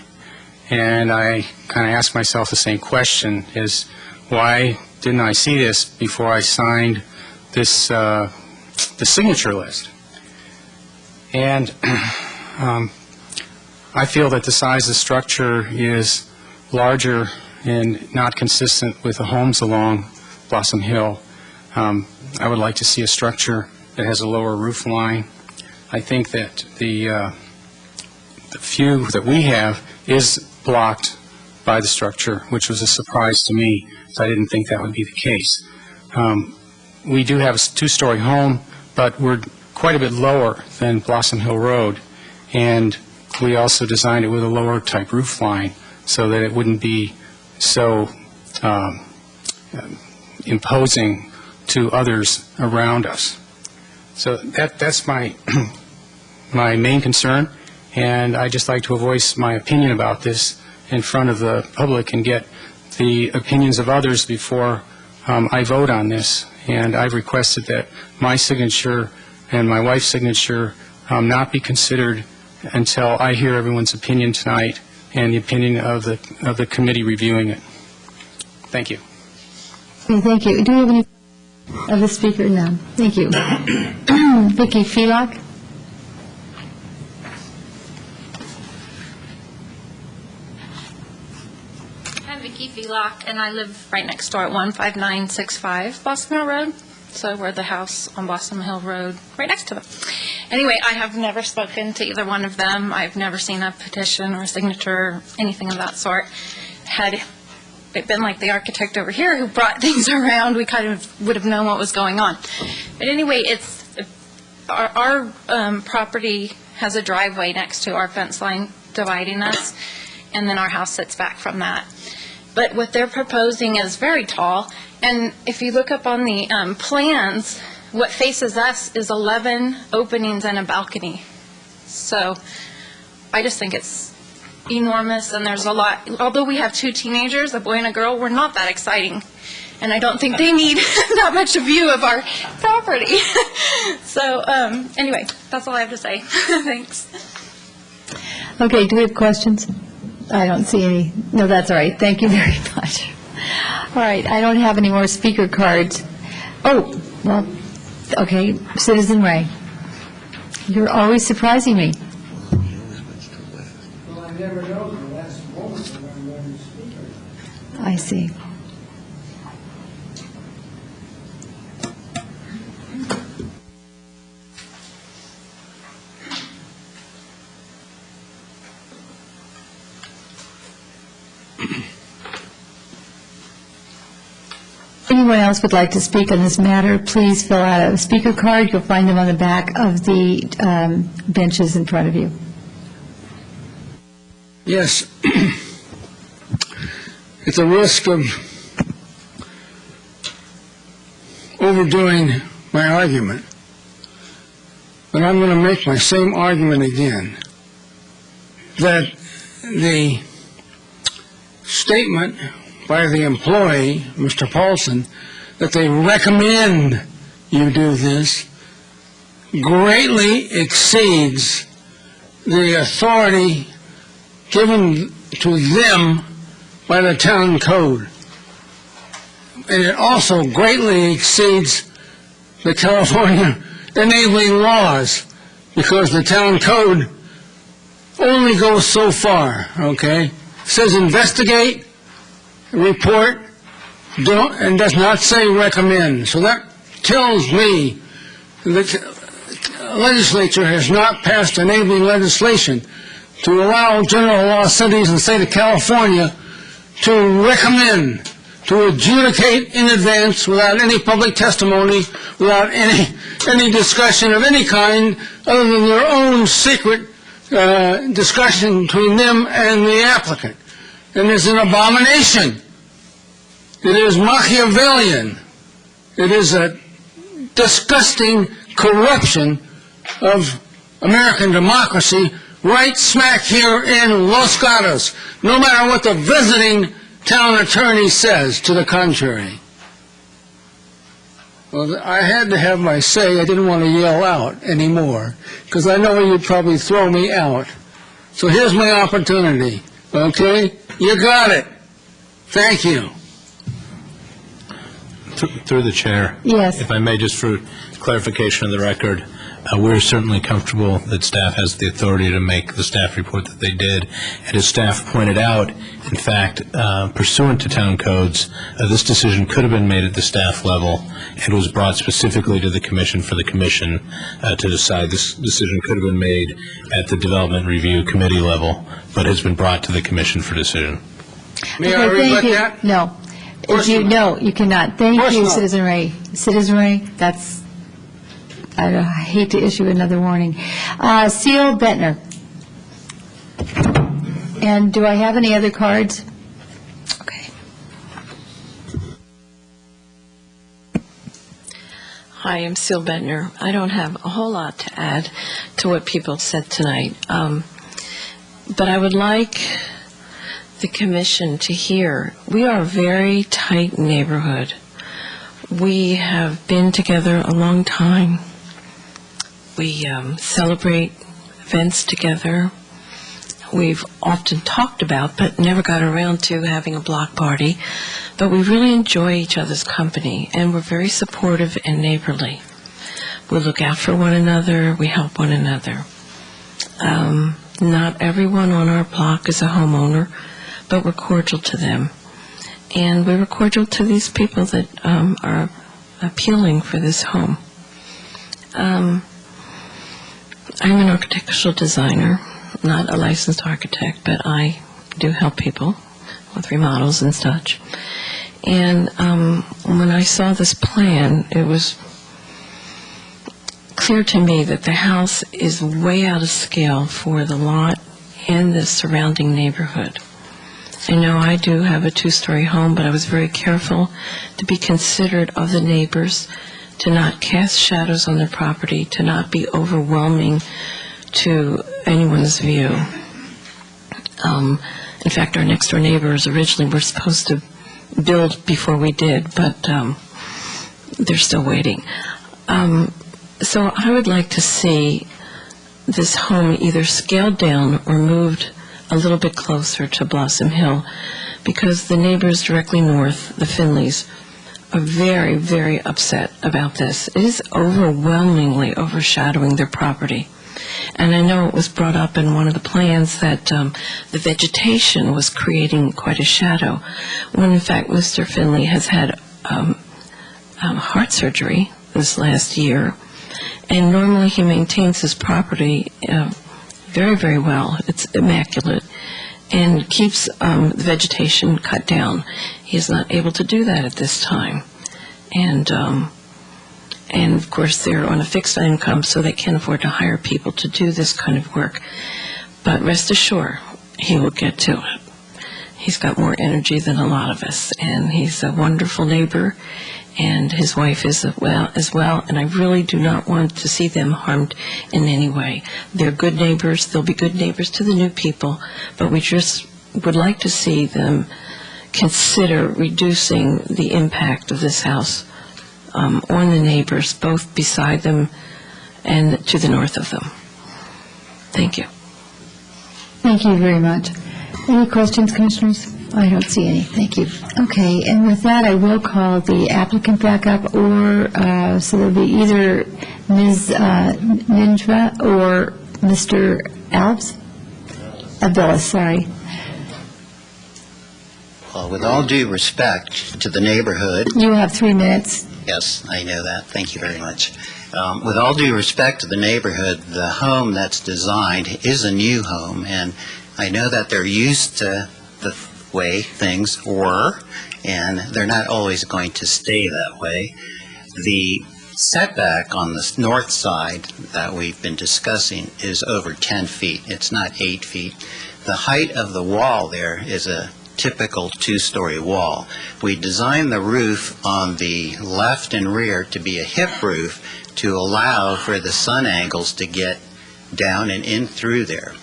and I kind of asked myself the same question, is why didn't I see this before I signed this the signature list? And I feel that the size of the structure is larger and not consistent with the homes along Blossom Hill. I would like to see a structure that has a lower roof line. I think that the view that we have is blocked by the structure, which was a surprise to me, so I didn't think that would be the case. We do have a two-story home, but we're quite a bit lower than Blossom Hill Road, and we also designed it with a lower type roof line so that it wouldn't be so imposing to others around us. So that's my my main concern, and I'd just like to voice my opinion about this in front of the public and get the opinions of others before I vote on this, and I've requested that my signature and my wife's signature not be considered until I hear everyone's opinion tonight and the opinion of the committee reviewing it. Thank you. Okay, thank you. Do we have any of the speaker? No. Thank you. Vicki Felock? I'm Vicki Felock, and I live right next door at 15965 Blossom Hill Road. So we're the house on Blossom Hill Road, right next to them. Anyway, I have never spoken to either one of them. I've never seen a petition or a signature or anything of that sort. Had it been like the architect over here who brought things around, we kind of would have known what was going on. But anyway, our property has a driveway next to our fence line dividing us, and then our house sits back from that. But what they're proposing is very tall, and if you look up on the plans, what faces us is 11 openings and a balcony. So I just think it's enormous, and there's a lot. Although we have 2 teenagers, a boy and a girl, we're not that exciting, and I don't think they need that much a view of our property. So anyway, that's all I have to say. Thanks. Okay, do we have questions? I don't see any. No, that's all right. Thank you very much. All right, I don't have any more speaker cards. Oh, well, okay, Citizen Ray. You're always surprising me. Well, I never know the last moment when I'm going to speak. I see. If anyone else would like to speak on this matter, please fill out a speaker card. You'll find them on the back of the benches in front of you. Yes. At the risk of overdoing my argument, but I'm going to make my same argument again, that the statement by the employee, Mr. Paulson, that they recommend you do this greatly exceeds the authority given to them by the town code. And it also greatly exceeds the California enabling laws, because the town code only goes so far, okay? It says investigate, report, don't, and does not say recommend. So that tells me that the legislature has not passed enabling legislation to allow general law cities in the state of California to recommend, to adjudicate in advance without any public testimony, without any discussion of any kind other than their own secret discussion between them and the applicant. And it's an abomination. It is Machiavellian. It is a disgusting corruption of American democracy right smack here in Los Gatos, no matter what the visiting town attorney says to the contrary. Well, I had to have my say. I didn't want to yell out anymore, because I know you'd probably throw me out. So here's my opportunity, okay? You got it. Thank you. Through the chair. Yes. If I may, just for clarification of the record, we're certainly comfortable that staff has the authority to make the staff report that they did. And as staff pointed out, in fact, pursuant to town codes, this decision could have been made at the staff level and was brought specifically to the commission for the commission to decide. This decision could have been made at the development review committee level, but has been brought to the commission for decision. May I rebut that? No. No, you cannot. Thank you, Citizen Ray. Citizen Ray, that's, I hate to issue another warning. Seal Bettner. And do I have any other cards? Okay. Hi, I'm Seal Bettner. I don't have a whole lot to add to what people said tonight, but I would like the commission to hear we are a very tight neighborhood. We have been together a long time. We celebrate events together. We've often talked about, but never got around to having a block party. But we really enjoy each other's company, and we're very supportive and neighborly. We look out for one another. We help one another. Not everyone on our block is a homeowner, but we're cordial to them. And we were cordial to these people that are appealing for this home. I'm an architectural designer, not a licensed architect, but I do help people with remodels and such. And when I saw this plan, it was clear to me that the house is way out of scale for the lot and the surrounding neighborhood. I know I do have a two-story home, but I was very careful to be considerate of the neighbors, to not cast shadows on their property, to not be overwhelming to anyone's view. In fact, our next-door neighbors originally were supposed to build before we did, but they're still waiting. So I would like to see this home either scaled down or moved a little bit closer to Blossom Hill, because the neighbors directly north, the Finleys, are very, very upset about this. It is overwhelmingly overshadowing their property. And I know it was brought up in one of the plans that the vegetation was creating quite a shadow, when in fact Mr. Finley has had heart surgery this last year, and normally he maintains his property very, very well. It's immaculate, and keeps the vegetation cut down. He is not able to do that at this time. And of course, they're on a fixed income, so they can't afford to hire people to do this kind of work. But rest assured, he will get to it. He's got more energy than a lot of us, and he's a wonderful neighbor, and his wife is as well, and I really do not want to see them harmed in any way. They're good neighbors. They'll be good neighbors to the new people, but we just would like to see them consider reducing the impact of this house on the neighbors, both beside them and to the north of them. Thank you. Thank you very much. Any questions, Commissioners? I don't see any. Thank you. Okay, and with that, I will call the applicant back up, or so there'll be either Ms. Ninja or Mr. Abilis, sorry. Well, with all due respect to the neighborhood... You have 3 minutes. Yes, I know that. Thank you very much. With all due respect to the neighborhood, the home that's designed is a new home, and I know that they're used to the way things were, and they're not always going to stay that way. The setback on the north side that we've been discussing is over 10 feet. It's not 8 feet. The height of the wall there is a typical two-story wall. We designed the roof on the left and rear to be a hip roof to allow for the sun angles to get down and in through there.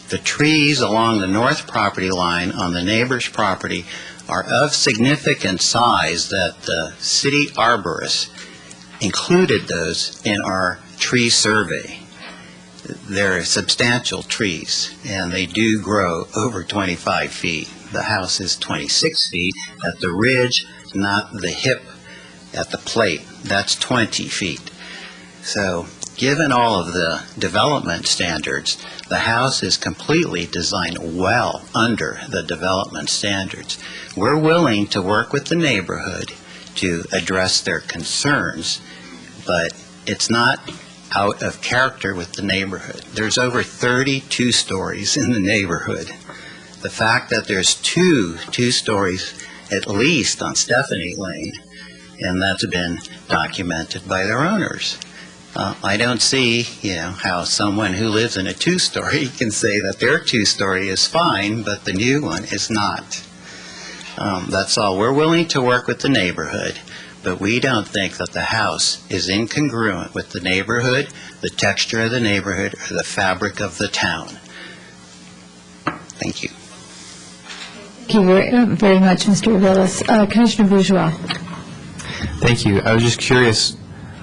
The trees along the north property line on the neighbor's property are of significant size that the city arborist included those in our tree survey. They're substantial trees, and they do grow over 25 feet. The house is 26 feet at the ridge, not the hip at the plate. That's 20 feet. So given all of the development standards, the house is completely designed well under the development standards. We're willing to work with the neighborhood to address their concerns, but it's not out of character with the neighborhood. There's over 32 stories in the neighborhood. The fact that there's two stories at least on Stephanie Lane, and that's been documented by their owners. I don't see, how someone who lives in a two-story can say that their two-story is fine, but the new one is not. That's all. We're willing to work with the neighborhood, but we don't think that the house is incongruent with the neighborhood, the texture of the neighborhood, or the fabric of the town. Thank you. Thank you very much, Mr. Willis. Commissioner Bourgeois. Thank you. I was just curious,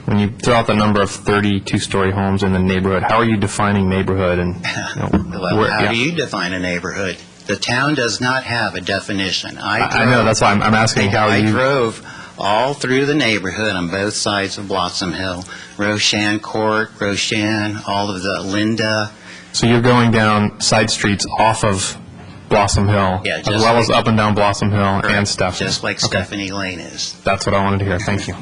when you throw out the number of 32-story homes in the neighborhood, how are you defining neighborhood? And Well, how do you define a neighborhood? The town does not have a definition. I know, that's why I'm asking how I you... drove all through the neighborhood on both sides of Blossom Hill, Roshan Court, Roshan, all of the Linda. So you're going down side streets off of Blossom Hill, Yeah, as just well like- as up and down Blossom Hill and Stephanie? Just like Okay. Stephanie Lane is. That's what I wanted to hear. Thank you.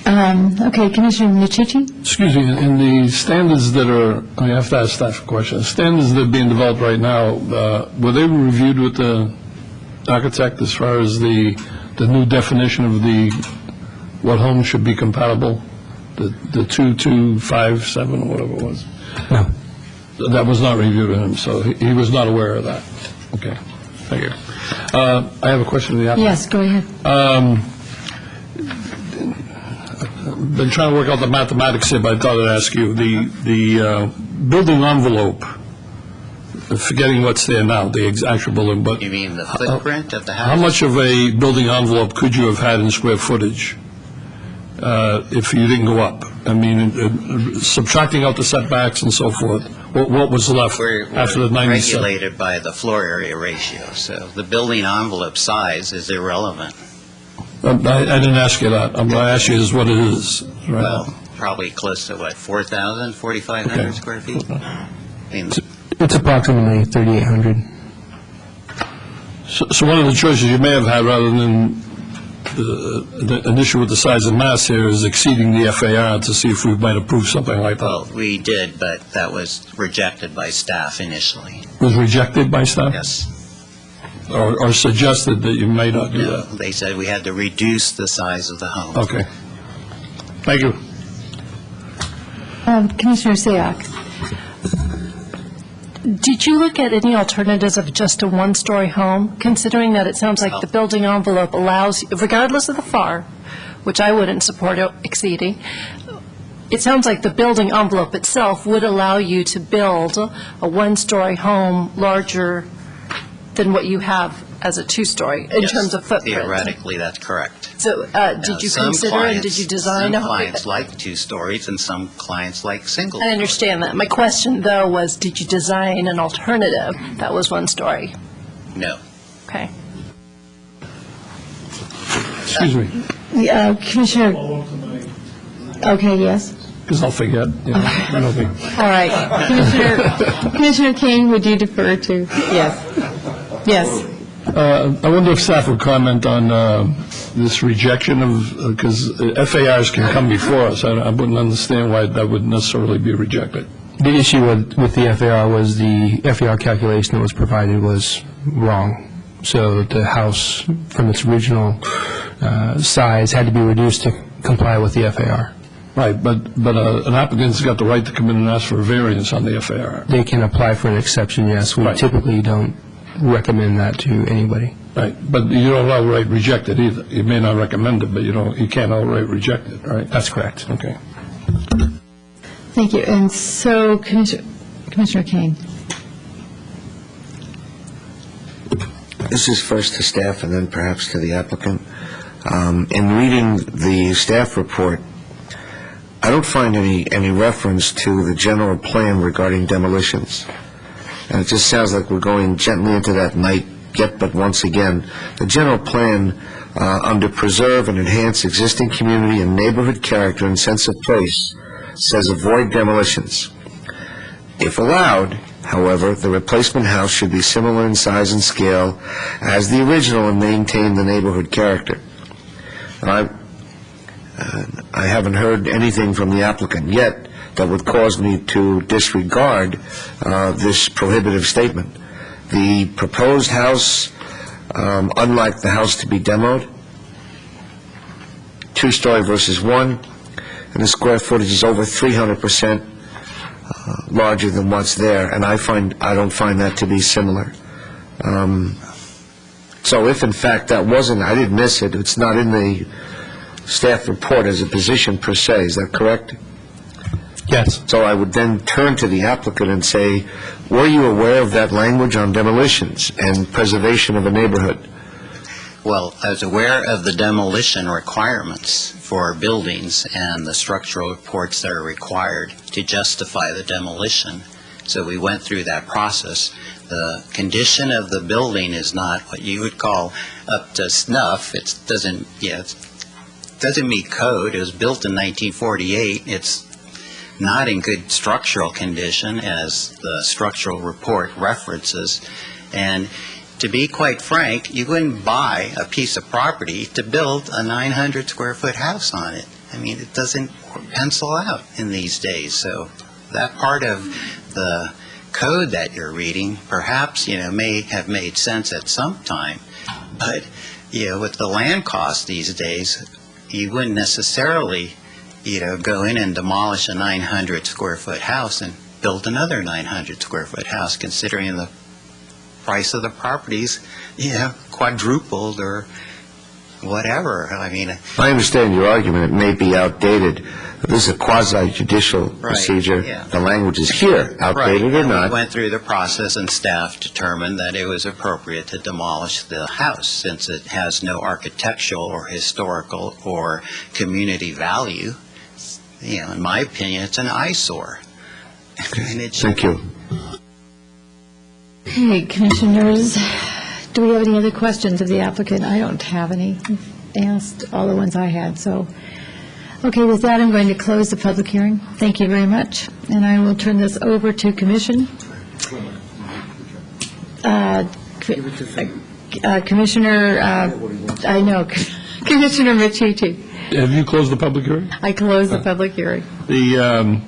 Okay, Commissioner Nachichi? Excuse me, in the standards that are, I have to ask staff a question, standards that are being developed right now, were they reviewed with the architect as far as the new definition of what homes should be compatible? The 2257 or whatever it was? No. That was not reviewed with him, so he was not aware of that. Okay, thank you. I have a question to the applicant. Yes, go ahead. Been trying to work out the mathematics here, but I thought I'd ask you. The building envelope, forgetting what's there now, the actual building, but You mean the footprint of the house? how much of a building envelope could you have had in square footage if you didn't go up? I mean, subtracting out the setbacks and so forth, what was left We're after the 97? regulated by the floor area ratio, so the building envelope size is irrelevant. I didn't ask you that. I'm going to ask you is what it is right now. Well, probably close to, what, 4,000, 4,500 Okay. square feet? I mean, It's approximately 3,800. So one of the choices you may have had, rather than an issue with the size and mass here, is exceeding the FAR to see if we might approve something like that. well, we did, but that was rejected by staff initially. Was rejected by staff? Yes. Or suggested that you may not do that? They said we had to reduce the size of the home. Okay. Thank you. Commissioner Sayak? Did you look at any alternatives of just a one-story home, considering that it sounds like the building envelope allows, regardless of the FAR, which I wouldn't support exceeding, it sounds like the building envelope itself would allow you to build a one-story home larger than what you have as a two-story in Yes, terms of footprint? Theoretically, that's correct. So did you Some consider and did clients- you design a Some home? clients like two stories and some clients like single. I understand that. My question, though, was did you design an alternative that was one story? No. Okay. Excuse me, Commissioner, okay, yes. because I'll forget. I don't think. All right. Commissioner King, would you defer to? Yes. Yes. I wonder if staff would comment on this rejection of, because FARs can come before us. I wouldn't understand why that would necessarily be rejected. The issue with the FAR was the FAR calculation that was provided was wrong. So the house, from its original size, had to be reduced to comply with the FAR. Right, but an applicant's got the right to come in and ask for a variance on the FAR. They can apply for an exception, yes. We Right. typically don't recommend that to anybody. Right, but you don't outright reject it either. You may not recommend it, but you can't outright reject it, right? That's correct. Okay. Thank you. And so, Commissioner King? This is first to staff and then perhaps to the applicant. In reading the staff report, I don't find any reference to the general plan regarding demolitions. And it just sounds like we're going gently into that night yet, but once again, the general plan under preserve and enhance existing community and neighborhood character and sense of place says avoid demolitions. If allowed, however, the replacement house should be similar in size and scale as the original and maintain the neighborhood character. And I haven't heard anything from the applicant yet that would cause me to disregard this prohibitive statement. The proposed house, unlike the house to be demoed, two-story versus one, and the square footage is over 300% larger than what's there, and I don't find that to be similar. So if in fact that wasn't, I didn't miss it, it's not in the staff report as a position per se, is that correct? Yes. So I would then turn to the applicant and say, were you aware of that language on demolitions and preservation of a neighborhood? Well, I was aware of the demolition requirements for buildings and the structural reports that are required to justify the demolition. So we went through that process. The condition of the building is not what you would call up to snuff. It doesn't meet code. It was built in 1948. It's not in good structural condition, as the structural report references. And to be quite frank, you wouldn't buy a piece of property to build a 900 square foot house on it. I mean, it doesn't pencil out in these days. So that part of the code that you're reading perhaps, may have made sense at some time. But, with the land costs these days, you wouldn't necessarily, go in and demolish a 900 square foot house and build another 900 square foot house, considering the price of the properties, quadrupled or whatever. I mean, I understand your argument. It may be outdated. This is a quasi-judicial procedure. Yeah. The language is here, outdated or not. We went through the process, and staff determined that it was appropriate to demolish the house since it has no architectural or historical or community value. In my opinion, it's an eyesore. Thank you. Hey, Commissioners, do we have any other questions of the applicant? I don't have any. They asked all the ones I had, so. Okay, with that, I'm going to close the public hearing. Thank you very much. And I will turn this over to Commission. Commissioner, Commissioner Machici. Have you closed the public hearing? I closed the public hearing. I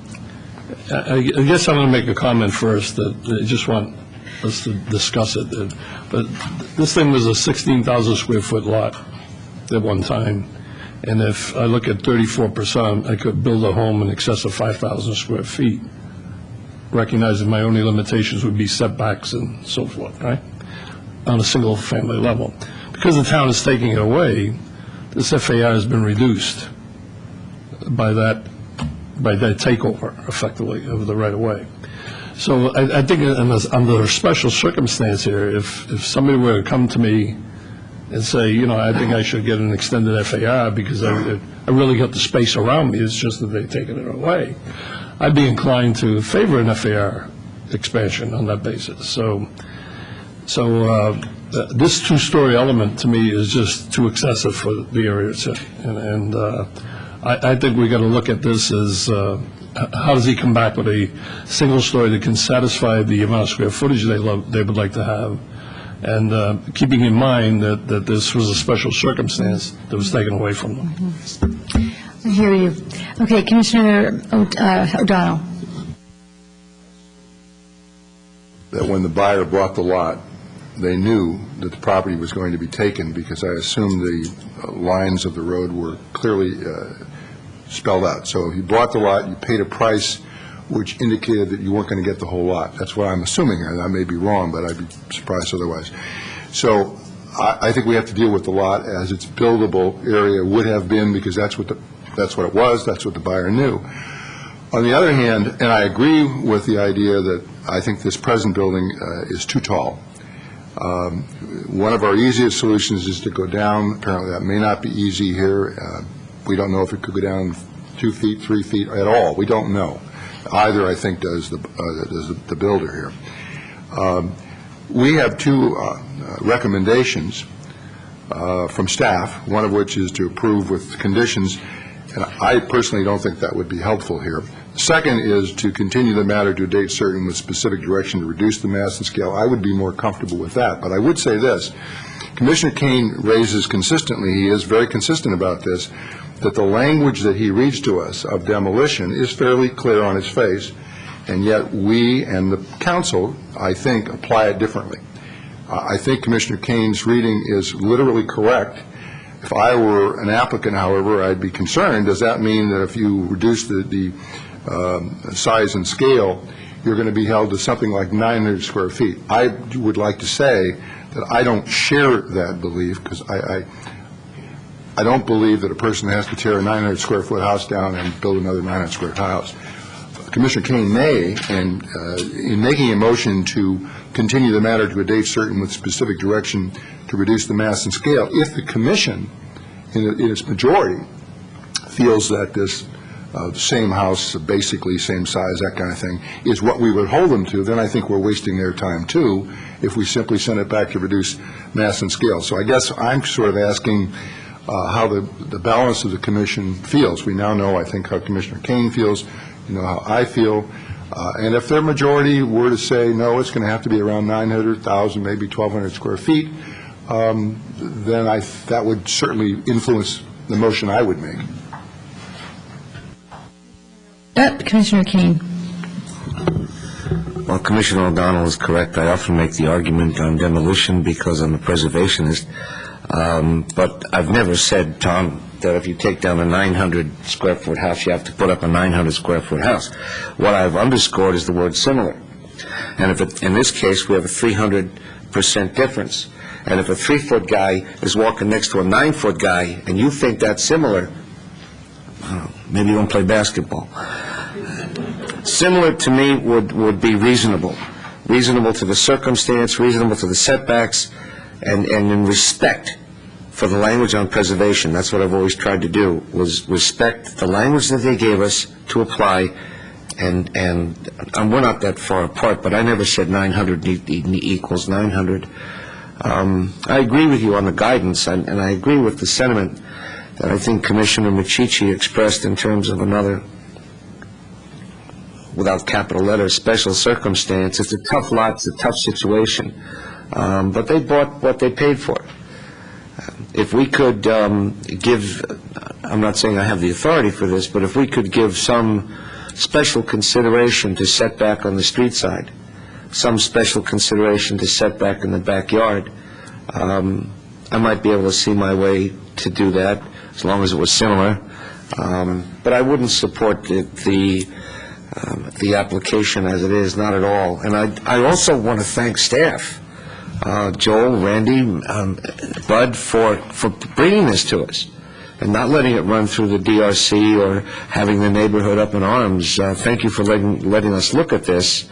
guess I'm going to make a comment first that I just want us to discuss it. But this thing was a 16,000 square foot lot at one time. And if I look at 34%, I could build a home in excess of 5,000 square feet, recognizing my only limitations would be setbacks and so forth, right, on a single-family level. Because the town is taking it away, this FAR has been reduced by that takeover, effectively, of the right-of-way. So I think under a special circumstance here, if somebody were to come to me and say, I think I should get an extended FAR because I really got the space around me, it's just that they've taken it away, I'd be inclined to favor an FAR expansion on that basis. So this two-story element to me is just too excessive for the area it's in. And I think we got to look at this as how does he come back with a single story that can satisfy the amount of square footage they would like to have, and keeping in mind that this was a special circumstance that was taken away from them. Mm-hmm. I hear you. Okay, Commissioner O'Donnell. That when the buyer bought the lot, they knew that the property was going to be taken because I assume the lines of the road were clearly spelled out. So if you bought the lot, you paid a price which indicated that you weren't going to get the whole lot. That's what I'm assuming, and I may be wrong, but I'd be surprised otherwise. So I think we have to deal with the lot as its buildable area would have been, because that's what it was, that's what the buyer knew. On the other hand, and I agree with the idea that I think this present building is too tall. One of our easiest solutions is to go down. Apparently that may not be easy here. We don't know if it could go down 2 feet, 3 feet at all. We don't know. Either, I think, does the builder here. We have two recommendations from staff, one of which is to approve with conditions, and I personally don't think that would be helpful here. The second is to continue the matter to a date certain with specific direction to reduce the mass and scale. I would be more comfortable with that, but I would say this. Commissioner Kane raises consistently, he is very consistent about this, that the language that he reads to us of demolition is fairly clear on its face, and yet we and the council, I think, apply it differently. I think Commissioner Kane's reading is literally correct. If I were an applicant, however, I'd be concerned. Does that mean that if you reduce the size and scale, you're going to be held to something like 900 square feet? I would like to say that I don't share that belief, because I don't believe that a person has to tear a 900 square foot house down and build another 900 square house. Commissioner Kane may, and in making a motion to continue the matter to a date certain with specific direction to reduce the mass and scale, if the commission, in its majority, feels that this same house, basically same size, that kind of thing, is what we would hold them to, then I think we're wasting their time too if we simply send it back to reduce mass and scale. So I guess I'm sort of asking how the balance of the commission feels. We now know, I think, how Commissioner Kane feels, you know how I feel, and if their majority were to say, no, it's going to have to be around 900,000, maybe 1,200 square feet, then that would certainly influence the motion I would make. Commissioner Kane. Well, Commissioner O'Donnell is correct. I often make the argument on demolition because I'm a preservationist. But I've never said, Tom, that if you take down a 900-square-foot house, you have to put up a 900-square-foot house. What I've underscored is the word similar. And if in this case, we have a 300% difference. And if a 3-foot guy is walking next to a 9-foot guy, and you think that's similar, maybe you won't play basketball. Similar to me would be reasonable. Reasonable to the circumstance, reasonable to the setbacks, and in respect for the language on preservation. That's what I've always tried to do, was respect the language that they gave us to apply, and we're not that far apart, but I never said 900 equals 900. I agree with you on the guidance, and I agree with the sentiment that I think Commissioner Michichi expressed in terms of another, without capital letters, special circumstance. It's a tough lot, it's a tough situation, but they bought what they paid for. If we could give, I'm not saying I have the authority for this, but if we could give some special consideration to setback on the street side, some special consideration to setback in the backyard, I might be able to see my way to do that, as long as it was similar. But I wouldn't support the application as it is, not at all. And I also want to thank staff, Joel, Randy, Bud, for bringing this to us and not letting it run through the DRC or having the neighborhood up in arms. Thank you for letting us look at this.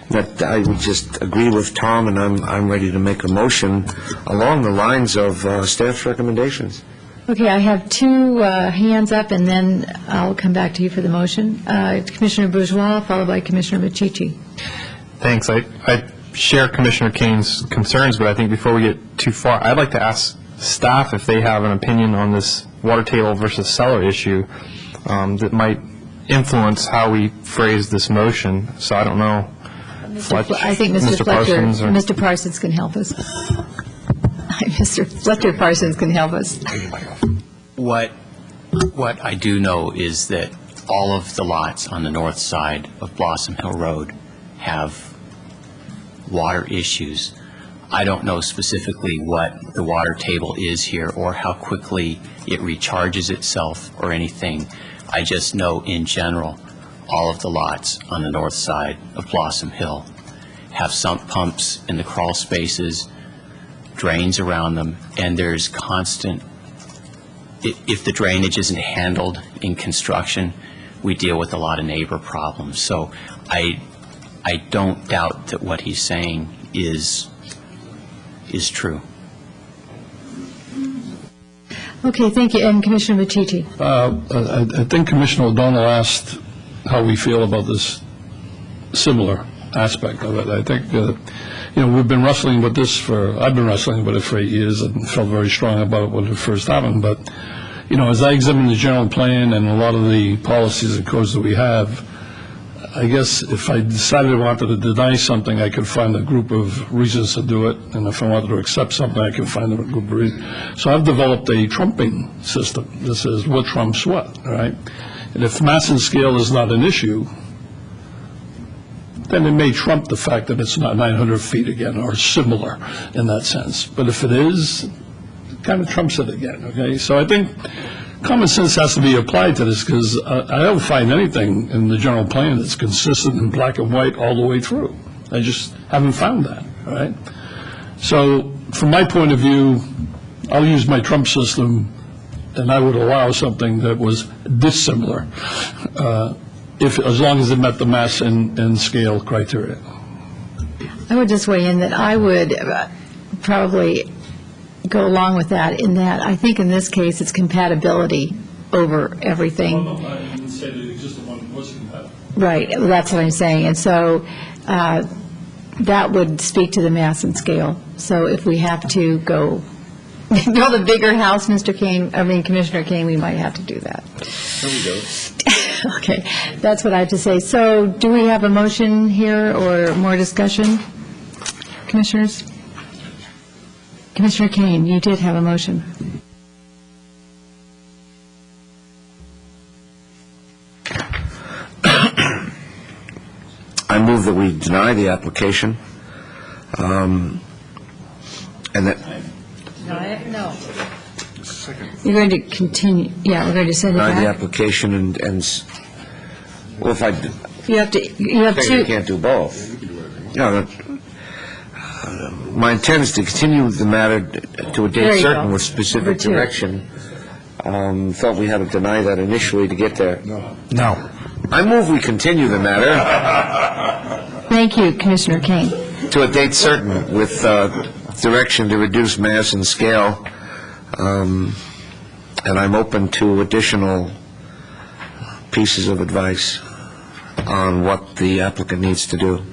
That I would just agree with Tom, and I'm ready to make a motion along the lines of staff's recommendations. Okay, I have two hands up, and then I'll come back to you for the motion. Commissioner Bourgeois, followed by Commissioner Michichi. Thanks. I share Commissioner Kane's concerns, but I think before we get too far, I'd like to ask staff if they have an opinion on this water table versus cellar issue that might influence how we phrase this motion. So I don't know. I think Mr. Parsons or Mr. Parsons can help us. Mr. Fletcher Parsons can help us. What I do know is that all of the lots on the north side of Blossom Hill Road have water issues. I don't know specifically what the water table is here or how quickly it recharges itself or anything. I just know in general all of the lots on the north side of Blossom Hill have sump pumps in the crawl spaces, drains around them, and there's constant, if the drainage isn't handled in construction, we deal with a lot of neighbor problems. So I don't doubt that what he's saying is true. Okay, thank you. And Commissioner Michichi. I think Commissioner O'Donnell asked how we feel about this similar aspect of it. I think, we've been wrestling with this I've been wrestling with it for 8 years and felt very strong about it when it first happened. But, as I examine the general plan and a lot of the policies and codes that we have, I guess if I decided I wanted to deny something, I could find a group of reasons to do it. And if I wanted to accept something, I could find a group of reasons. So I've developed a trumping system that says what trumps what, right? And if mass and scale is not an issue, then it may trump the fact that it's not 900 feet again or similar in that sense. But if it is, it kind of trumps it again, okay? So I think common sense has to be applied to this because I don't find anything in the general plan that's consistent in black and white all the way through. I just haven't found that, all right? So from my point of view, I'll use my trump system and I would allow something that was dissimilar. as long as it met the mass and scale criteria. I would just weigh in that I would probably go along with that, in that I think in this case, it's compatibility over everything. Well, no, I didn't say the existing one was compatible. Right, that's what I'm saying. And so that would speak to the mass and scale. So if we have to go build a bigger house, Commissioner Kane, we might have to do that. There we go. Okay, that's what I have to say. So do we have a motion here or more discussion, Commissioners? Commissioner Kane, you did have a motion. I move that we deny the application, and that... No. You're going to continue, yeah, we're going to send it Deny the back? application well, if I... You have two. You can't do both. No, my intent is to continue the matter to a There date you certain go. with specific Number two. direction. Thought we had to deny that initially to get there. No. I move we continue the matter Thank you, Commissioner Kane. to a date certain with direction to reduce mass and scale, and I'm open to additional pieces of advice on what the applicant needs to do.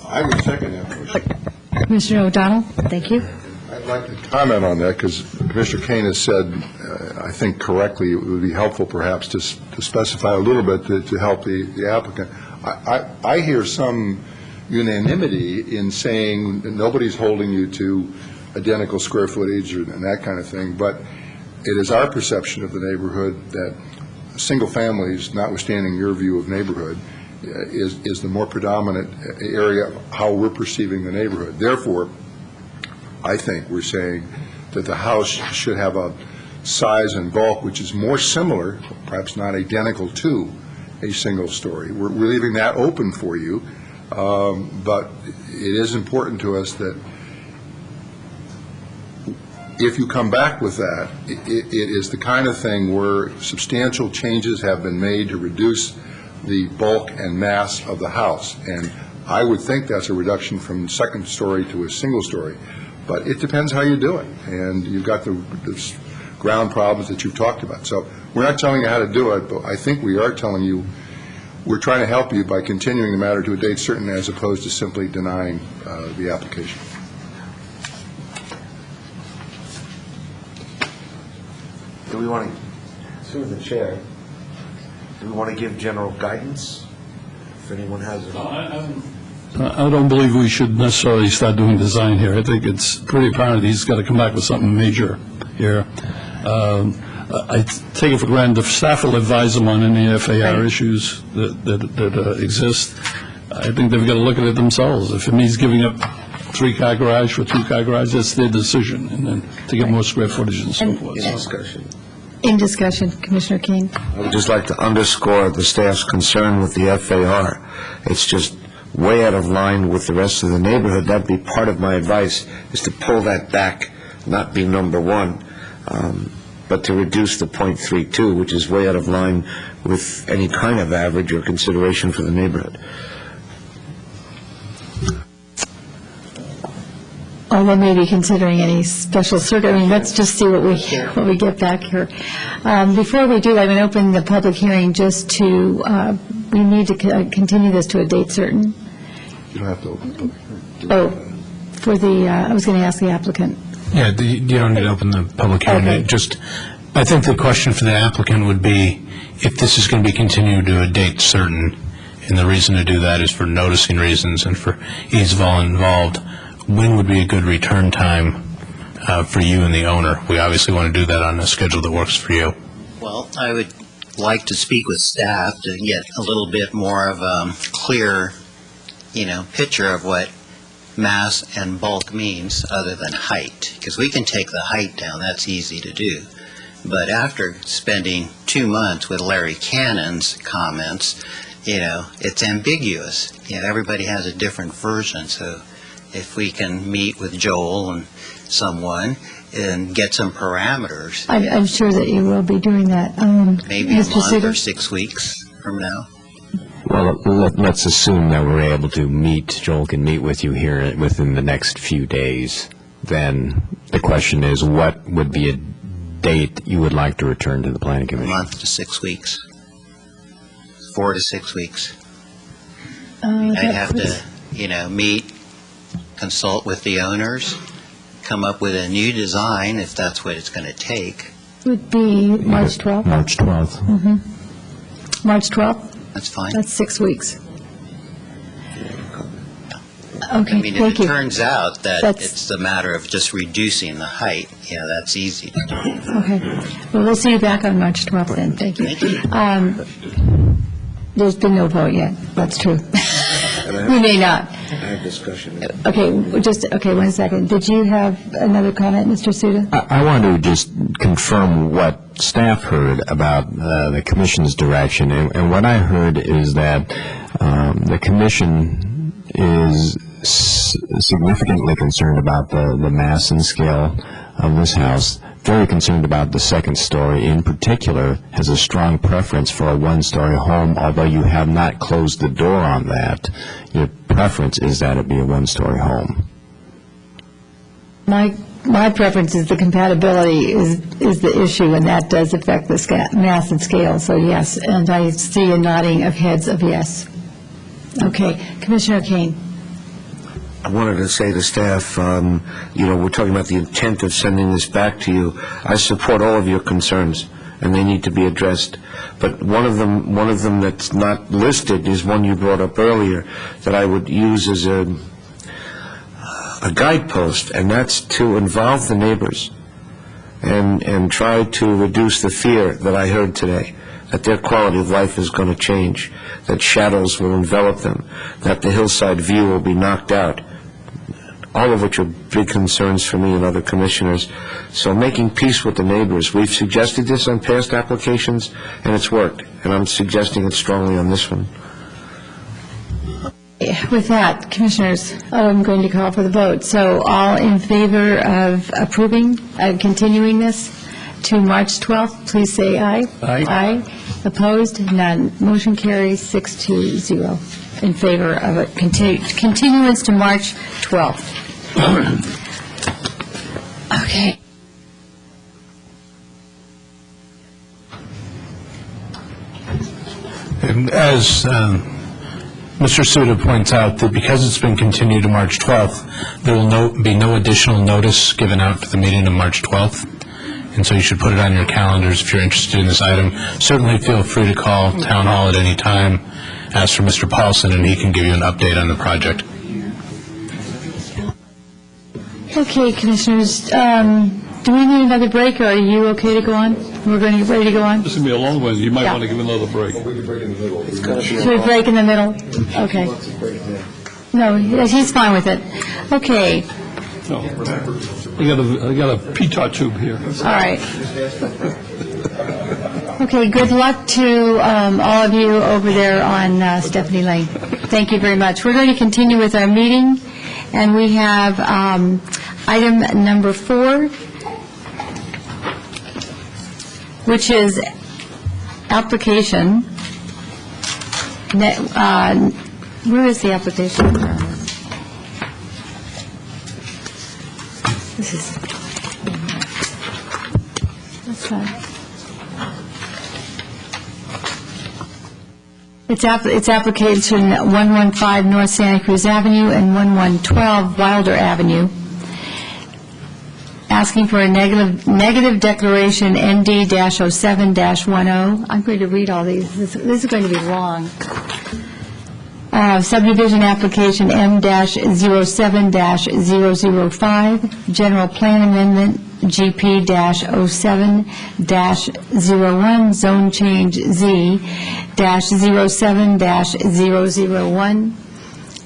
I would second that. Commissioner O'Donnell, thank you. I'd like to comment on that, because Commissioner Kane has said, I think correctly, it would be helpful perhaps to specify a little bit to help the applicant. I hear some unanimity in saying that nobody's holding you to identical square footage and that kind of thing, but it is our perception of the neighborhood that single families, notwithstanding your view of neighborhood, is the more predominant area of how we're perceiving the neighborhood. Therefore, I think we're saying that the house should have a size and bulk which is more similar, perhaps not identical to, a single story. We're leaving that open for you, but it is important to us that if you come back with that, it is the kind of thing where substantial changes have been made to reduce the bulk and mass of the house. And I would think that's a reduction from second story to a single story. But it depends how you do it. And you've got the ground problems that you've talked about. So we're not telling you how to do it, but I think we are telling you we're trying to help you by continuing the matter to a date certain as opposed to simply denying the application. Do we want to, through the chair, do we want to give general guidance? If anyone has it. I don't believe we should necessarily start doing design here. I think it's pretty apparent he's got to come back with something major here. I take it for granted the staff will advise them on any FAR issues that exist. I think they've got to look at it themselves. If it means giving up 3-car garage for 2-car garage, that's their decision, and then to get more square footage and so forth. Discussion. In discussion, Commissioner Kane. I would just like to underscore the staff's concern with the FAR. It's just way out of line with the rest of the neighborhood. That'd be part of my advice, is to pull that back, not be number one, but to reduce the .32, which is way out of line with any kind of average or consideration for the neighborhood. Although maybe considering any special circuit, let's just see what we get back here. Before we do, I'm going to open the public hearing just to, we need to continue this to a date certain. You don't have to open the public hearing. Oh, for the, I was going to ask the applicant. Yeah, you don't need to open the public hearing. Okay. Just, I think the question for the applicant would be if this is going to be continued to a date certain, and the reason to do that is for noticing reasons and for ease of all involved, when would be a good return time for you and the owner? We obviously want to do that on a schedule that works for you. Well, I would like to speak with staff to get a little bit more of a clear, picture of what mass and bulk means other than height. Because we can take the height down, that's easy to do. But after spending 2 months with Larry Cannon's comments, it's ambiguous. Everybody has a different version, so if we can meet with Joel and someone and get some parameters, I'm sure that you will be doing that. maybe a Mr. month Suter? or 6 weeks from now. Well, let's assume that we're able to meet, Joel can meet with you here within the next few days. Then the question is, what would be a date you would like to return to the Planning A Commission? month to 6 weeks. 4 to 6 weeks. That I'd have puts- to, meet, consult with the owners, come up with a new design if that's what it's going to take. Would be March 12th? March 12th. March 12th? That's fine. That's 6 weeks. Okay, I mean, if thank it you. turns out that That's- it's a matter of just reducing the height, that's easy to do. Okay. Well, we'll see you back on March 12th then. Thank you. There's been no vote yet. That's true. We may not. I have discussion. Okay, one second. Did you have another comment, Mr. Suda? I want to just confirm what staff heard about the Commission's direction. And what I heard is that the Commission is significantly concerned about the mass and scale of this house, very concerned about the second story, in particular, has a strong preference for a one-story home, although you have not closed the door on that. Your preference is that it be a one-story home. My preference is the compatibility is the issue, and that does affect the mass and scale, so yes. And I see a nodding of heads of yes. Okay, Commissioner Kane. I wanted to say to staff, we're talking about the intent of sending this back to you. I support all of your concerns, and they need to be addressed. But one of them that's not listed is one you brought up earlier that I would use as a guidepost, and that's to involve the neighbors and try to reduce the fear that I heard today, that their quality of life is going to change, that shadows will envelop them, that the hillside view will be knocked out, all of which are big concerns for me and other commissioners. So making peace with the neighbors, we've suggested this on past applications, and it's worked, and I'm suggesting it strongly on this one. With that, Commissioners, I'm going to call for the vote. So all in favor of approving, continuing this to March 12th, please say aye. Aye. Aye. Opposed? None. Motion carries 6-0 in favor of a continuance to March 12th. Okay. And as Mr. Suda points out, that because it's been continued to March 12th, there will be no additional notice given out for the meeting of March 12th. And so you should put it on your calendars if you're interested in this item. Certainly feel free to call Town Hall at any time, ask for Mr. Paulson, and he can give you an update on the project. Okay, Commissioners, do we need another break, or are you okay to go on? We're going to get ready to go on? This is going to be a long one. You might Yeah. want to give another break. Should we break in the middle? Okay. No, he's fine with it. Okay, No. I got a pitot tube here. all right. Okay, good luck to all of you over there on Stephanie Lane. Thank you very much. We're going to continue with our meeting, and we have item number 4, which is application. Where is the application? This is, that's not. It's application 115 North Santa Cruz Avenue and 1112 Wilder Avenue, asking for a negative declaration ND-07-10. I'm going to read all these. This is going to be long. Subdivision application M-07-005, general plan amendment GP-07-01, zone change Z-07-001,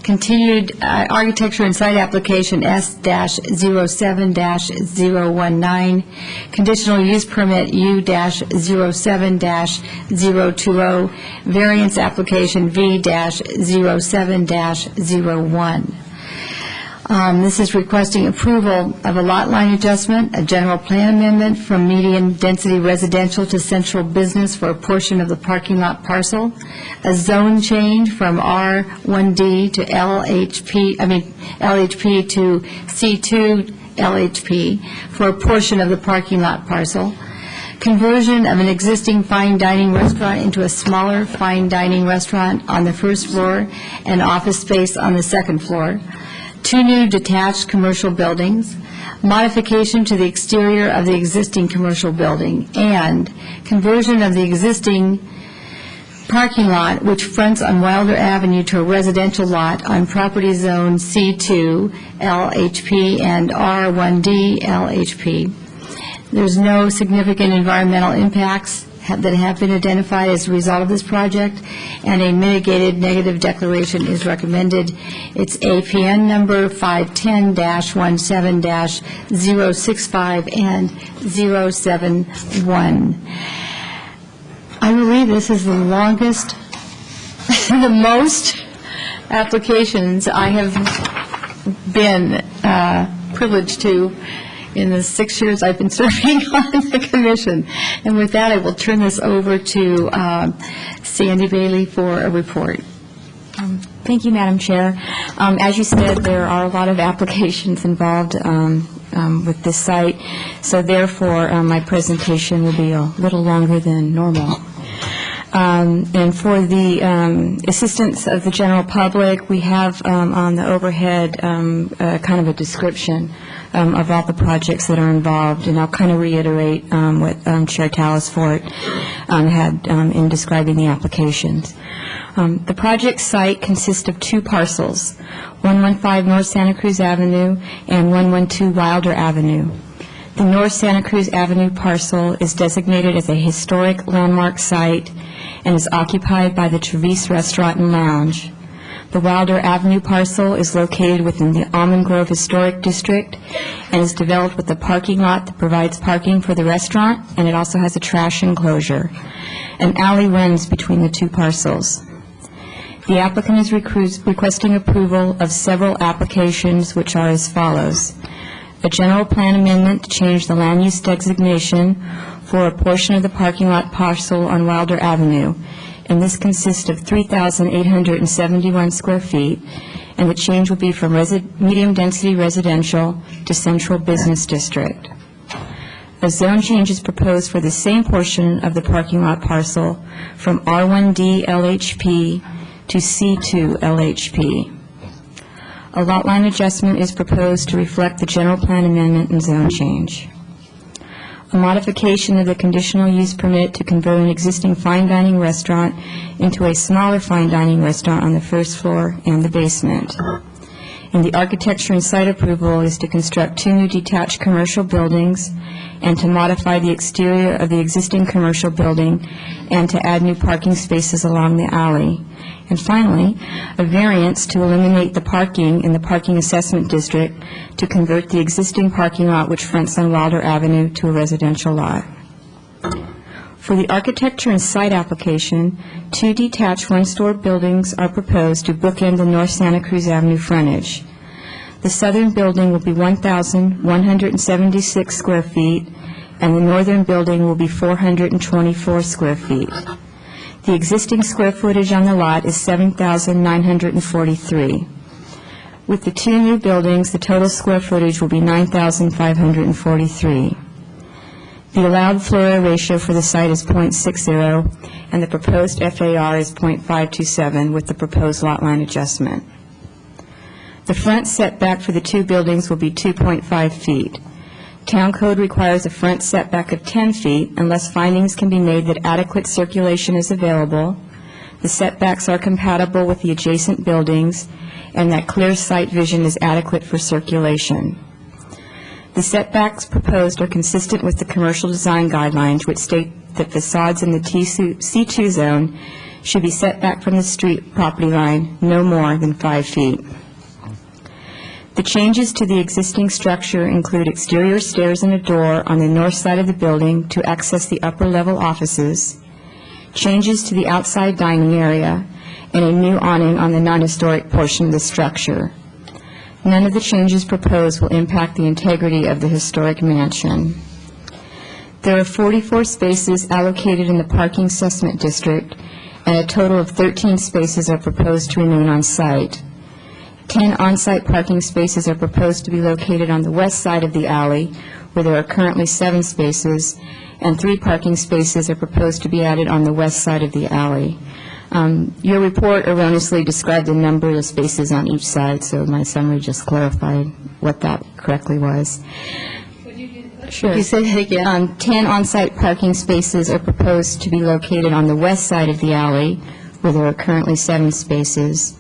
continued architecture and site application S-07-019, conditional use permit U-07-020, variance application V-07-01. This is requesting approval of a lot line adjustment, a general plan amendment from medium-density residential to central business for a portion of the parking lot parcel, a zone change from R1D to LHP to C2 LHP for a portion of the parking lot parcel, conversion of an existing fine dining restaurant into a smaller fine dining restaurant on the first floor and office space on the second floor, 2 new detached commercial buildings, modification to the exterior of the existing commercial building, and conversion of the existing parking lot which fronts on Wilder Avenue to a residential lot on property zone C2 LHP and R1D LHP. There's no significant environmental impacts that have been identified as a result of this project, and a mitigated negative declaration is recommended. It's APN number 510-17-065 and 071. I believe this is the longest, the most applications I have been privileged to in the 6 years I've been serving on the commission. And with that, I will turn this over to Sandy Bailey for a report. Thank you, Madam Chair. As you said, there are a lot of applications involved with this site, so therefore my presentation will be a little longer than normal. And for the assistance of the general public, we have on the overhead kind of a description of all the projects that are involved, and I'll kind of reiterate what Chair Talasfort had in describing the applications. The project site consists of 2 parcels, 115 North Santa Cruz Avenue and 112 Wilder Avenue. The North Santa Cruz Avenue parcel is designated as a historic landmark site and is occupied by the Travis Restaurant and Lounge. The Wilder Avenue parcel is located within the Almond Grove Historic District and is developed with a parking lot that provides parking for the restaurant, and it also has a trash enclosure. An alley runs between the 2 parcels. The applicant is requesting approval of several applications, which are as follows. A general plan amendment to change the land use designation for a portion of the parking lot parcel on Wilder Avenue, and this consists of 3,871 square feet, and the change will be from medium-density residential to central business district. A zone change is proposed for the same portion of the parking lot parcel from R1D LHP to C2 LHP. A lot line adjustment is proposed to reflect the general plan amendment and zone change. A modification of the conditional use permit to convert an existing fine dining restaurant into a smaller fine dining restaurant on the first floor and the basement. And the architecture and site approval is to construct 2 new detached commercial buildings and to modify the exterior of the existing commercial building and to add new parking spaces along the alley. And finally, a variance to eliminate the parking in the parking assessment district to convert the existing parking lot which fronts on Wilder Avenue to a residential lot. For the architecture and site application, 2 detached one-story buildings are proposed to bookend the North Santa Cruz Avenue frontage. The southern building will be 1,176 square feet, and the northern building will be 424 square feet. The existing square footage on the lot is 7,943. With the 2 new buildings, the total square footage will be 9,543. The allowed floor area ratio for the site is .60, and the proposed FAR is .527 with the proposed lot line adjustment. The front setback for the 2 buildings will be 2.5 feet. Town code requires a front setback of 10 feet unless findings can be made that adequate circulation is available, the setbacks are compatible with the adjacent buildings, and that clear sight vision is adequate for circulation. The setbacks proposed are consistent with the commercial design guidelines, which state that facades in the C2 zone should be set back from the street property line no more than 5 feet. The changes to the existing structure include exterior stairs and a door on the north side of the building to access the upper-level offices, changes to the outside dining area, and a new awning on the non-historic portion of the structure. None of the changes proposed will impact the integrity of the historic mansion. There are 44 spaces allocated in the parking assessment district, and a total of 13 spaces are proposed to remain on site. 10 on-site parking spaces are proposed to be located on the west side of the alley, where there are currently 7 spaces, and 3 parking spaces are proposed to be added on the west side of the alley. Your report erroneously described the number of spaces on each side, so my summary just clarified what that correctly was. Sure. You say it again. 10 on-site parking spaces are proposed to be located on the west side of the alley, where there are currently 7 spaces,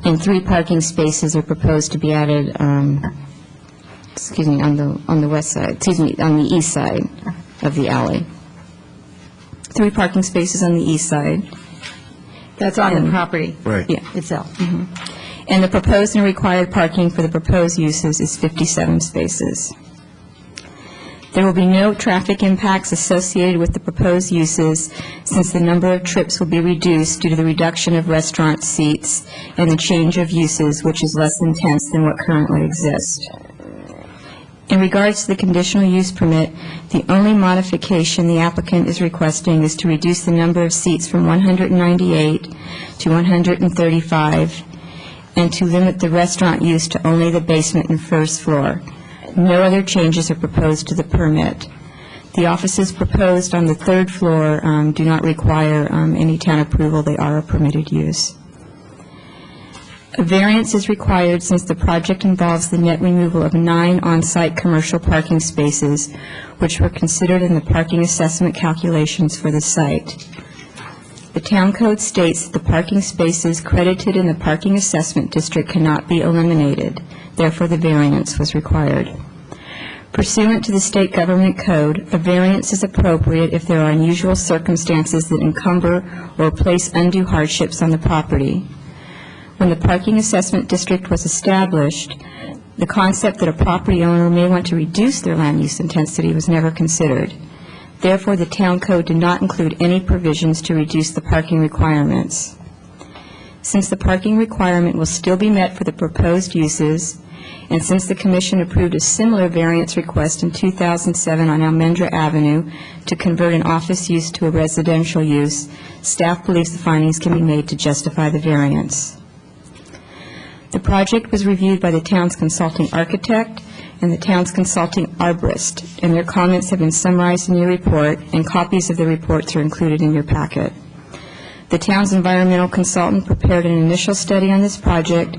and 3 parking spaces are proposed to be added, on the west side, on the east side of the alley. 3 parking spaces on the east side. That's on the property. Right. Yeah. Itself. And the proposed and required parking for the proposed uses is 57 spaces. There will be no traffic impacts associated with the proposed uses, since the number of trips will be reduced due to the reduction of restaurant seats and the change of uses, which is less intense than what currently exists. In regards to the conditional use permit, the only modification the applicant is requesting is to reduce the number of seats from 198 to 135, and to limit the restaurant use to only the basement and first floor. No other changes are proposed to the permit. The offices proposed on the 3rd floor do not require any town approval. They are a permitted use. A variance is required since the project involves the net removal of 9 on-site commercial parking spaces, which were considered in the parking assessment calculations for the site. The town code states that the parking spaces credited in the parking assessment district cannot be eliminated. Therefore, the variance was required. Pursuant to the state government code, a variance is appropriate if there are unusual circumstances that encumber or place undue hardships on the property. When the parking assessment district was established, the concept that a property owner may want to reduce their land use intensity was never considered. Therefore, the town code did not include any provisions to reduce the parking requirements. Since the parking requirement will still be met for the proposed uses, and since the Commission approved a similar variance request in 2007 on Almendra Avenue to convert an office use to a residential use, staff believes the findings can be made to justify the variance. The project was reviewed by the town's consulting architect and the town's consulting arborist, and their comments have been summarized in your report, and copies of the reports are included in your packet. The town's environmental consultant prepared an initial study on this project,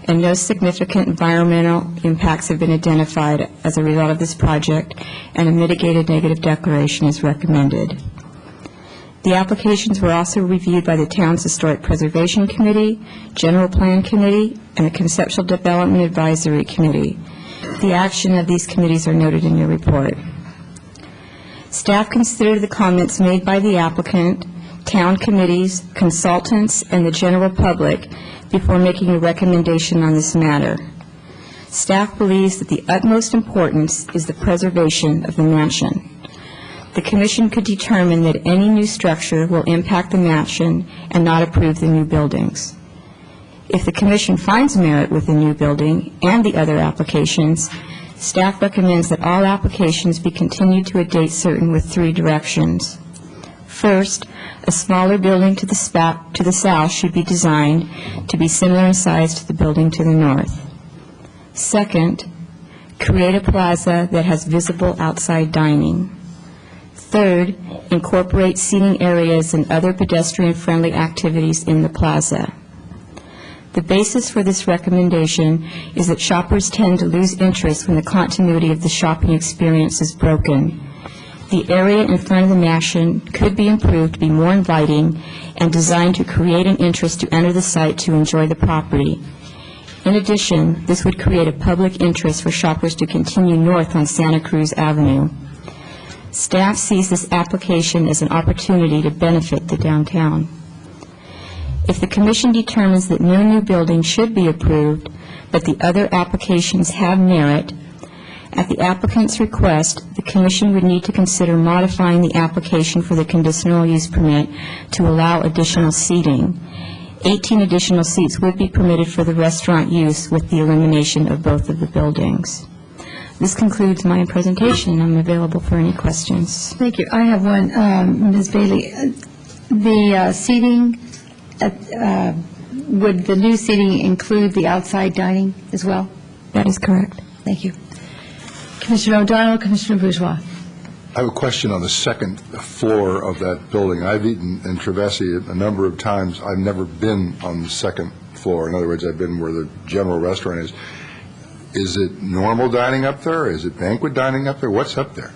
and no significant environmental impacts have been identified as a result of this project, and a mitigated negative declaration is recommended. The applications were also reviewed by the town's Historic Preservation Committee, General Plan Committee, and the Conceptual Development Advisory Committee. The action of these committees are noted in your report. Staff considered the comments made by the applicant, town committees, consultants, and the general public before making a recommendation on this matter. Staff believes that the utmost importance is the preservation of the mansion. The Commission could determine that any new structure will impact the mansion and not approve the new buildings. If the Commission finds merit with the new building and the other applications, staff recommends that all applications be continued to a date certain with 3 directions. First, a smaller building to the south should be designed to be similar in size to the building to the north. Second, create a plaza that has visible outside dining. Third, incorporate seating areas and other pedestrian-friendly activities in the plaza. The basis for this recommendation is that shoppers tend to lose interest when the continuity of the shopping experience is broken. The area in front of the mansion could be improved to be more inviting and designed to create an interest to enter the site to enjoy the property. In addition, this would create a public interest for shoppers to continue north on Santa Cruz Avenue. Staff sees this application as an opportunity to benefit the downtown. If the Commission determines that no new building should be approved, but the other applications have merit, at the applicant's request, the Commission would need to consider modifying the application for the conditional use permit to allow additional seating. 18 additional seats would be permitted for the restaurant use with the elimination of both of the buildings. This concludes my presentation. I'm available for any questions. Thank you. I have one, Ms. Bailey. The seating, would the new seating include the outside dining as well? That is correct. Thank you. Commissioner O'Donnell, Commissioner Bourgeois. I have a question on the second floor of that building. I've eaten in Trevesi a number of times. I've never been on the second floor. In other words, I've been where the general restaurant is. Is it normal dining up there? Is it banquet dining up there? What's up there?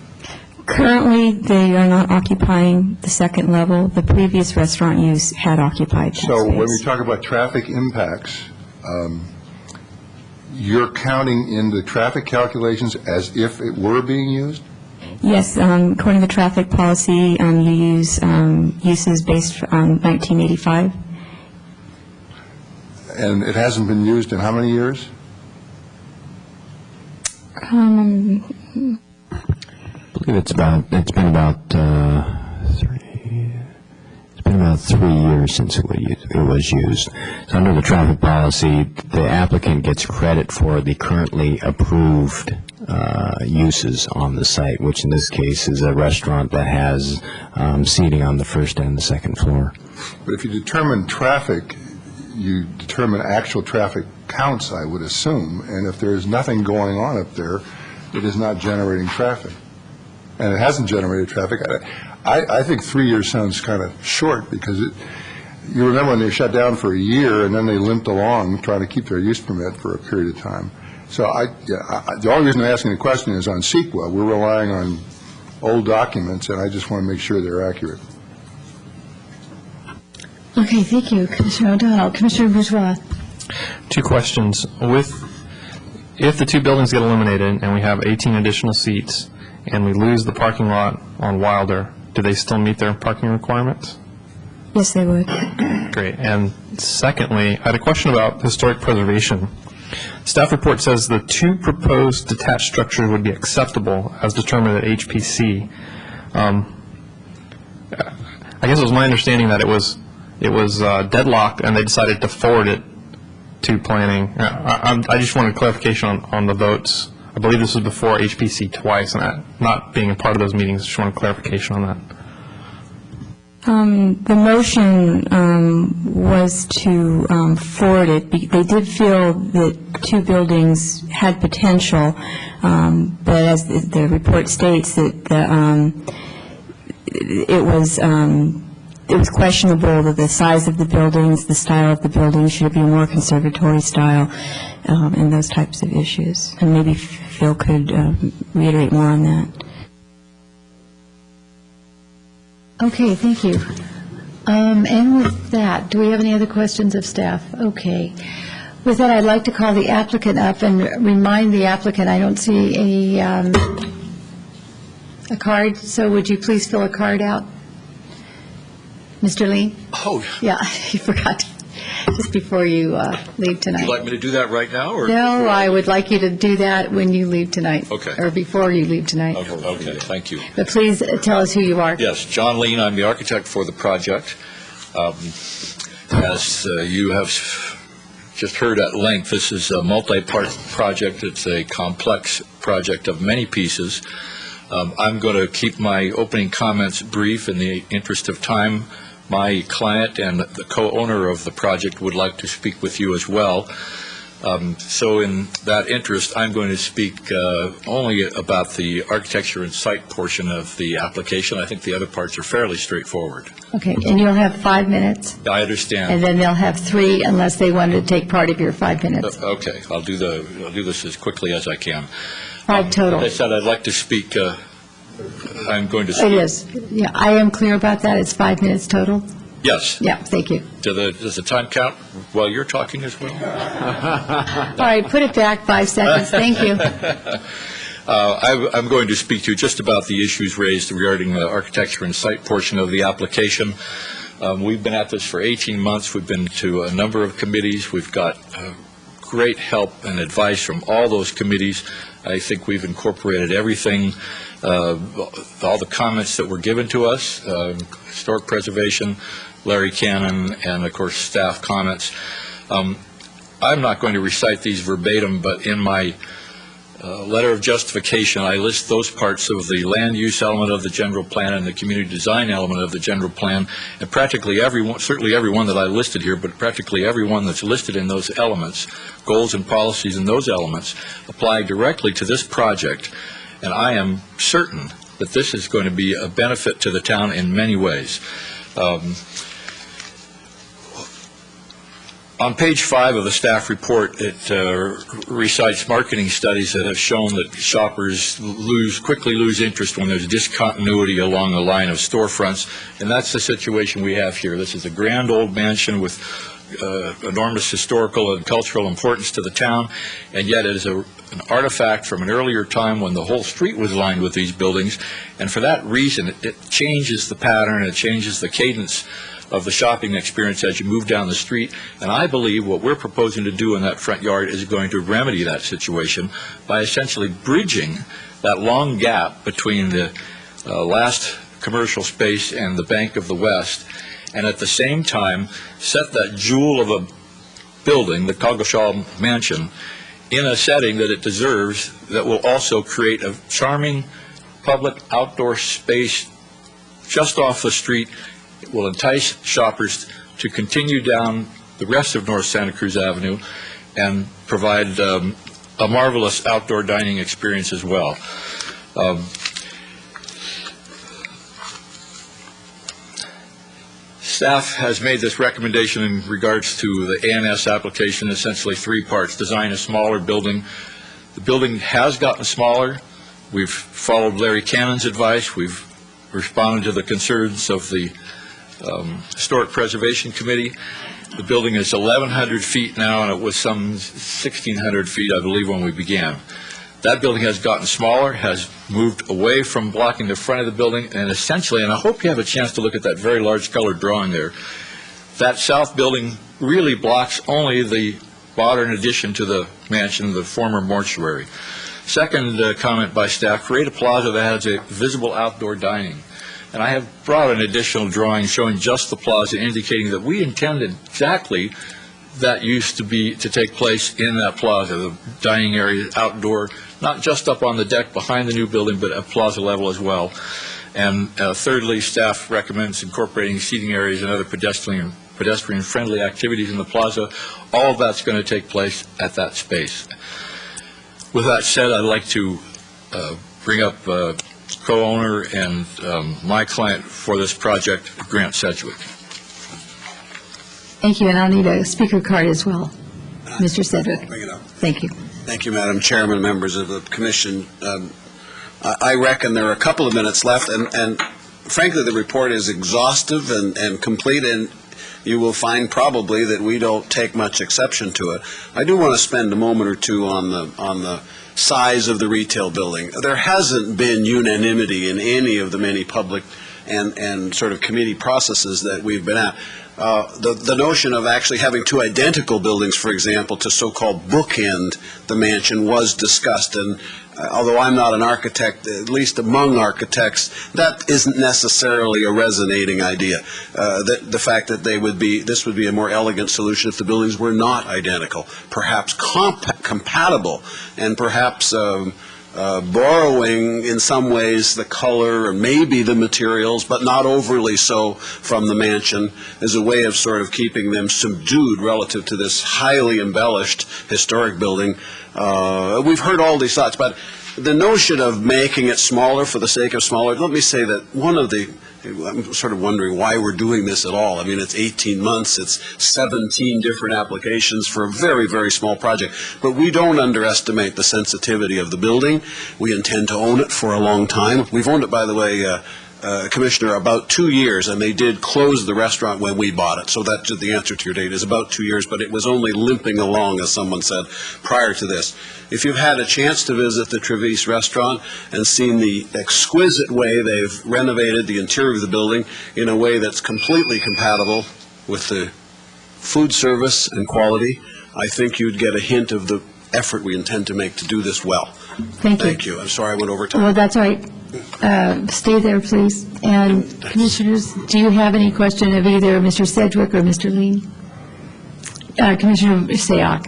Currently, they are not occupying the second level. The previous restaurant use had occupied that So when we space. talk about traffic impacts, you're counting in the traffic calculations as if it were being used? Yes, according to the traffic policy, you use uses based on 1985. And it hasn't been used in how many years? I believe it's been about 3 years since it was used. So under the traffic policy, the applicant gets credit for the currently approved uses on the site, which in this case is a restaurant that has seating on the first and the second floor. But if you determine traffic, you determine actual traffic counts, I would assume, and if there is nothing going on up there, it is not generating traffic. And it hasn't generated traffic. I think 3 years sounds kind of short, because you remember when they shut down for a year and then they limped along trying to keep their use permit for a period of time. So the only reason I'm asking the question is on CEQA, we're relying on old documents, and I just want to make sure they're accurate. Okay, thank you, Commissioner O'Donnell. Commissioner Bourgeois. 2 questions. If the 2 buildings get eliminated and we have 18 additional seats and we lose the parking lot on Wilder, do they still meet their parking requirements? Yes, they would. Great. And secondly, I had a question about historic preservation. Staff report says the 2 proposed detached structures would be acceptable as determined at HPC. I guess it was my understanding that it was deadlocked and they decided to forward it to planning. I just wanted clarification on the votes. I believe this was before HPC twice, and not being a part of those meetings, just wanted clarification on that. The motion was to forward it. They did feel that 2 buildings had potential, but as the report states, that it was questionable that the size of the buildings, the style of the buildings, should it be a more conservatory style, and those types of issues. And maybe Phil could reiterate more on that. Okay, thank you. And with that, do we have any other questions of staff? Okay. With that, I'd like to call the applicant up and remind the applicant, I don't see a card, so would you please fill a card out? Mr. Lee? Oh. Yeah, you forgot, just before you leave tonight. Would you like me to do that right now? Or No, I would like you to do that when you leave tonight. Okay. Or before you leave tonight. Okay, thank you. But please tell us who you are. Yes, John Lean, I'm the architect for the project. As you have just heard at length, this is a multi-part project. It's a complex project of many pieces. I'm going to keep my opening comments brief in the interest of time. My client and the co-owner of the project would like to speak with you as well. So in that interest, I'm going to speak only about the architecture and site portion of the application. I think the other parts are fairly straightforward. Okay, and you'll have 5 minutes, I understand. and then they'll have 3 unless they want to take part of your 5 minutes. Okay, I'll do this as quickly as I can. 5 total. As I said, I'd like to speak. I'm going to. It is. Yeah, I am clear about that. It's 5 minutes total? Yes. Yeah, thank you. Does the time count while you're talking as well? All right, put it back 5 seconds. Thank you. I'm going to speak to you just about the issues raised regarding the architecture and site portion of the application. We've been at this for 18 months. We've been to a number of committees. We've got great help and advice from all those committees. I think we've incorporated everything, all the comments that were given to us, historic preservation, Larry Cannon, and of course staff comments. I'm not going to recite these verbatim, but in my letter of justification, I list those parts of the land use element of the general plan and the community design element of the general plan, and practically everyone, certainly everyone that I listed here, but practically everyone that's listed in those elements, goals and policies in those elements, apply directly to this project. And I am certain that this is going to be a benefit to the town in many ways. On page 5 of the staff report, it recites marketing studies that have shown that shoppers quickly lose interest when there's discontinuity along the line of storefronts, and that's the situation we have here. This is a grand old mansion with enormous historical and cultural importance to the town, and yet it is an artifact from an earlier time when the whole street was lined with these buildings, and for that reason it changes the pattern, it changes the cadence of the shopping experience as you move down the street. And I believe what we're proposing to do in that front yard is going to remedy that situation by essentially bridging that long gap between the last commercial space and the Bank of the West, and at the same time set that jewel of a building, the Coggeshall Mansion, in a setting that it deserves, that will also create a charming public outdoor space just off the street. It will entice shoppers to continue down the rest of North Santa Cruz Avenue and provide a marvelous outdoor dining experience as well. Staff has made this recommendation in regards to the ANS application, essentially 3 parts. Design a smaller building. The building has gotten smaller. We've followed Larry Cannon's advice. We've responded to the concerns of the Historic Preservation Committee. The building is 1,100 feet now, and it was some 1,600 feet, I believe, when we began. That building has gotten smaller, has moved away from blocking the front of the building, and essentially, and I hope you have a chance to look at that very large colored drawing there, that south building really blocks only the modern addition to the mansion, the former mortuary. Second comment by staff, create a plaza that has a visible outdoor dining. And I have brought an additional drawing showing just the plaza, indicating that we intended exactly that used to take place in that plaza, the dining area outdoor, not just up on the deck behind the new building, but at plaza level as well. And thirdly, staff recommends incorporating seating areas and other pedestrian-friendly activities in the plaza. All of that's going to take place at that space. With that said, I'd like to bring up co-owner and my client for this project, Grant Sedgwick. Thank you, and I'll need a speaker card as well. Mr. Sedgwick. Bring it up. Thank you. Thank you, Madam Chairman, members of the Commission. I reckon there are a couple of minutes left, and frankly, the report is exhaustive and complete, and you will find probably that we don't take much exception to it. I do want to spend a moment or two on the size of the retail building. There hasn't been unanimity in any of the many public and sort of committee processes that we've been at. The notion of actually having 2 identical buildings, for example, to so-called bookend the mansion was discussed, and although I'm not an architect, at least among architects, that isn't necessarily a resonating idea. The fact that this would be a more elegant solution if the buildings were not identical, perhaps compatible, and perhaps borrowing in some ways the color or maybe the materials, but not overly so from the mansion, as a way of sort of keeping them subdued relative to this highly embellished historic building. We've heard all these thoughts, but the notion of making it smaller for the sake of smaller, let me say that I'm sort of wondering why we're doing this at all. I mean, it's 18 months, it's 17 different applications for a very, very small project. But we don't underestimate the sensitivity of the building. We intend to own it for a long time. We've owned it, by the way, Commissioner, about 2 years, and they did close the restaurant when we bought it. So that's the answer to your date is about 2 years, but it was only limping along, as someone said, prior to this. If you've had a chance to visit the Trevice restaurant and seen the exquisite way they've renovated the interior of the building in a way that's completely compatible with the food service and quality, I think you'd get a hint of the effort we intend to make to do this well. Thank you. Thank you. I'm sorry I went over time. Well, that's all right. Stay there, please. And Commissioners, do you have any question of either Mr. Sedgwick or Mr. Lean? Commissioner Sayoc.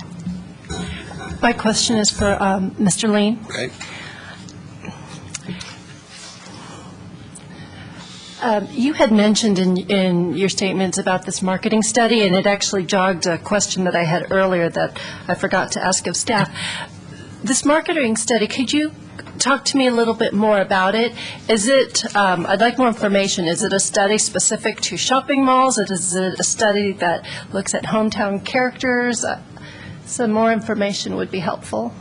My question is for Mr. Lean. Okay. You had mentioned in your statements about this marketing study, and it actually jogged a question that I had earlier that I forgot to ask of staff. This marketing study, could you talk to me a little bit more about it? Is it, I'd like more information. Is it a study specific to shopping malls? Is it a study that looks at hometown characters? Some more information would be helpful.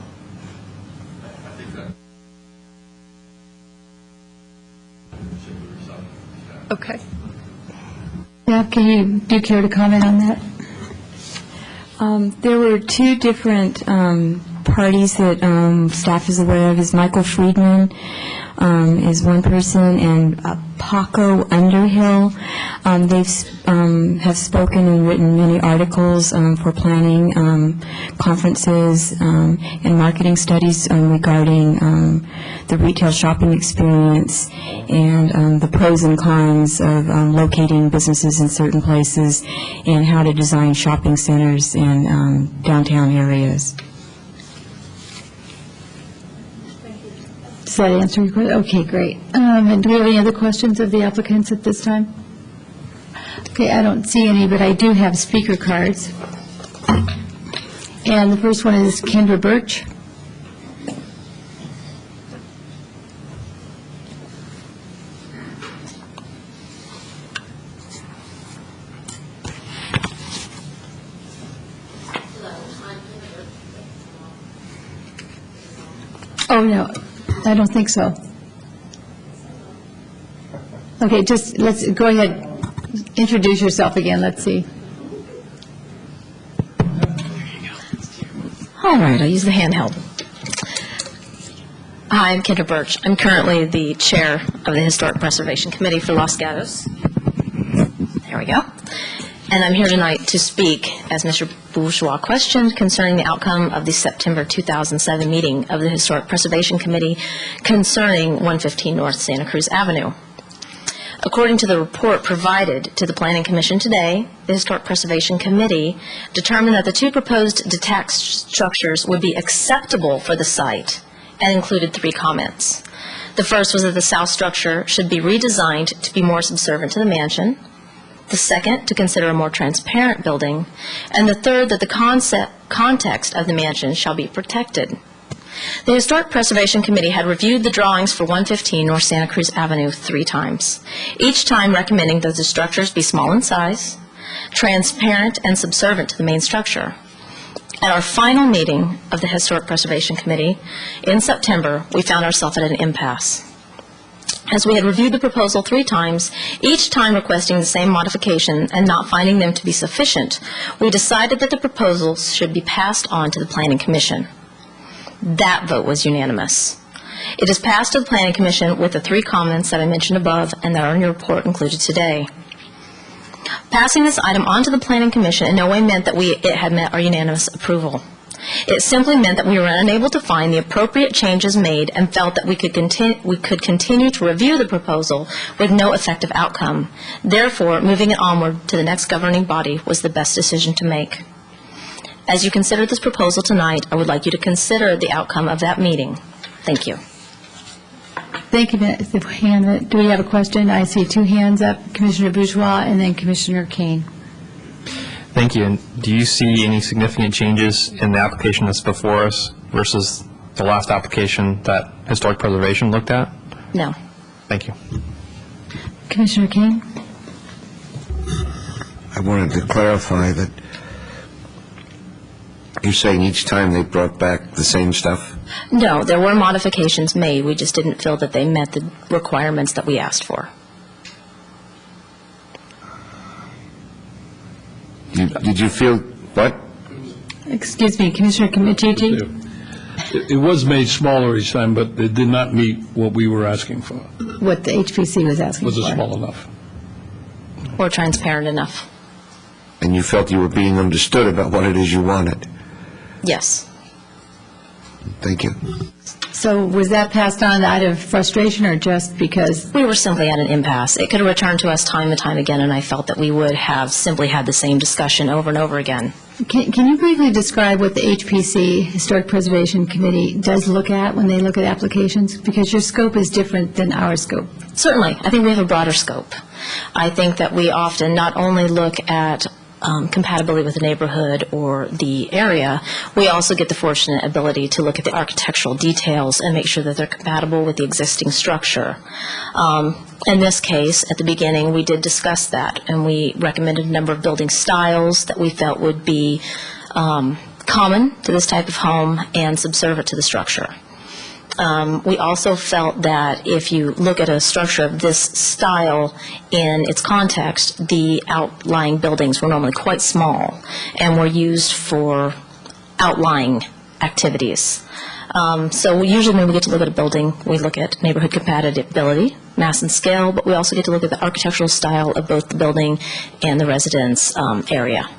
Okay. Yeah, do you care to comment on that? There were two different parties that staff is aware of. Is Michael Friedman is one person, and Paco Underhill. They have spoken and written many articles for planning conferences and marketing studies regarding the retail shopping experience and the pros and cons of locating businesses in certain places and how to design shopping centers in downtown areas. Does that answer your question? Okay, great. And do we have any other questions of the applicants at this time? Okay, I don't see any, but I do have speaker cards. And the first one is Kendra Birch. Oh, no, I don't think so. Okay, just, let's, go ahead, introduce yourself again, let's see. All right, I'll use the handheld. Hi, I'm Kendra Birch. I'm currently the chair of the Historic Preservation Committee for Los Gatos. There we go. And I'm here tonight to speak, as Mr. Bourgeois questioned, concerning the outcome of the September 2007 meeting of the Historic Preservation Committee concerning 115 North Santa Cruz Avenue. According to the report provided to the Planning Commission today, the Historic Preservation Committee determined that the two proposed detached structures would be acceptable for the site and included 3 comments. The first was that the south structure should be redesigned to be more subservient to the mansion. The second, to consider a more transparent building. And the third, that the context of the mansion shall be protected. The Historic Preservation Committee had reviewed the drawings for 115 North Santa Cruz Avenue 3 times, each time recommending that the structures be small in size, transparent, and subservient to the main structure. At our final meeting of the Historic Preservation Committee in September, we found ourselves at an impasse. As we had reviewed the proposal 3 times, each time requesting the same modification and not finding them to be sufficient, we decided that the proposals should be passed on to the Planning Commission. That vote was unanimous. It is passed to the Planning Commission with the 3 comments that I mentioned above and that are in your report included today. Passing this item on to the Planning Commission in no way meant that it had met our unanimous approval. It simply meant that we were unable to find the appropriate changes made and felt that we could continue to review the proposal with no effective outcome. Therefore, moving it onward to the next governing body was the best decision to make. As you consider this proposal tonight, I would like you to consider the outcome of that meeting. Thank you. Thank you, do we have a question? I see 2 hands up, Commissioner Bourgeois and then Commissioner Kane. Thank you. And do you see any significant changes in the application that's before us versus the last application that Historic Preservation looked at? No. Thank you. Commissioner Kane? I wanted to clarify that you're saying each time they brought back the same stuff? No, there were modifications made. We just didn't feel that they met the requirements that we asked for. Did you feel, what? Excuse me, Commissioner Comitici? It was made smaller each time, but it did not meet what we were asking for. What the HPC was asking for. Was it small enough? Or transparent enough. And you felt you were being understood about what it is you wanted? Yes. Thank you. So was that passed on out of frustration or just because? We were simply at an impasse. It could have returned to us time and time again, and I felt that we would have simply had the same discussion over and over again. Can you briefly describe what the HPC, Historic Preservation Committee, does look at when they look at applications? Because your scope is different than our scope. Certainly. I think we have a broader scope. I think that we often not only look at compatibility with the neighborhood or the area, we also get the fortunate ability to look at the architectural details and make sure that they're compatible with the existing structure. In this case, at the beginning, we did discuss that, and we recommended a number of building styles that we felt would be common to this type of home and subservient to the structure. We also felt that if you look at a structure of this style in its context, the outlying buildings were normally quite small and were used for outlying activities. So usually when we get to look at a building, we look at neighborhood compatibility, mass and scale, but we also get to look at the architectural style of both the building and the residence area.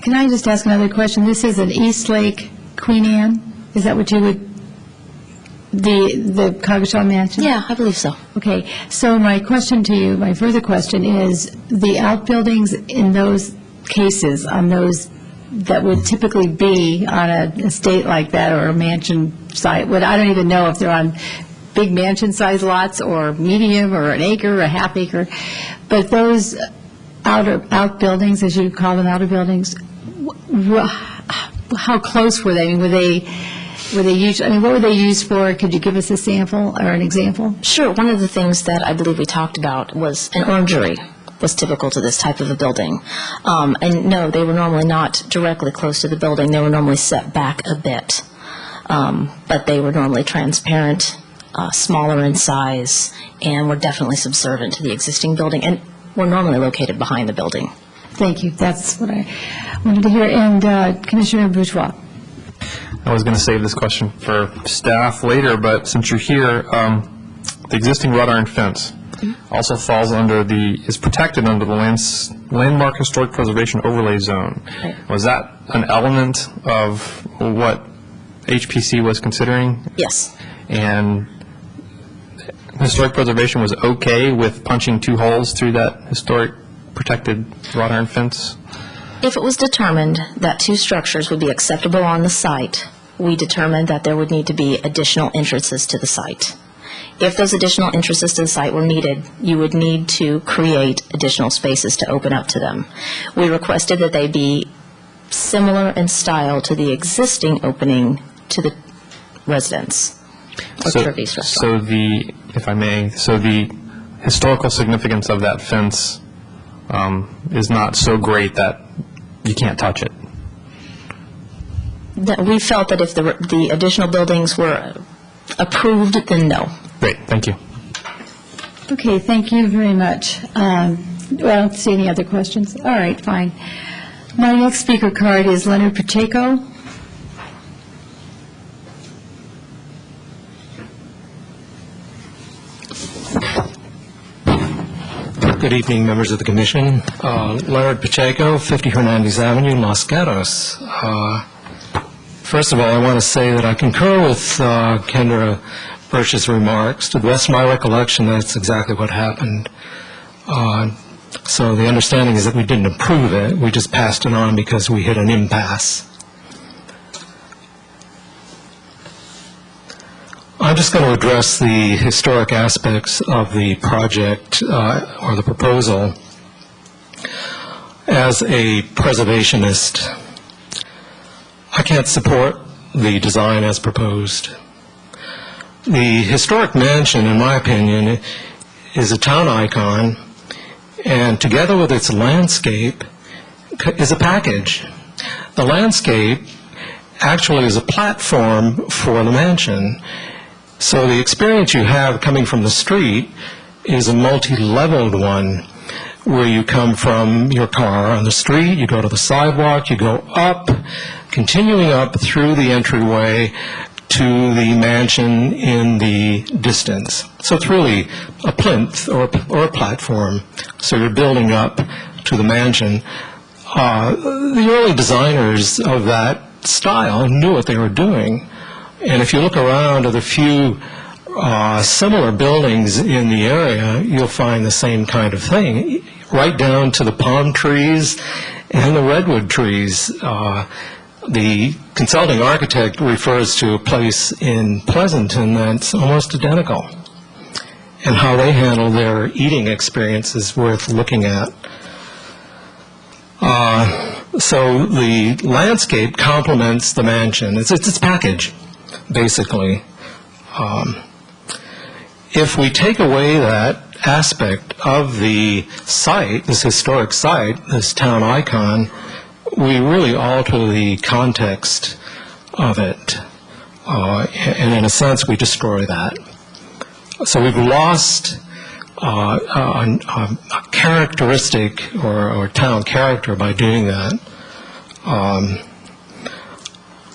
Can I just ask another question? This is an East Lake Queen Anne? Is that what you would, the Coggeshall Mansion? Yeah, I believe so. Okay, so my question to you, my further question is, the outbuildings in those cases, on those that would typically be on an estate like that or a mansion site, I don't even know if they're on big mansion-sized lots or medium or an acre or a half acre, but those outbuildings, as you call them, outer buildings, how close were they? I mean, were they used, I mean, what were they used for? Could you give us a sample or an example? Sure. One of the things that I believe we talked about was an orangery was typical to this type of a building. And no, they were normally not directly close to the building. They were normally set back a bit. But they were normally transparent, smaller in size, and were definitely subservient to the existing building, and were normally located behind the building. Thank you. That's what I wanted to hear. And Commissioner Bourgeois. I was going to save this question for staff later, but since you're here, the existing wrought iron fence also falls under is protected under the Landmark Historic Preservation Overlay Zone. Right. Was that an element of what HPC was considering? Yes. And Historic Preservation was okay with punching 2 holes through that historic protected wrought iron fence? If it was determined that 2 structures would be acceptable on the site, we determined that there would need to be additional entrances to the site. If those additional entrances to the site were needed, you would need to create additional spaces to open up to them. We requested that they be similar in style to the existing opening to the residence. So if I may, so the historical significance of that fence is not so great that you can't touch it. We felt that if the additional buildings were approved, then no. Great, thank you. Okay, thank you very much. I don't see any other questions. All right, fine. My next speaker card is Leonard Pacheco. Good evening, members of the Commission. Leonard Pacheco, 50 Hernandez Avenue, Los Gatos. First of all, I want to say that I concur with Kendra Birch's remarks. To the best of my recollection, that's exactly what happened. So the understanding is that we didn't approve it. We just passed it on because we hit an impasse. I'm just going to address the historic aspects of the project or the proposal. As a preservationist, I can't support the design as proposed. The historic mansion, in my opinion, is a town icon, and together with its landscape is a package. The landscape actually is a platform for the mansion. So the experience you have coming from the street is a multi-leveled one, where you come from your car on the street, you go to the sidewalk, you go up, continuing up through the entryway to the mansion in the distance. So it's really a plinth or a platform. So you're building up to the mansion. The early designers of that style knew what they were doing. And if you look around at the few similar buildings in the area, you'll find the same kind of thing, right down to the palm trees and the redwood trees. The consulting architect refers to a place in Pleasanton that's almost identical. And how they handle their eating experience is worth looking at. So the landscape complements the mansion. It's a package, basically. If we take away that aspect of the site, this historic site, this town icon, we really alter the context of it. And in a sense, we destroy that. So we've lost a characteristic or town character by doing that. I'm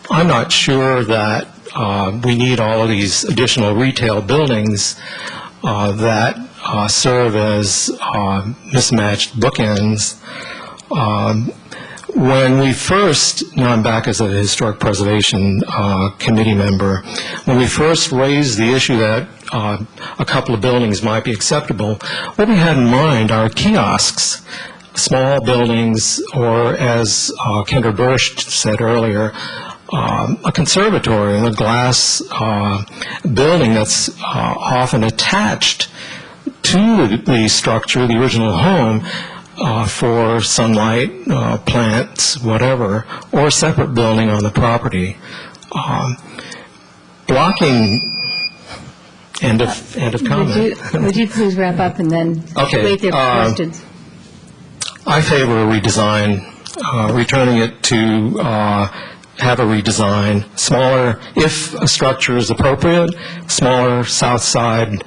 not sure that we need all of these additional retail buildings that serve as mismatched bookends. When we first, now I'm back as a historic preservation committee member, when we first raised the issue that a couple of buildings might be acceptable, what we had in mind are kiosks, small buildings, or as Kendra Burst said earlier, a conservatory, a glass building that's often attached to the structure, the original home, for sunlight, plants, whatever, or a separate building on the property. Blocking, end of comment. Would you please wrap up and then wait there for questions? I favor a redesign, returning it to have a redesign, smaller, if a structure is appropriate, smaller, south side,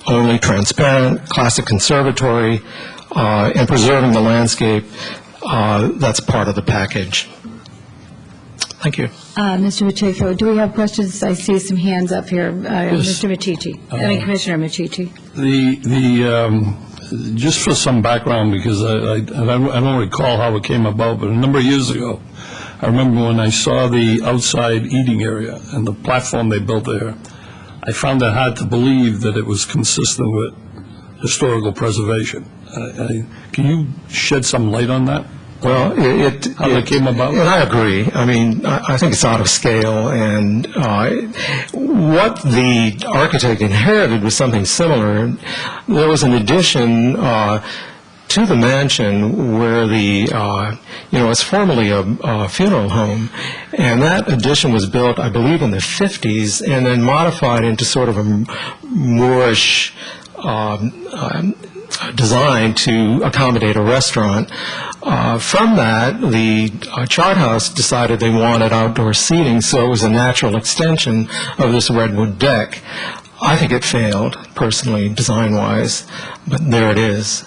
only transparent, classic conservatory, and preserving the landscape, that's part of the package. Thank you. Mr. Macheco, do we have questions? I see some hands up here. Mr. Machici, Commissioner Machici. Just for some background, because I don't recall how it came about, but a number of years ago, I remember when I saw the outside eating area and the platform they built there, I found it hard to believe that it was consistent with historical preservation. Can you shed some light on that? Well, how that came about? And I agree. I mean, I think it's out of scale, and what the architect inherited was something similar. There was an addition to the mansion where it's formerly a funeral home, and that addition was built, I believe, in the 50s, and then modified into sort of a Moorish design to accommodate a restaurant. From that, the Chart House decided they wanted outdoor seating, so it was a natural extension of this redwood deck. I think it failed, personally, design-wise, but there it is.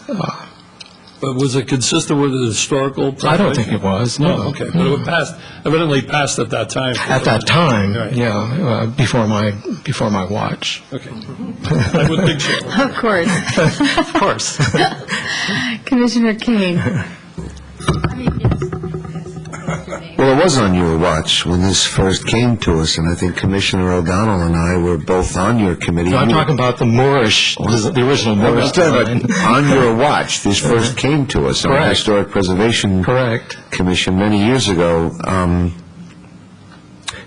But was it consistent with the historical preservation? I don't think it was, no. Oh, okay, but it evidently passed at that time. At that time, right. Yeah, before my watch. Okay. I would think so. Of course. Of course. Commissioner King. Well, it was on your watch when this first came to us, and I think Commissioner O'Donnell and I were both on your committee. No, I'm talking about the Moorish, the original Moorish design. On your watch, this first came to us on the Historic Preservation Commission many years ago. And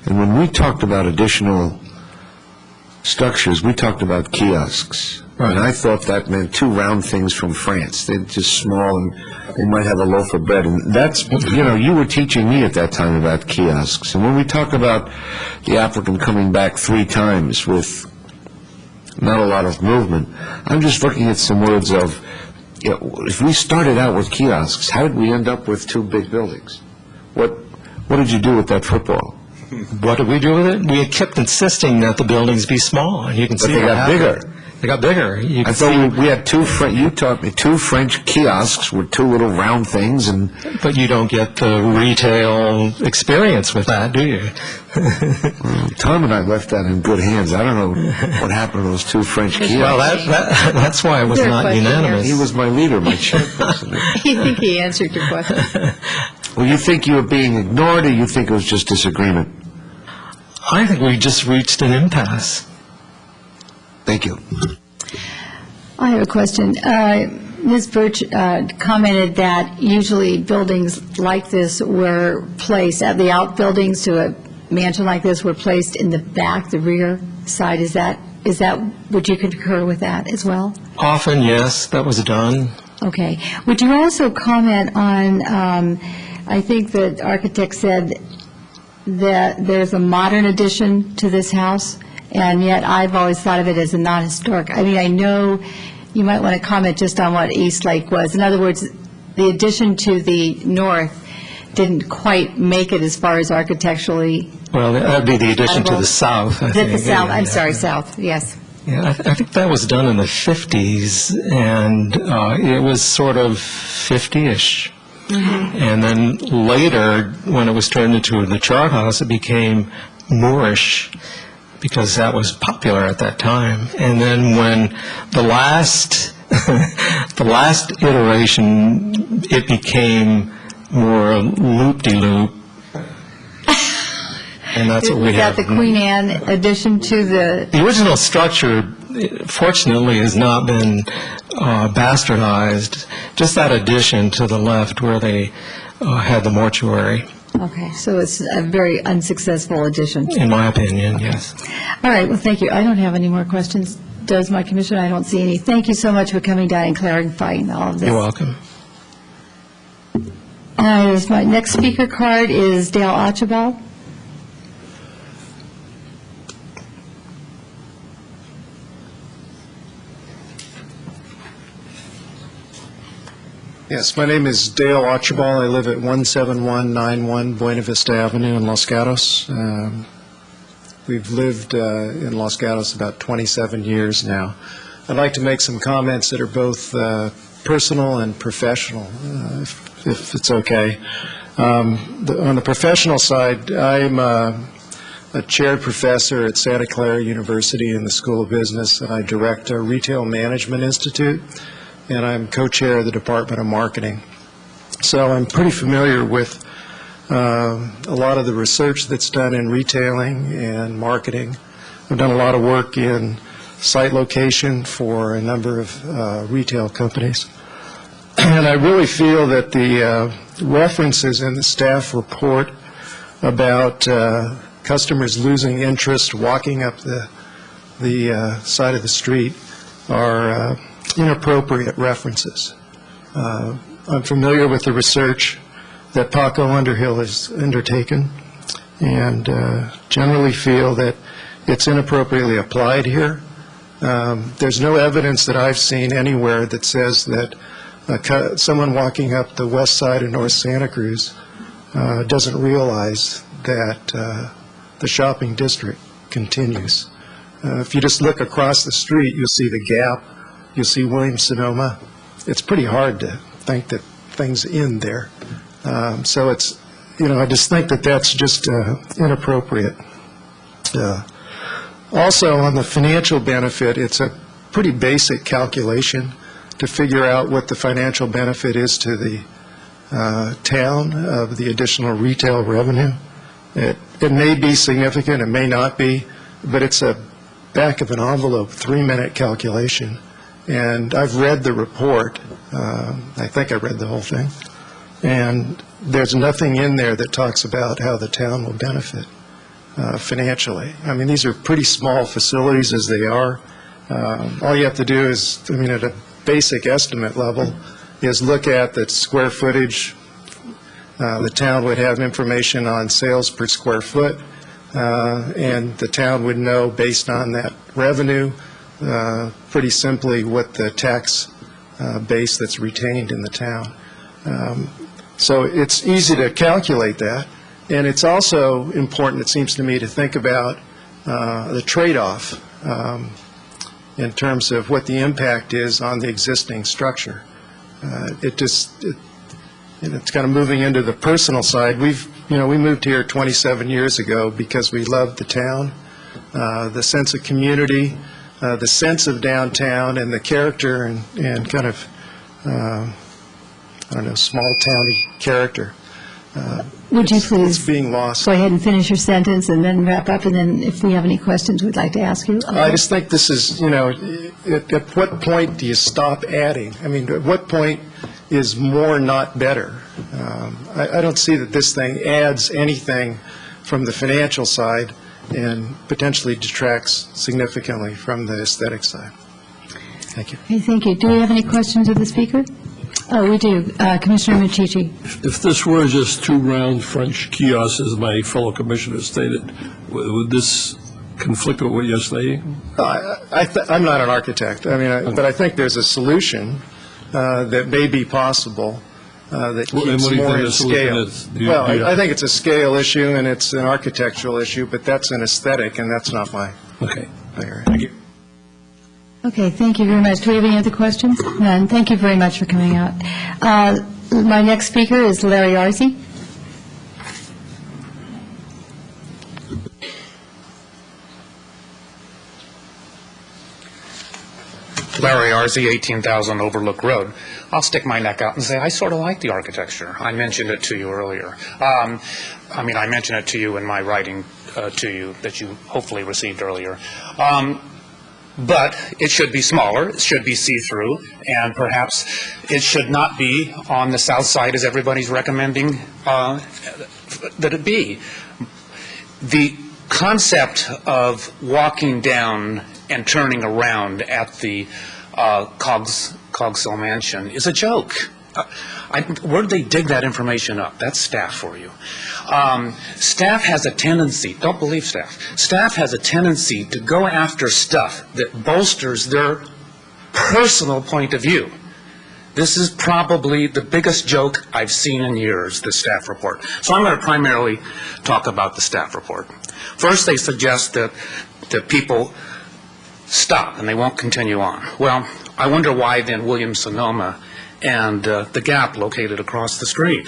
when we talked about additional structures, we talked about kiosks. Right. And I thought that meant two round things from France. They're just small, and they might have a loaf of bread. And that's, you were teaching me at that time about kiosks. And when we talk about the applicant coming back 3 times with not a lot of movement, I'm just looking at some words of, if we started out with kiosks, how did we end up with 2 big buildings? What did you do with that football? What did we do with it? We kept insisting that the buildings be small, and you can see they got bigger. They got bigger. I thought we had you taught me 2 French kiosks with 2 little round things, but you don't get the retail experience with that, do you? Tom and I left that in good hands. I don't know what happened to those 2 French kiosks. Well, that's why it was not unanimous. He was my leader, my chairperson. I think he answered your question. Well, you think you were being ignored, or you think it was just disagreement? I think we just reached an impasse. Thank you. I have a question. Ms. Birch commented that usually buildings like this were placed, the outbuildings to a mansion like this were placed in the back, the rear side. Is that, would you concur with that as well? Often, yes, that was done. Okay. Would you also comment on, I think the architect said that there's a modern addition to this house, and yet I've always thought of it as a non-historic. I mean, I know you might want to comment just on what East Lake was. In other words, the addition to the north didn't quite make it as far as architecturally. Well, that would be the addition to the south, I think. The south, I'm sorry, south, yes. Yeah, I think that was done in the 50s, and it was sort of 50-ish. Mm-hmm. And then later, when it was turned into the chart house, it became Moorish, because that was popular at that time. And then when the last iteration, it became more loop-de-loop. And that's what we have. Was that the Queen Anne addition to the... The original structure, fortunately, has not been bastardized. Just that addition to the left where they had the mortuary. Okay, so it's a very unsuccessful addition. In my opinion, yes. All right, well, thank you. I don't have any more questions. Does my commissioner? I don't see any. Thank you so much for coming down and clarifying all of this. You're welcome. My next speaker card is Dale Archibald. Yes, my name is Dale Archibald. I live at 17191 Buena Vista Avenue in Los Gatos. We've lived in Los Gatos about 27 years now. I'd like to make some comments that are both personal and professional, if it's okay. On the professional side, I'm a chaired professor at Santa Clara University in the School of Business, and I direct a Retail Management Institute, and I'm co-chair of the Department of Marketing. So I'm pretty familiar with a lot of the research that's done in retailing and marketing. I've done a lot of work in site location for a number of retail companies. And I really feel that the references in the staff report about customers losing interest walking up the side of the street are inappropriate references. I'm familiar with the research that Paco Underhill has undertaken, and generally feel that it's inappropriately applied here. There's no evidence that I've seen anywhere that says that someone walking up the west side of North Santa Cruz doesn't realize that the shopping district continues. If you just look across the street, you'll see the Gap, you'll see Williams-Sonoma. It's pretty hard to think that things end there. So it's, I just think that that's just inappropriate. Also, on the financial benefit, it's a pretty basic calculation to figure out what the financial benefit is to the town of the additional retail revenue. It may be significant, it may not be, but it's a back of an envelope 3-minute calculation. And I've read the report. I think I read the whole thing. And there's nothing in there that talks about how the town will benefit financially. I mean, these are pretty small facilities as they are. All you have to do is, at a basic estimate level, is look at the square footage. The town would have information on sales per square foot, and the town would know, based on that revenue, pretty simply what the tax base that's retained in the town. So it's easy to calculate that, and it's also important, it seems to me, to think about the trade-off in terms of what the impact is on the existing structure. It's kind of moving into the personal side. We moved here 27 years ago because we loved the town, the sense of community, the sense of downtown, and the character and kind of, small towny character. Would you please it's being lost. go ahead and finish your sentence and then wrap up, and then if we have any questions, we'd like to ask you. I just think this is, at what point do you stop adding? I mean, at what point is more not better? I don't see that this thing adds anything from the financial side and potentially detracts significantly from the aesthetic side. Thank you. Okay, thank you. Do we have any questions of the speaker? Oh, we do. Commissioner Machici. If this were just two round French kiosks, as my fellow commissioner stated, would this conflict with what you're saying? I'm not an architect, but I think there's a solution that may be possible that keeps more in scale. Well, I think it's a scale issue and it's an architectural issue, but that's an aesthetic, and that's not my area. Thank you. Okay, thank you very much. Do we have any other questions? None. Thank you very much for coming out. My next speaker is Larry Arzi. Larry Arzi, 18,000 Overlook Road. I'll stick my neck out and say I sort of like the architecture. I mentioned it to you earlier. I mentioned it to you in my writing to you that you hopefully received earlier. But it should be smaller, it should be see-through, and perhaps it should not be on the south side as everybody's recommending that it be. The concept of walking down and turning around at the Cogswell Mansion is a joke. Where did they dig that information up? That's staff for you. Staff has a tendency, don't believe staff has a tendency to go after stuff that bolsters their personal point of view. This is probably the biggest joke I've seen in years, the staff report. So I'm going to primarily talk about the staff report. First, they suggest that people stop and they won't continue on. Well, I wonder why then Williams-Sonoma and the Gap located across the street.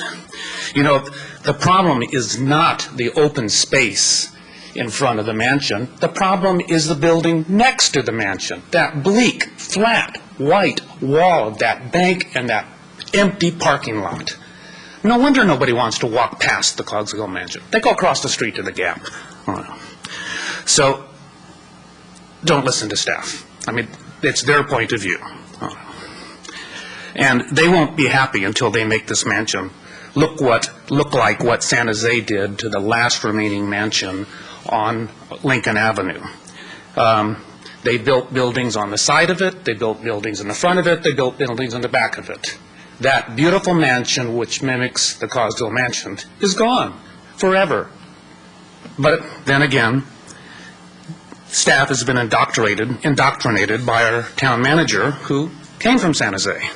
The problem is not the open space in front of the mansion. The problem is the building next to the mansion, that bleak, flat, white wall of that bank and that empty parking lot. No wonder nobody wants to walk past the Cogswell Mansion. They go across the street to the Gap. So don't listen to staff. It's their point of view. And they won't be happy until they make this mansion look like what San Jose did to the last remaining mansion on Lincoln Avenue. They built buildings on the side of it, they built buildings in the front of it, they built buildings in the back of it. That beautiful mansion, which mimics the Cogswell Mansion, is gone forever. But then again, staff has been indoctrinated by our town manager, who came from San Jose.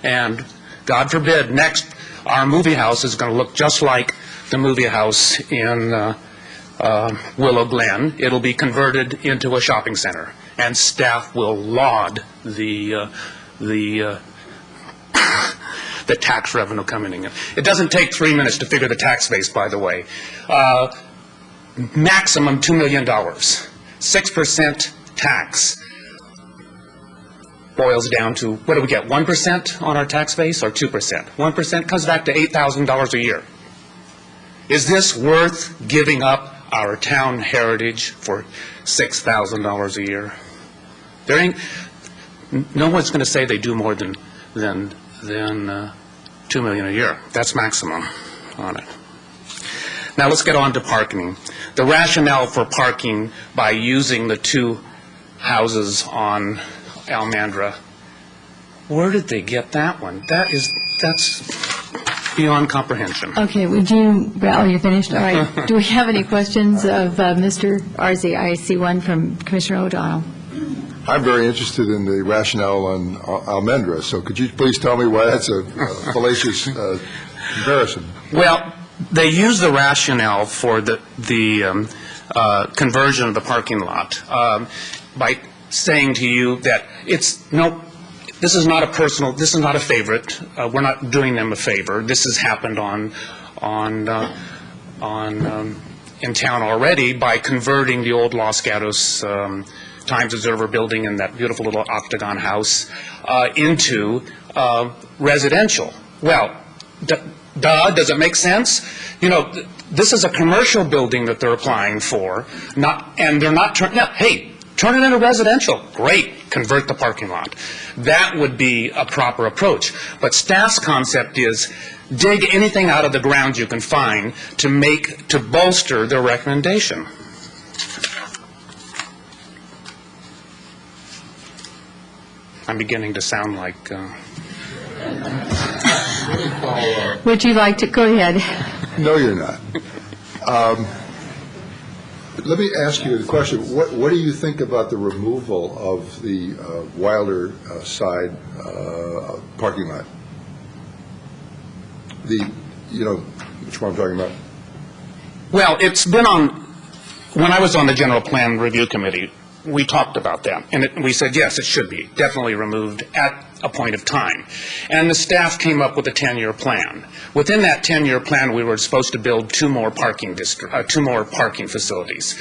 And God forbid, next, our movie house is going to look just like the movie house in Willow Glen. It'll be converted into a shopping center, and staff will laud the tax revenue coming in. It doesn't take 3 minutes to figure the tax base, by the way. Maximum $2 million. 6% tax boils down to, what do we get, 1% on our tax base or 2%? 1% comes back to $8,000 a year. Is this worth giving up our town heritage for $6,000 a year? No one's going to say they do more than $2 million a year. That's maximum on it. Now let's get on to parking. The rationale for parking by using the two houses on Almandra, where did they get that one? That's beyond comprehension. Okay, you're finished? All right. Do we have any questions of Mr. Arzi? I see one from Commissioner O'Donnell. I'm very interested in the rationale on Almendra, so could you please tell me why that's a fallacious comparison? Well, they use the rationale for the conversion of the parking lot by saying to you that this is not a favorite. We're not doing them a favor. This has happened in town already by converting the old Los Gatos Times Observer building and that beautiful little octagon house into residential. Well, Duh, does it make sense? You know, this is a commercial building that they're applying for, and they're not turning, hey, turn it into residential. Great, convert the parking lot. That would be a proper approach. But staff's concept is dig anything out of the ground you can find to bolster their recommendation. I'm beginning to sound like... Would you like to, go ahead. No, you're not. Let me ask you a question. What do you think about the removal of the Wilder side parking lot? Which one I'm talking about? Well, it's been on, when I was on the General Plan Review Committee, we talked about that, and we said, yes, it should be definitely removed at a point of time. And the staff came up with a 10-year plan. Within that 10-year plan, we were supposed to build two more parking facilities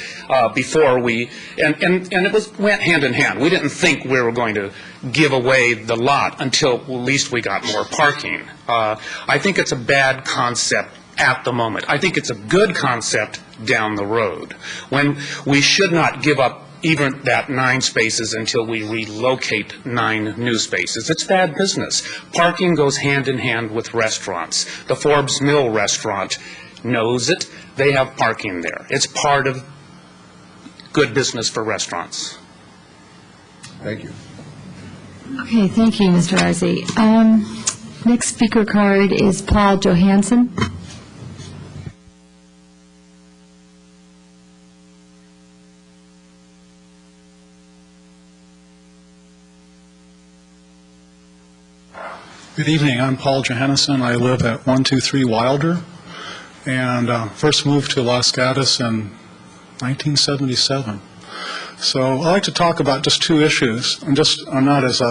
before we, and it went hand in hand. We didn't think we were going to give away the lot until at least we got more parking. I think it's a bad concept at the moment. I think it's a good concept down the road, when we should not give up even that 9 spaces until we relocate 9 new spaces. It's bad business. Parking goes hand in hand with restaurants. The Forbes Mill restaurant knows it. They have parking there. It's part of good business for restaurants. Thank you. Okay, thank you, Mr. Arze. Next speaker card is Paul Johansson. Good evening. I'm Paul Johannesson. I live at 123 Wilder, and first moved to Los Gatos in 1977. So I'd like to talk about just 2 issues. I'm not as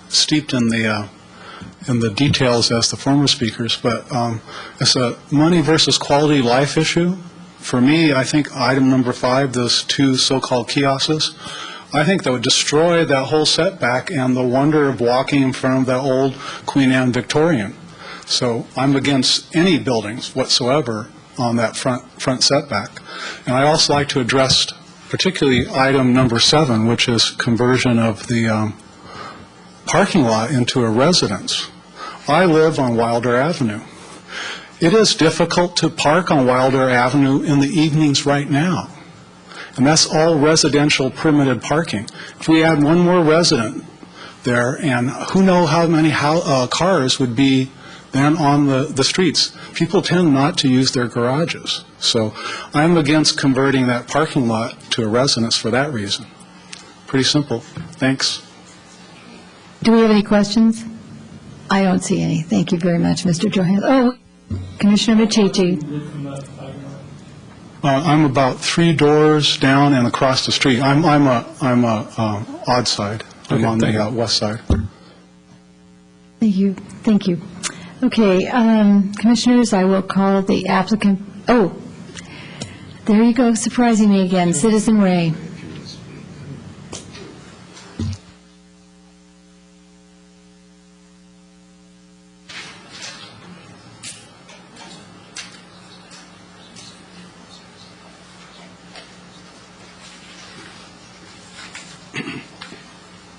steeped in the details as the former speakers, but it's a money versus quality life issue. For me, I think item number 5, those 2 so-called kiosks, I think that would destroy that whole setback and the wonder of walking in front of that old Queen Anne Victorian. So I'm against any buildings whatsoever on that front setback. And I also like to address particularly item number 7, which is conversion of the parking lot into a residence. I live on Wilder Avenue. It is difficult to park on Wilder Avenue in the evenings right now. And that's all residential permitted parking. If we add one more resident there, and who knows how many cars would be then on the streets. People tend not to use their garages. So I'm against converting that parking lot to a residence for that reason. Pretty simple. Thanks. Do we have any questions? I don't see any. Thank you very much, Mr. Johansson. Oh, Commissioner Machici. I'm about 3 doors down and across the street. I'm odd side. I'm on the west side. Thank you. Thank you. Okay, Commissioners, I will call the applicant. Oh, there you go, surprising me again, Citizen Ray.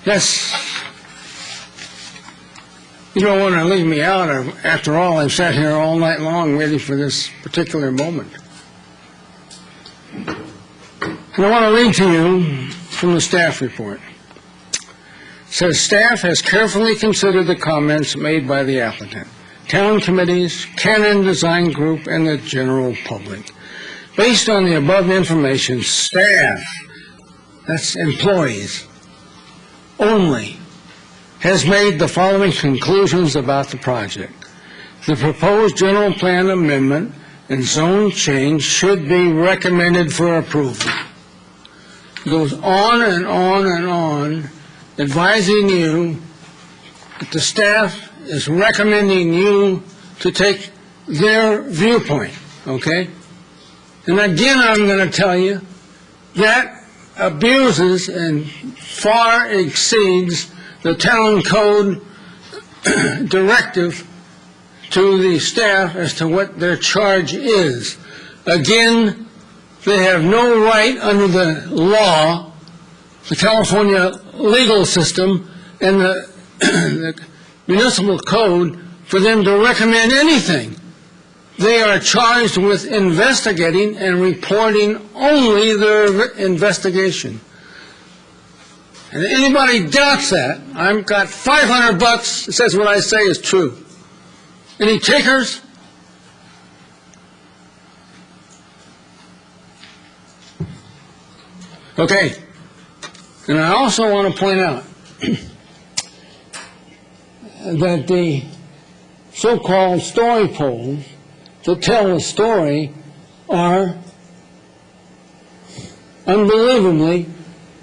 Yes. You don't want to leave me out. After all, I've sat here all night long waiting for this particular moment. And I want to read to you from the staff report. It says, staff has carefully considered the comments made by the applicant, town committees, Canon Design Group, and the general public. Based on the above information, staff, that's employees, only, has made the following conclusions about the project. The proposed general plan amendment and zone change should be recommended for approval. It goes on and on and on, advising you that the staff is recommending you to take their viewpoint, okay? And again, I'm going to tell you that abuses and far exceeds the town code directive to the staff as to what their charge is. Again, they have no right under the law, the California legal system, and the municipal code for them to recommend anything. They are charged with investigating and reporting only their investigation. And if anybody doubts that, I've got $500 that says what I say is true. Any takers? Okay. And I also want to point out that the so-called story poles that tell the story are unbelievably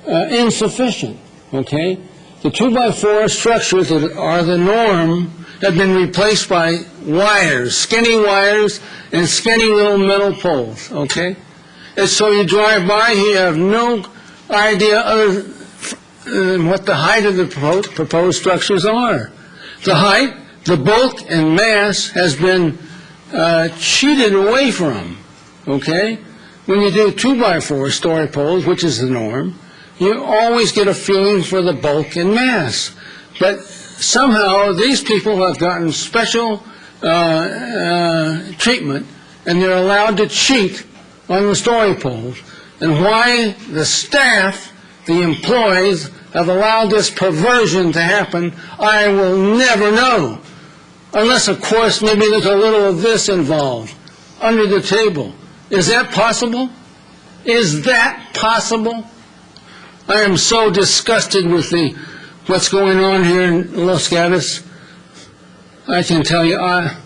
insufficient, okay? The 2x4 structures that are the norm have been replaced by wires, skinny wires and skinny little metal poles, okay? And so you drive by, you have no idea other than what the height of the proposed structures are. The height, the bulk, and mass has been cheated away from, okay? When you do 2x4 story poles, which is the norm, you always get a feeling for the bulk and mass. But somehow these people have gotten special treatment, and they're allowed to cheat on the story poles. And why the staff, the employees, have allowed this perversion to happen, I will never know. Unless, of course, maybe there's a little of this involved, under the table. Is that possible? Is that possible? I am so disgusted with what's going on here in Los Gatos. I can tell you, I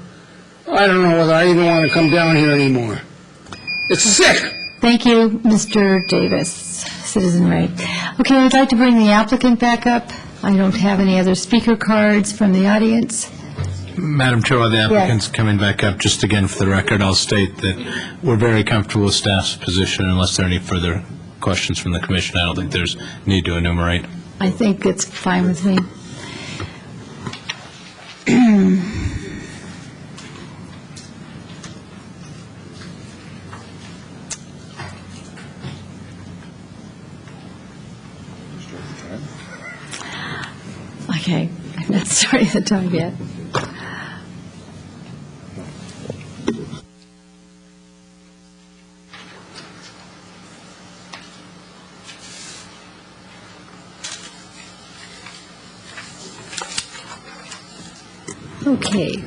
don't know whether I even want to come down here anymore. It's sick. Thank you, Mr. Davis, Citizen Ray. Okay, I'd like to bring the applicant back up. I don't have any other speaker cards from the audience. Madam Chair, while the applicant's coming back up, just again for the record, I'll state that we're very comfortable with staff's position. Unless there are any further questions from the commission, I don't think there's need to enumerate. I think it's fine with me. Okay, I'm not starting the time yet. Okay,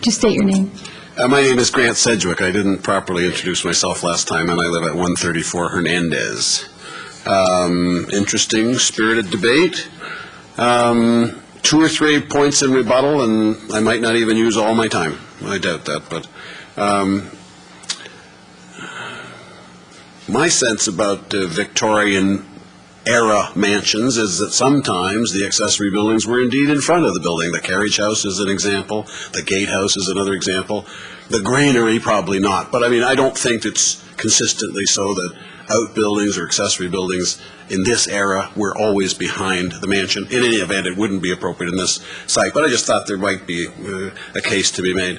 just state your name. My name is Grant Sedgwick. I didn't properly introduce myself last time, and I live at 134 Hernandez. Interesting, spirited debate. 2 or 3 points in rebuttal, and I might not even use all my time. I doubt that, but my sense about Victorian era mansions is that sometimes the accessory buildings were indeed in front of the building. The carriage house is an example. The gatehouse is another example. The granary, probably not. But I mean, I don't think it's consistently so that outbuildings or accessory buildings in this era were always behind the mansion. In any event, it wouldn't be appropriate in this site. But I just thought there might be a case to be made.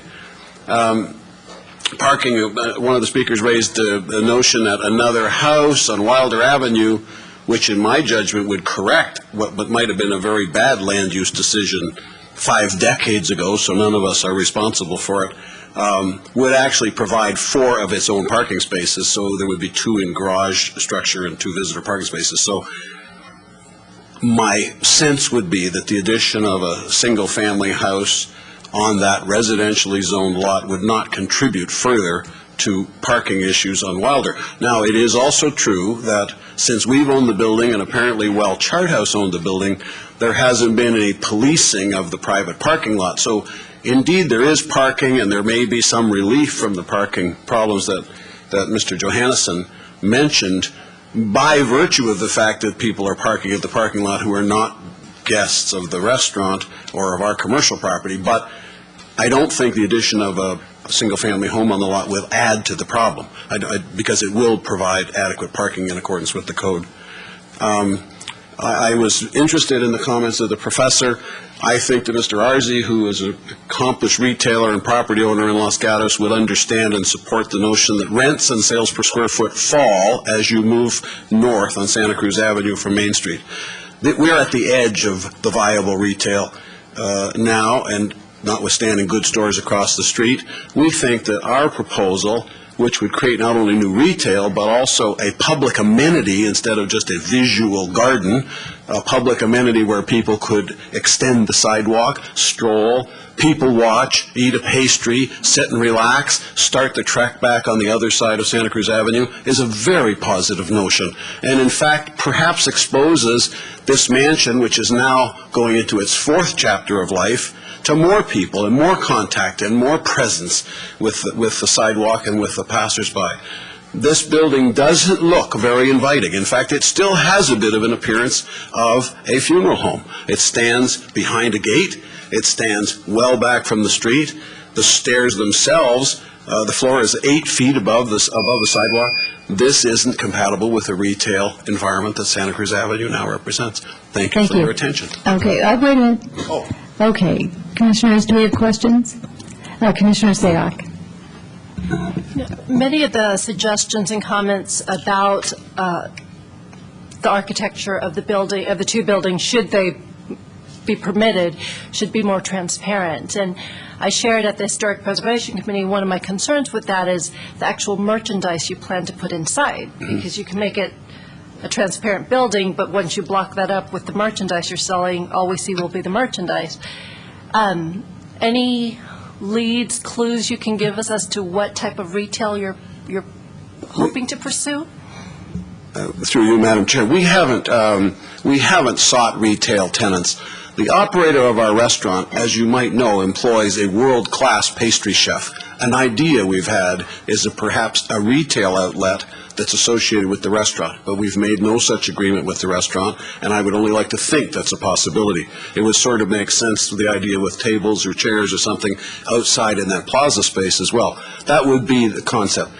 Parking, one of the speakers raised the notion that another house on Wilder Avenue, which in my judgment would correct what might have been a very bad land use decision 5 decades ago, so none of us are responsible for it, would actually provide 4 of its own parking spaces, so there would be 2 in garage structure and 2 visitor parking spaces. So my sense would be that the addition of a single-family house on that residentially zoned lot would not contribute further to parking issues on Wilder. Now, it is also true that since we've owned the building and apparently Chart House owned the building, there hasn't been any policing of the private parking lot. So indeed, there is parking, and there may be some relief from the parking problems that Mr. Johannesson mentioned by virtue of the fact that people are parking at the parking lot who are not guests of the restaurant or of our commercial property. But I don't think the addition of a single-family home on the lot will add to the problem, because it will provide adequate parking in accordance with the code. I was interested in the comments of the professor. I think that Mr. Arzi, who is an accomplished retailer and property owner in Los Gatos, would understand and support the notion that rents and sales per square foot fall as you move north on Santa Cruz Avenue from Main Street. We're at the edge of the viable retail now, and notwithstanding good stores across the street, we think that our proposal, which would create not only new retail, but also a public amenity instead of just a visual garden, a public amenity where people could extend the sidewalk, stroll, people watch, eat a pastry, sit and relax, start the trek back on the other side of Santa Cruz Avenue, is a very positive notion. And in fact, perhaps exposes this mansion, which is now going into its 4th chapter of life, to more people and more contact and more presence with the sidewalk and with the passersby. This building doesn't look very inviting. In fact, it still has a bit of an appearance of a funeral home. It stands behind a gate. It stands well back from the street. The stairs themselves, the floor is 8 feet above the sidewalk. This isn't compatible with the retail environment that Santa Cruz Avenue now represents. Thank you for your attention. Okay, wait a minute. Okay, Commissioners, do we have questions? Commissioner Sayoc. Many of the suggestions and comments about the architecture of the building, of the two buildings, should they be permitted, should be more transparent. And I shared at the Historic Preservation Committee, one of my concerns with that is the actual merchandise you plan to put inside, because you can make it a transparent building, but once you block that up with the merchandise you're selling, all we see will be the merchandise. Any leads, clues you can give us as to what type of retail you're hoping to pursue? Through you, Madam Chair, we haven't sought retail tenants. The operator of our restaurant, as you might know, employs a world-class pastry chef. An idea we've had is perhaps a retail outlet that's associated with the restaurant, but we've made no such agreement with the restaurant, and I would only like to think that's a possibility. It would sort of make sense to the idea with tables or chairs or something outside in that plaza space as well. That would be the concept.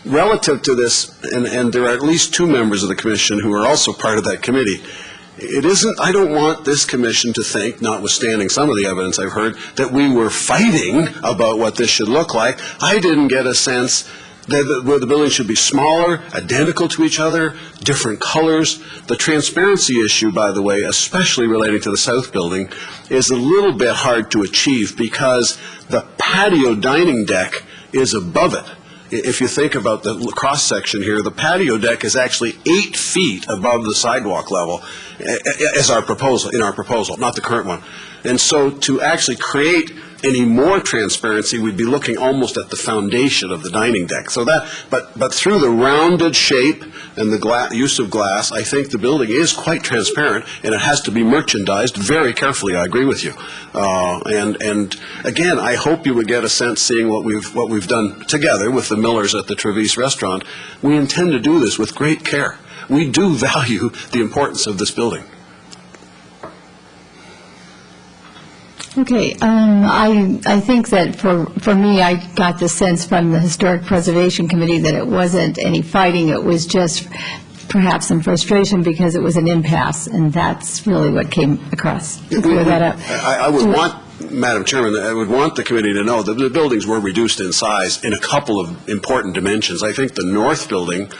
Relative to this, and there are at least 2 members of the commission who are also part of that committee, I don't want this commission to think, notwithstanding some of the evidence I've heard, that we were fighting about what this should look like. I didn't get a sense that the building should be smaller, identical to each other, different colors. The transparency issue, by the way, especially relating to the south building, is a little bit hard to achieve because the patio dining deck is above it. If you think about the cross-section here, the patio deck is actually 8 feet above the sidewalk level as our proposal, not the current one. And so to actually create any more transparency, we'd be looking almost at the foundation of the dining deck. So that, but through the rounded shape and the use of glass, I think the building is quite transparent, and it has to be merchandised very carefully. I agree with you. And again, I hope you would get a sense, seeing what we've done together with the Millers at the Trevis restaurant. We intend to do this with great care. We do value the importance of this building. Okay, I think that for me, I got the sense from the Historic Preservation Committee that it wasn't any fighting, it was just perhaps some frustration because it was an impasse, and that's really what came across. Clear that up. I would want, Madam Chairman, I would want the committee to know that the buildings were reduced in size in a couple of important dimensions. I think the north building,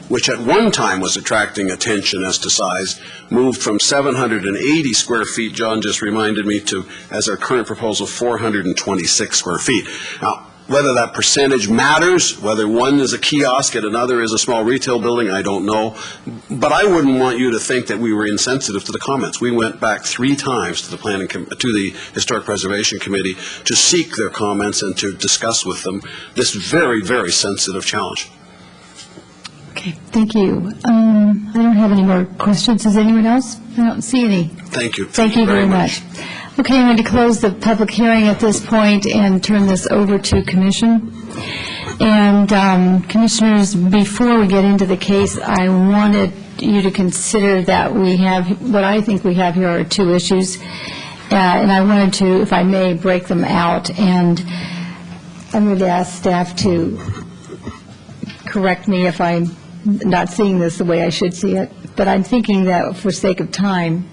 which at one time was attracting attention as to size, moved from 780 square feet, John just reminded me, to, as our current proposal, 426 square feet. Now, whether that percentage matters, whether one is a kiosk and another is a small retail building, I don't know. But I wouldn't want you to think that we were insensitive to the comments. We went back 3 times to the Historic Preservation Committee to seek their comments and to discuss with them this very, very sensitive challenge. Okay, thank you. I don't have any more questions. Does anyone else? I don't see any. Thank you. Thank you very much. Okay, I'm going to close the public hearing at this point and turn this over to Commission. And Commissioners, before we get into the case, I wanted you to consider that we have, what I think we have here are 2 issues. And I wanted to, if I may, break them out. And I'm going to ask staff to correct me if I'm not seeing this the way I should see it, but I'm thinking that for sake of time,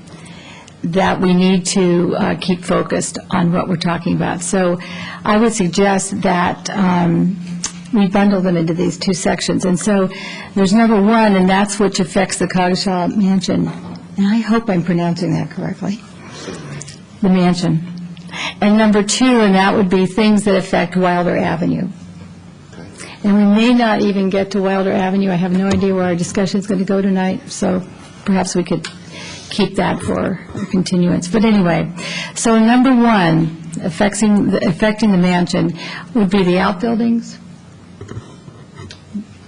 that we need to keep focused on what we're talking about. So I would suggest that we bundle them into these two sections. And so there's number one, and that's which affects the Coggeshall Mansion. And I hope I'm pronouncing that correctly. The mansion. And number two, and that would be things that affect Wilder Avenue. And we may not even get to Wilder Avenue. I have no idea where our discussion is going to go tonight, so perhaps we could keep that for a continuance. But anyway, so number one, affecting the mansion would be the outbuildings,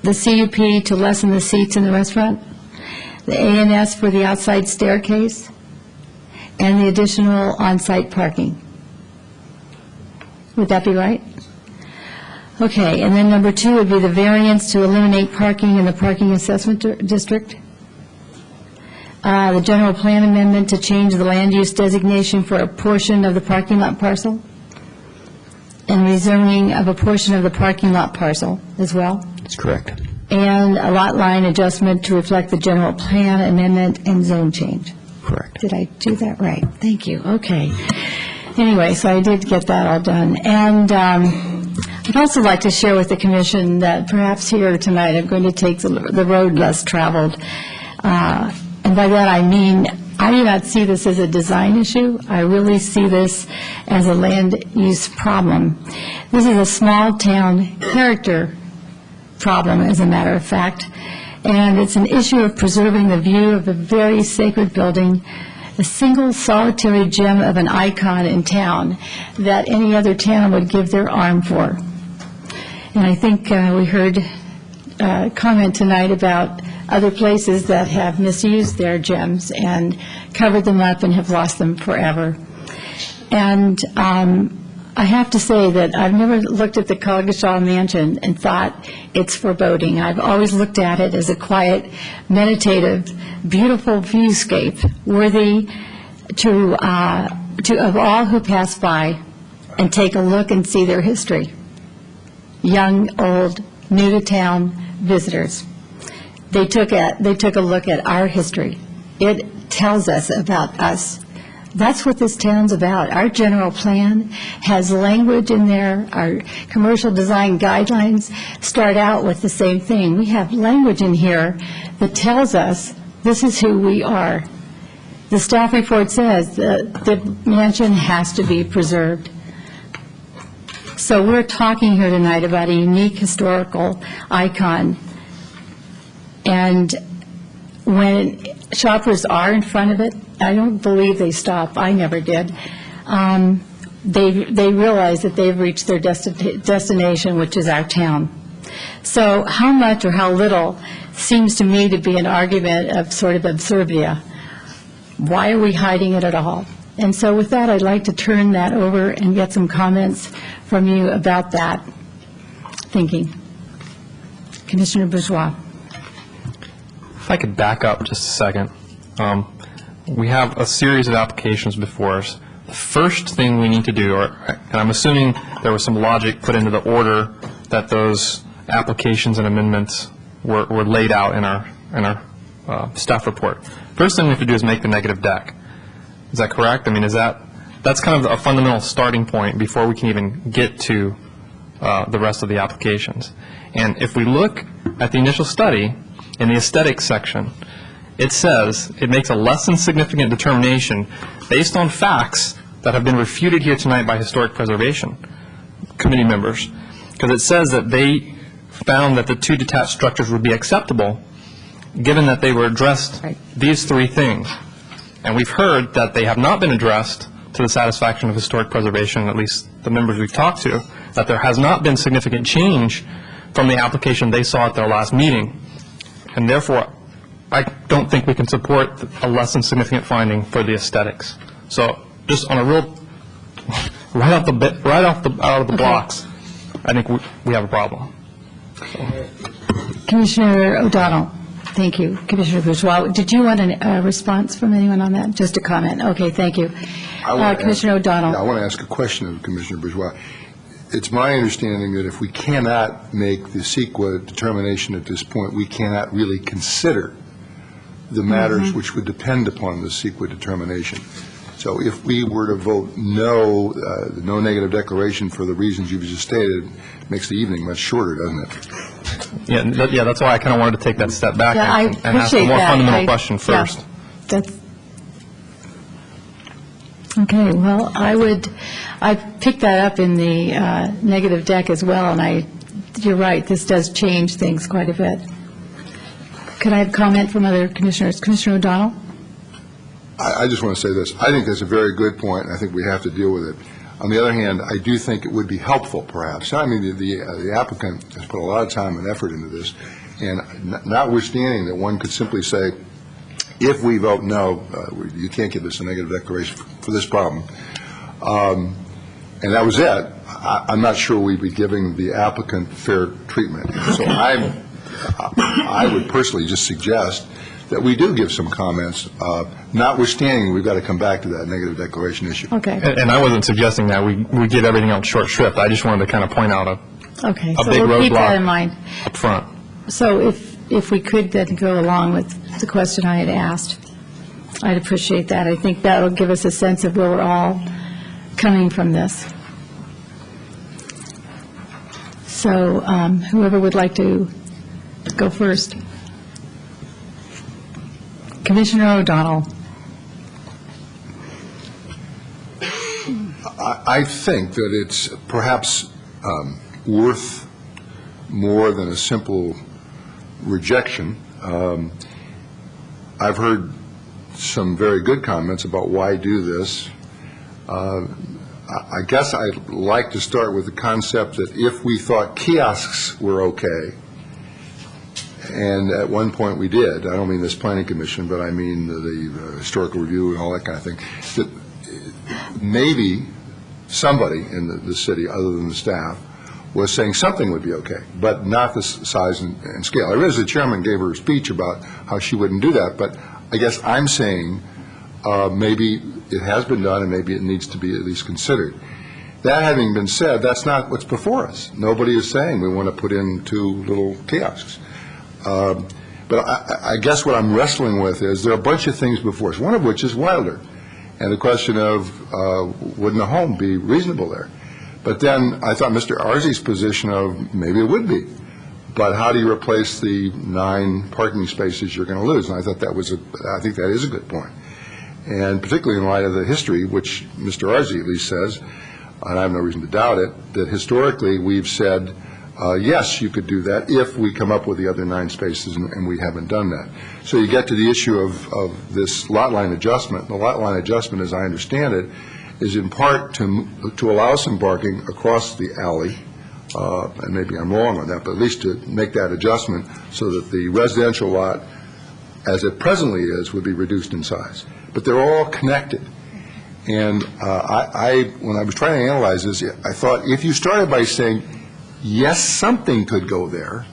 the CUP to lessen the seats in the restaurant, the A&S for the outside staircase, and the additional on-site parking. Would that be right? Okay, and then number two would be the variance to eliminate parking in the parking assessment district. The general plan amendment to change the land use designation for a portion of the parking lot parcel, and rezoning of a portion of the parking lot parcel as well. That's correct. And a lot line adjustment to reflect the general plan amendment and zone change. Correct. Did I do that right? Thank you. Okay. Anyway, so I did get that all done. And I'd also like to share with the commission that perhaps here tonight I'm going to take the road less traveled. And by that I mean, I do not see this as a design issue. I really see this as a land use problem. This is a small town character problem, as a matter of fact. And it's an issue of preserving the view of a very sacred building, a single solitary gem of an icon in town that any other town would give their arm for. And I think we heard a comment tonight about other places that have misused their gems and covered them up and have lost them forever. And I have to say that I've never looked at the Coggeshall Mansion and thought it's foreboding. I've always looked at it as a quiet, meditative, beautiful viewscape worthy of all who pass by and take a look and see their history. Young, old, new to town visitors. They took a look at our history. It tells us about us. That's what this town's about. Our general plan has language in there. Our commercial design guidelines start out with the same thing. We have language in here that tells us this is who we are. The staff report says the mansion has to be preserved. So we're talking here tonight about a unique historical icon. And when shoppers are in front of it, I don't believe they stop. I never did. They realize that they've reached their destination, which is our town. So how much or how little seems to me to be an argument of sort of absurdity. Why are we hiding it at all? And so with that, I'd like to turn that over and get some comments from you about that thinking. Commissioner Bourgeois. If I could back up just a second. We have a series of applications before us. The first thing we need to do, and I'm assuming there was some logic put into the order that those applications and amendments were laid out in our staff report. First thing we have to do is make the negative deck. Is that correct? I mean, that's kind of a fundamental starting point before we can even get to the rest of the applications. And if we look at the initial study, in the aesthetics section, it says it makes a less than significant determination based on facts that have been refuted here tonight by Historic Preservation Committee members, because it says that they found that the two detached structures would be acceptable given that they were addressed these three things. And we've heard that they have not been addressed to the satisfaction of Historic Preservation, at least the members we've talked to, that there has not been significant change from the application they saw at their last meeting. And therefore, I don't think we can support a less than significant finding for the aesthetics. So just on a real, out of the blocks, I think we have a problem. Commissioner O'Donnell. Thank you. Commissioner Bourgeois, did you want a response from anyone on that? Just a comment. Okay, thank you. Commissioner O'Donnell. I want to ask a question of Commissioner Bourgeois. it's my understanding that if we cannot make the CEQA determination at this point, we cannot really consider the matters which would depend upon the CEQA determination. So if we were to vote no, no negative declaration for the reasons you've just stated, makes the evening much shorter, doesn't it? Yeah, that's why I kind of wanted to take that step back and ask a more fundamental question first. Yeah, okay, well, I picked that up in the negative deck as well, and you're right, this does change things quite a bit. Could I have comment from other commissioners? Commissioner O'Donnell? I just want to say this. I think that's a very good point, and I think we have to deal with it. On the other hand, I do think it would be helpful, perhaps. I mean, the applicant has put a lot of time and effort into this, and notwithstanding that one could simply say, if we vote no, you can't give us a negative declaration for this problem, and that was it, I'm not sure we'd be giving the applicant fair treatment. So I would personally just suggest that we do give some comments, notwithstanding we've got to come back to that negative declaration issue. Okay. And I wasn't suggesting that we give everything else short shrift. I just wanted to kind of point out a Okay, a so big we'll keep that in roadblock mind. up front. So if we could then go along with the question I had asked, I'd appreciate that. I think that will give us a sense of where we're all coming from this. So whoever would like to go first. Commissioner O'Donnell. I think that it's perhaps worth more than a simple rejection. I've heard some very good comments about why do this. I guess I'd like to start with the concept that if we thought kiosks were okay, and at one point we did, I don't mean this planning commission, but I mean the historical review and all that kind of thing, that maybe somebody in the city, other than the staff, was saying something would be okay, but not the size and scale. I realize the chairman gave her a speech about how she wouldn't do that, but I guess I'm saying maybe it has been done and maybe it needs to be at least considered. That having been said, that's not what's before us. Nobody is saying we want to put in 2 little kiosks. But I guess what I'm wrestling with is there are a bunch of things before us, one of which is Wilder, and the question of wouldn't a home be reasonable there? But then I thought Mr. Arze's position of maybe it would be, but how do you replace the 9 parking spaces you're going to lose? And I thought I think that is a good point. And particularly in light of the history, which Mr. Arze at least says, and I have no reason to doubt it, that historically we've said, yes, you could do that if we come up with the other 9 spaces, and we haven't done that. So you get to the issue of this lot line adjustment. The lot line adjustment, as I understand it, is in part to allow some parking across the alley, and maybe I'm wrong on that, but at least to make that adjustment so that the residential lot, as it presently is, would be reduced in size. But they're all connected. And when I was trying to analyze this, I thought if you started by saying, yes, something could go there,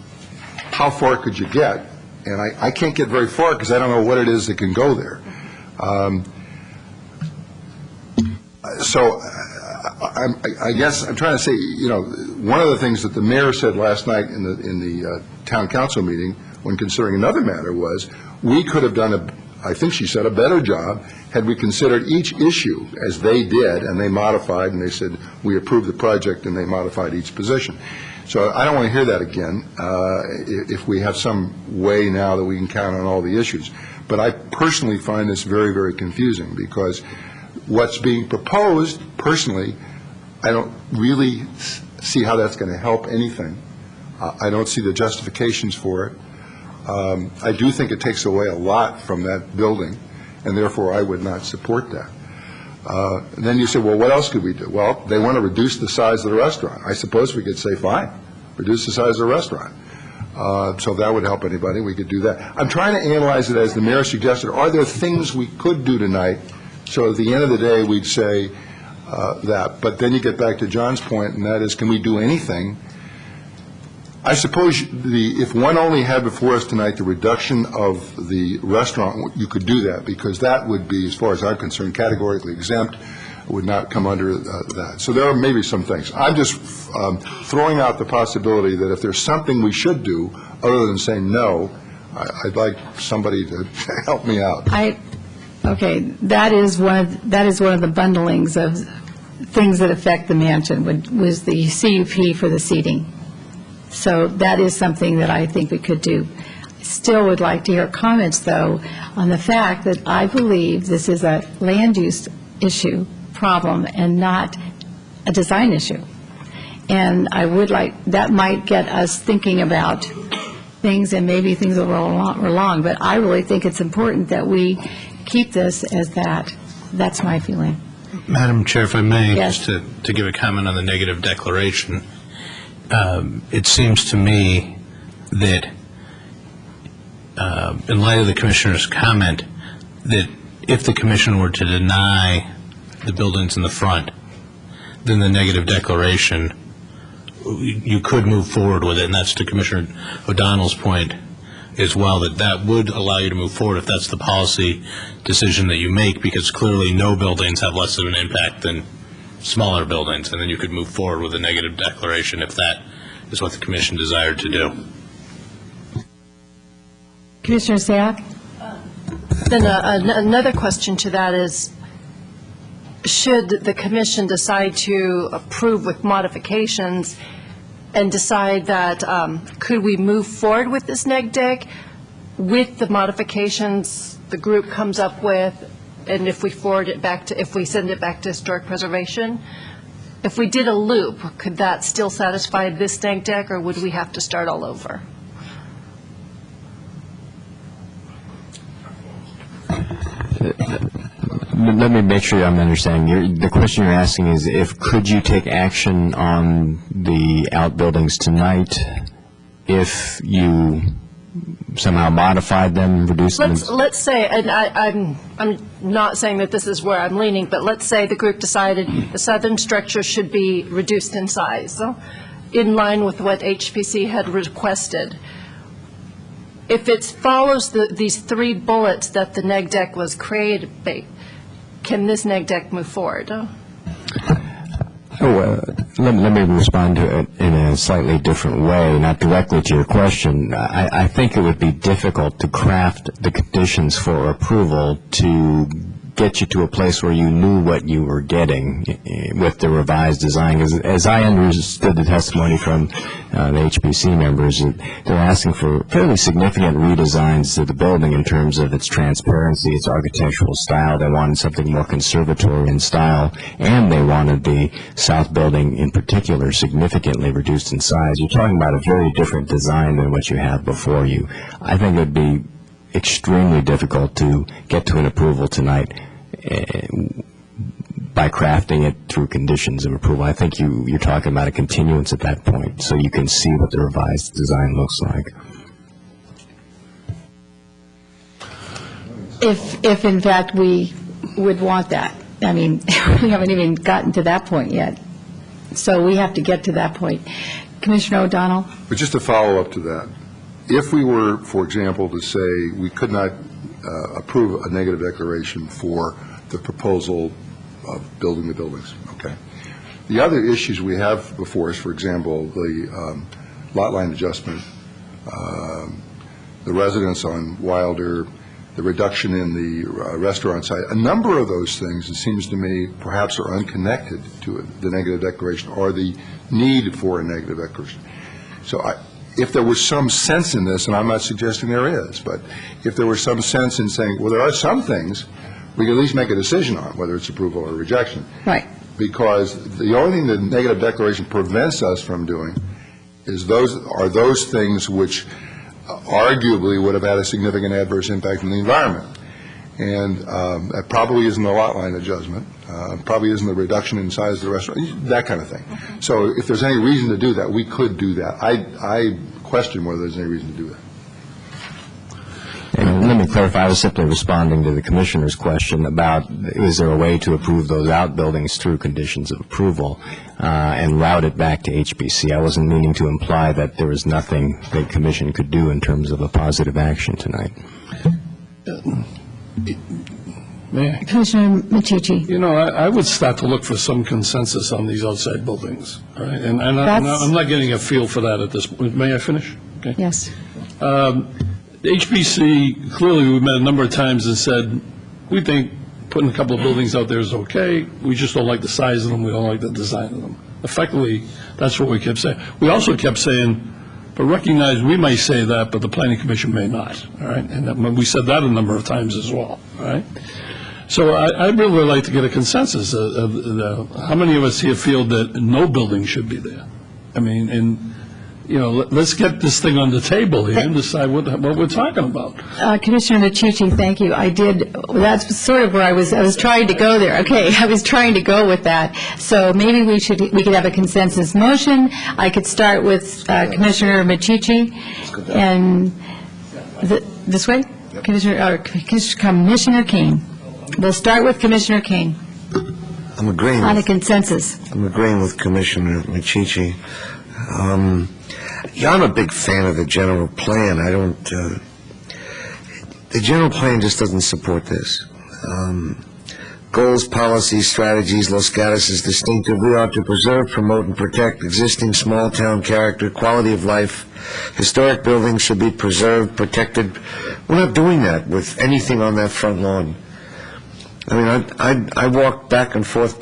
how far could you get? And I can't get very far because I don't know what it is that can go there. So I guess I'm trying to say, one of the things that the mayor said last night in the town council meeting when considering another matter was we could have done I think she said, a better job had we considered each issue as they did, and they modified, and they said, we approved the project, and they modified each position. So I don't want to hear that again if we have some way now that we can count on all the issues. But I personally find this very, very confusing because what's being proposed, personally, I don't really see how that's going to help anything. I don't see the justifications for it. I do think it takes away a lot from that building, and therefore I would not support that. Then you say, well, what else could we do? Well, they want to reduce the size of the restaurant. I suppose we could say, fine, reduce the size of the restaurant. So if that would help anybody, we could do that. I'm trying to analyze it as the mayor suggested. Are there things we could do tonight so at the end of the day we'd say that? But then you get back to John's point, and that is, can we do anything? I suppose if one only had before us tonight the reduction of the restaurant, you could do that because that would be, as far as I'm concerned, categorically exempt would not come under that. So there are maybe some things. I'm just throwing out the possibility that if there's something we should do other than saying no, I'd like somebody to help me out. Okay, that is one of the bundlings of things that affect the mansion, was the CUP for the seating. So that is something that I think we could do. Still would like to hear comments, though, on the fact that I believe this is a land use issue problem and not a design issue. And I would like, that might get us thinking about things, and maybe things will roll along, but I really think it's important that we keep this as that. That's my feeling. Madam Chair, if I may, Yes. just to give a comment on the negative declaration, it seems to me that in light of the Commissioner's comment, that if the Commission were to deny the buildings in the front, then the negative declaration, you could move forward with it, and that's to Commissioner O'Donnell's point as well, that would allow you to move forward if that's the policy decision that you make, because clearly no buildings have less of an impact than smaller buildings, and then you could move forward with a negative declaration if that is what the Commission desired to do. Commissioner Sack? Then another question to that is, should the Commission decide to approve with modifications and decide that, could we move forward with this neg deck with the modifications the group comes up with, and if we send it back to historic preservation? If we did a loop, could that still satisfy this neg deck, or would we have to start all over? Let me make sure I'm understanding. The question you're asking is, could you take action on the outbuildings tonight if you somehow modified them, reduced them? Let's say, and I'm not saying that this is where I'm leaning, but let's say the group decided the southern structure should be reduced in size, in line with what HPC had requested. If it follows these 3 bullets that the neg deck was created, can this neg deck move forward? Let me respond to it in a slightly different way, not directly to your question. I think it would be difficult to craft the conditions for approval to get you to a place where you knew what you were getting with the revised design. As I understood the testimony from the HPC members, they're asking for fairly significant redesigns to the building in terms of its transparency, its architectural style. They wanted something more conservatory in style, and they wanted the south building in particular significantly reduced in size. You're talking about a very different design than what you have before you. I think it would be extremely difficult to get to an approval tonight by crafting it through conditions of approval. I think you're talking about a continuance at that point, so you can see what the revised design looks like. If in fact we would want that. I mean, we haven't even gotten to that point yet. So we have to get to that point. Commissioner O'Donnell? But just to follow up to that, if we were, for example, to say we could not approve a negative declaration for the proposal of building the buildings, okay. The other issues we have before us, for example, the lot line adjustment, the residence on Wilder, the reduction in the restaurant site, a number of those things, it seems to me, perhaps are unconnected to the negative declaration or the need for a negative declaration. So if there was some sense in this, and I'm not suggesting there is, but if there was some sense in saying, well, there are some things we can at least make a decision on, whether it's approval or rejection. Right. Because the only thing the negative declaration prevents us from doing is those things which arguably would have had a significant adverse impact on the environment. And that probably isn't the lot line adjustment, probably isn't the reduction in size of the restaurant, that kind of thing. So if there's any reason to do that, we could do that. I question whether there's any reason to do that. And let me clarify, I was simply responding to the Commissioner's question about is there a way to approve those outbuildings through conditions of approval and route it back to HPC. I wasn't meaning to imply that there was nothing the Commission could do in terms of a positive action tonight. May I? Commissioner Machici. You know, I would start to look for some consensus on these outside buildings, all right? And That's- I'm not getting a feel for that at this point. May I finish? Okay. Yes. HPC, clearly, we've met a number of times and said, we think putting a couple of buildings out there is okay, we just don't like the size of them, we don't like the design of them. Effectively, that's what we kept saying. We also kept saying, but recognize we may say that, but the planning commission may not, all right? And we said that a number of times as well, all right? So I'd really like to get a consensus of how many of us here feel that no building should be there? I mean, and, you know, let's get this thing on the table here and decide what we're talking about. Commissioner Machici, thank you. That's sort of where I was trying to go there. Okay, I was trying to go with that. So maybe we could have a consensus motion. I could start with Commissioner Machici, and this way? Commissioner Kane. We'll start with Commissioner Kane I'm agreeing. on a consensus. I'm agreeing with Commissioner Machici. Yeah, I'm a big fan of the general plan. The general plan just doesn't support this. Goals, policies, strategies, Los Gatos is distinctive. We ought to preserve, promote, and protect existing small-town character, quality of life. Historic buildings should be preserved, protected. We're not doing that with anything on that front lawn. I mean, I walked back and forth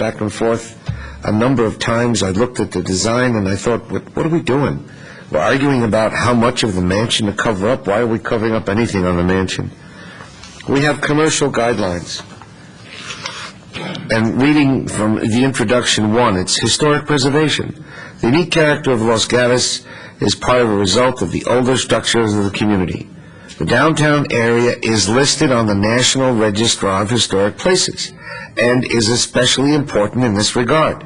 a number of times. I looked at the design and I thought, what are we doing? We're arguing about how much of the mansion to cover up. Why are we covering up anything on the mansion? We have commercial guidelines. And reading from the introduction one, it's historic preservation. The unique character of Los Gatos is part of a result of the older structures of the community. The downtown area is listed on the National Register of Historic Places and is especially important in this regard.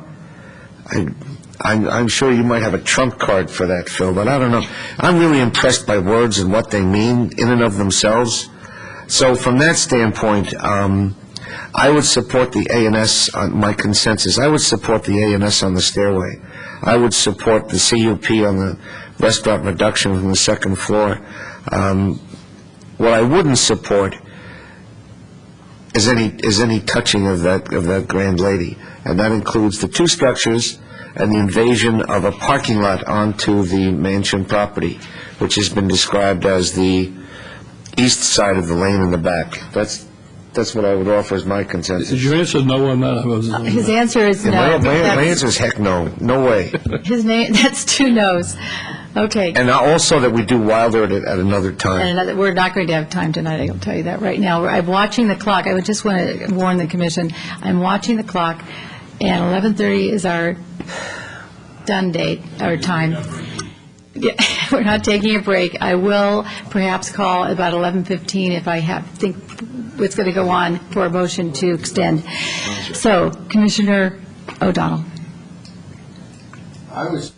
I'm sure you might have a trump card for that, Phil, but I don't know. I'm really impressed by words and what they mean in and of themselves. So from that standpoint, I would support the A&S on my consensus. I would support the A&S on the stairway. I would support the CUP on the restaurant reduction from the second floor. What I wouldn't support is any touching of that grand lady, and that includes the two structures and the invasion of a parking lot onto the mansion property, which has been described as the east side of the lane in the back. That's what I would offer as my consensus. Did your answer no on that? His answer is no. My answer is heck no. No way. That's two no's. Okay. And also that we do Wilder at another time. And we're not going to have time tonight, I'll tell you that right now. I'm watching the clock. I would just want to warn the commission, I'm watching the clock, and 11:30 is our done date, our time. Yeah, we're not taking a break. I will perhaps call about 11:15 if I think it's going to go on for a motion to extend. So, Commissioner O'Donnell. I was...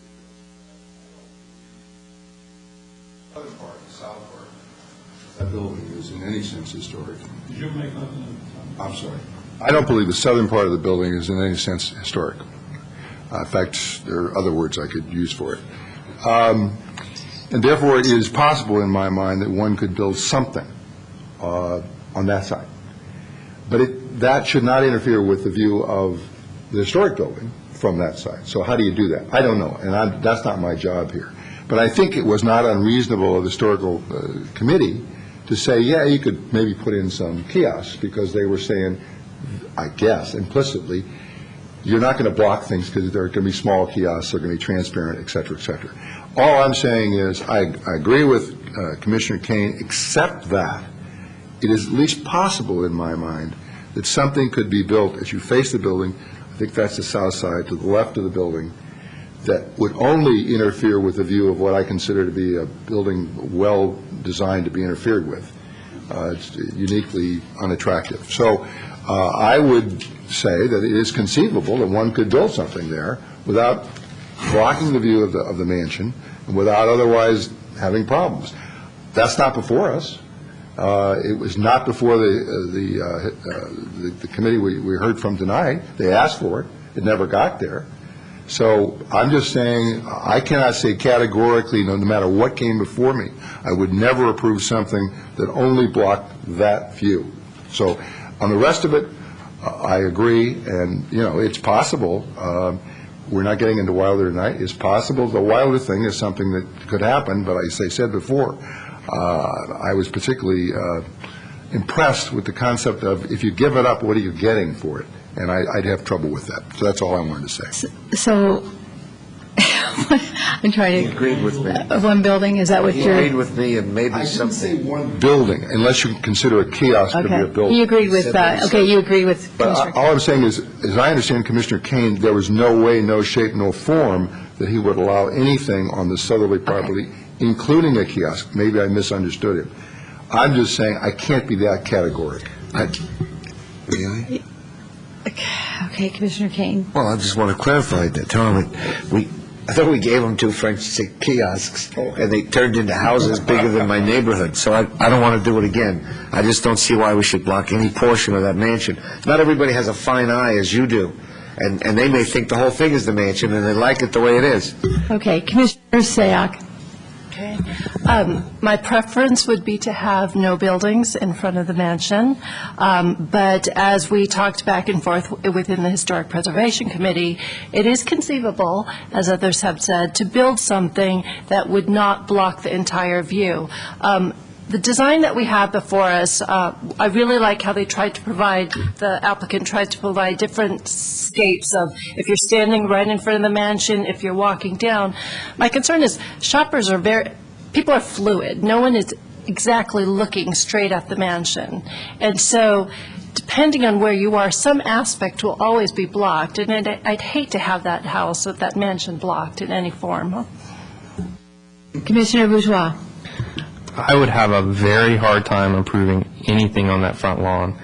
That building is in any sense historic. Did you make nothing? I'm sorry. I don't believe the southern part of the building is in any sense historic. In fact, there are other words I could use for it. And therefore, it is possible in my mind that one could build something on that side. But that should not interfere with the view of the historic building from that side. So how do you do that? I don't know, and that's not my job here. But I think it was not unreasonable of the historical committee to say, yeah, you could maybe put in some kiosks, because they were saying, I guess, implicitly, you're not going to block things because they're going to be small kiosks, they're going to be transparent, et cetera, et cetera. All I'm saying is I agree with Commissioner Kane, except that it is at least possible in my mind that something could be built as you face the building, I think that's the south side, to the left of the building, that would only interfere with the view of what I consider to be a building well designed to be interfered with. It's uniquely unattractive. So I would say that it is conceivable that one could build something there without blocking the view of the mansion and without otherwise having problems. That's not before us. It was not before the committee we heard from tonight. They asked for it. It never got there. So I'm just saying I cannot say categorically, no matter what came before me, I would never approve something that only blocked that view. So On the rest of it, I agree, and, it's possible. We're not getting into Wilder tonight. It's possible the Wilder thing is something that could happen, but as I said before, I was particularly impressed with the concept of if you give it up, what are you getting for it? And I'd have trouble with that. So that's all I wanted to say. So, I'm trying to... He agreed with me. One building, is that what He you're... agreed with me and maybe I didn't say something. one building, unless you consider a kiosk to be a Okay, building. you agreed with that. Okay, you agree with But Commissioner... all I'm saying is, as I understand Commissioner Kane, there was no way, no shape, no form that he would allow anything on the southerly property, including a kiosk. Maybe I misunderstood him. I'm just saying I can't be that categoric. Really? Okay, Commissioner Kane. Well, I just want to clarify that. Tell him I thought we gave them 2 French kiosks, and they turned into houses bigger than my neighborhood. So I don't want to do it again. I just don't see why we should block any portion of that mansion. Not everybody has a fine eye as you do, and they may think the whole thing is the mansion, and they like it the way it is. Okay, Commissioner Sayak. Okay. My preference would be to have no buildings in front of the mansion, but as we talked back and forth within the Historic Preservation Committee, it is conceivable, as others have said, to build something that would not block the entire view. The design that we have before us, I really like how they tried to provide, the applicant tried to provide different scapes of if you're standing right in front of the mansion, if you're walking down. My concern is shoppers are people are fluid. No one is exactly looking straight at the mansion. And so depending on where you are, some aspect will always be blocked. And I'd hate to have that house or that mansion blocked in any form. Commissioner Bourgeois. I would have a very hard time approving anything on that front lawn.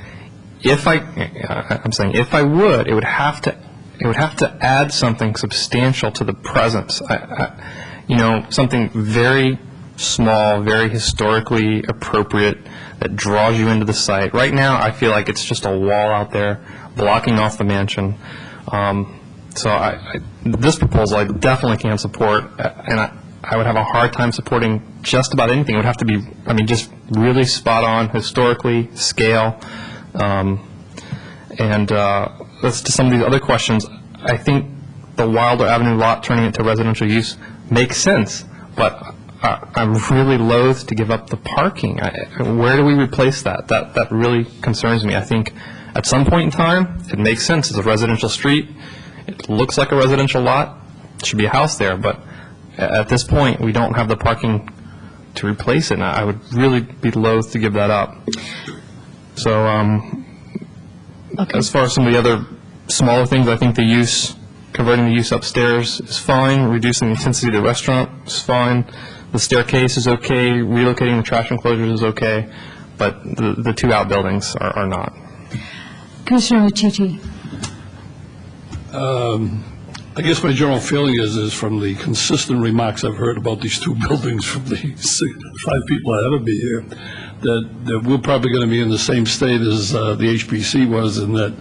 I'm saying if I would, it would have to add something substantial to the presence. Something very small, very historically appropriate that draws you into the site. Right now, I feel like it's just a wall out there blocking off the mansion. So this proposal I definitely can't support, and I would have a hard time supporting just about anything. It would have to be, just really spot on, historically, scale. And as to some of these other questions, I think the Wilder Avenue lot turning it to residential use makes sense, but I'm really loath to give up the parking. Where do we replace that? That really concerns me. I think at some point in time, it makes sense. It's a residential street. It looks like a residential lot. There should be a house there, but at this point, we don't have the parking to replace it, and I would really be loath to give that up. So as far as some of the other smaller things, I think converting the use upstairs is fine, reducing the intensity of the restaurant is fine, the staircase is okay, relocating the trash enclosures is okay, but the 2 outbuildings are not. Commissioner Muccici. I guess my general feeling is from the consistent remarks I've heard about these 2 buildings from the 5 people ahead of me here, that we're probably going to be in the same state as the HPC was, in that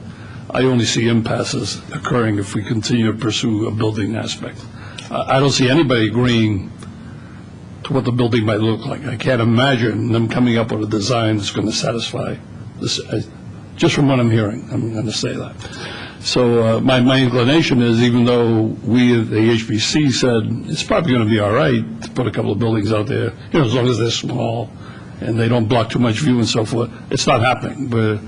I only see impasses occurring if we continue to pursue a building aspect. I don't see anybody agreeing to what the building might look like. I can't imagine them coming up with a design that's going to satisfy this. Just from what I'm hearing, I'm going to say that. So my inclination is, even though we at the HBC said it's probably going to be all right to put a couple of buildings out there, as long as they're small and they don't block too much view and so forth, it's not happening. But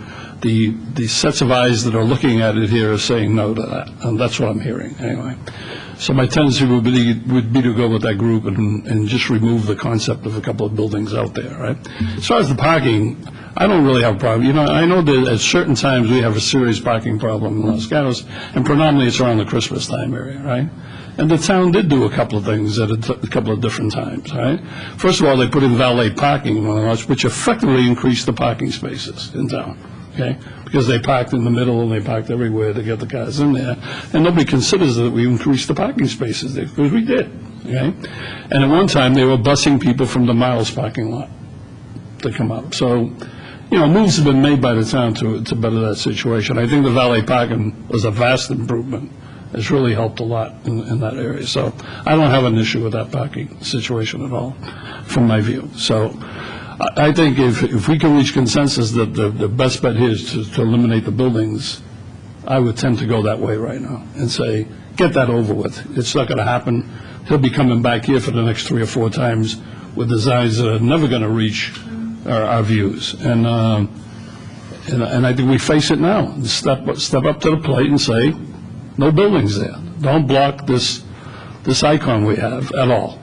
the sets of eyes that are looking at it here are saying no to that, and that's what I'm hearing anyway. So my tendency would be to go with that group and just remove the concept of a couple of buildings out there, right? As far as the parking, I don't really have a problem. I know that at certain times we have a serious parking problem in Los Gatos, and predominantly it's around the Christmas time area, right? And the town did do a couple of things at a couple of different times, right? First of all, they put in valet parking, which effectively increased the parking spaces in town. Okay, because they parked in the middle and they parked everywhere to get the cars in there, and nobody considers that we increased the parking spaces there, because we did. Okay, and at one time they were busing people from the Miles parking lot to come up. So, moves have been made by the town to better that situation. I think the valet parking was a vast improvement. It's really helped a lot in that area. So I don't have an issue with that parking situation at all, from my view. So I think if we can reach consensus that the best bet here is to eliminate the buildings, I would tend to go that way right now and say, get that over with. It's not going to happen. He'll be coming back here for the next 3 or 4 times with designs that are never going to reach our views. And I think we face it now. Step up to the plate and say, no buildings there. Don't block this icon we have at all.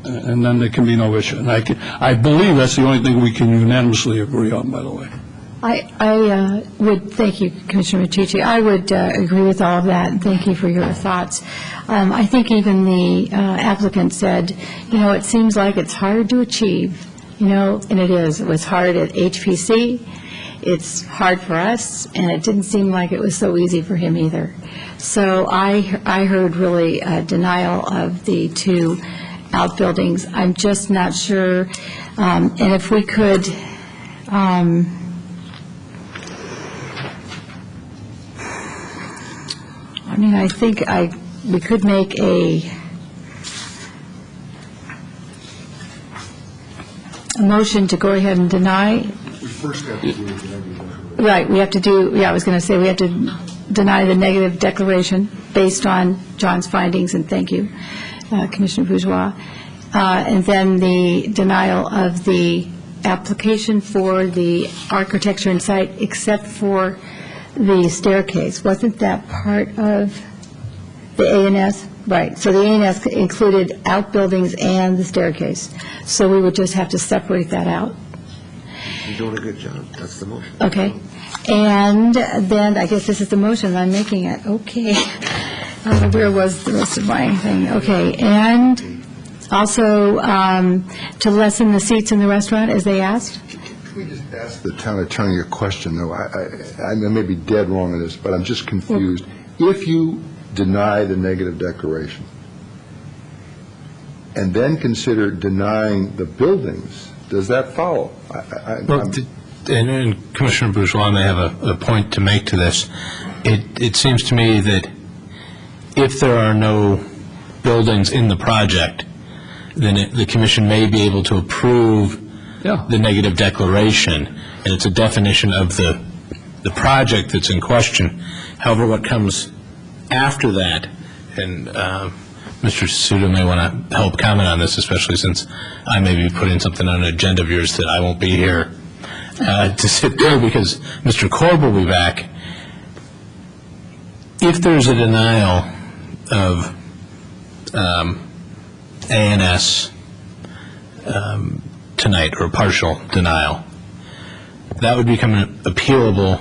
And then there can be no issue. And I believe that's the only thing we can unanimously agree on, by the way. I would, thank you, Commissioner Matici. I would agree with all of that, and thank you for your thoughts. I think even the applicant said, it seems like it's hard to achieve, and it is. It was hard at HPC, it's hard for us, and it didn't seem like it was so easy for him either. So I heard really a denial of the 2 outbuildings. I'm just not sure, and if we could, I think we could make a motion to go ahead and deny. We first have to do it. Right, we have to do, I was going to say, we have to deny the negative declaration based on John's findings, and thank you, Commissioner Bourgeois. And then the denial of the application for the architecture and site, except for the staircase. Wasn't that part of the A&S? Right, so the A&S included outbuildings and the staircase. So we would just have to separate that out. You're doing a good job. That's the motion. Okay. And then, I guess this is the motion, I'm making it. Okay. Where was the rest of my thing? Okay. And also to lessen the seats in the restaurant, as they asked? Can we just ask the town attorney a question, though? I may be dead wrong on this, but I'm just confused. If you deny the negative declaration and then consider denying the buildings, does that follow? And Commissioner Bourgeois may have a point to make to this. It seems to me that if there are no buildings in the project, then the commission may be able to approve the negative declaration, and it's a definition of the project that's in question. However, what comes after that, and Mr. Suda may want to help comment on this, especially since I may be putting something on an agenda of yours that I won't be here to sit through because Mr. Korb will be back. If there's a denial of A&S tonight, or a partial denial, that would become appealable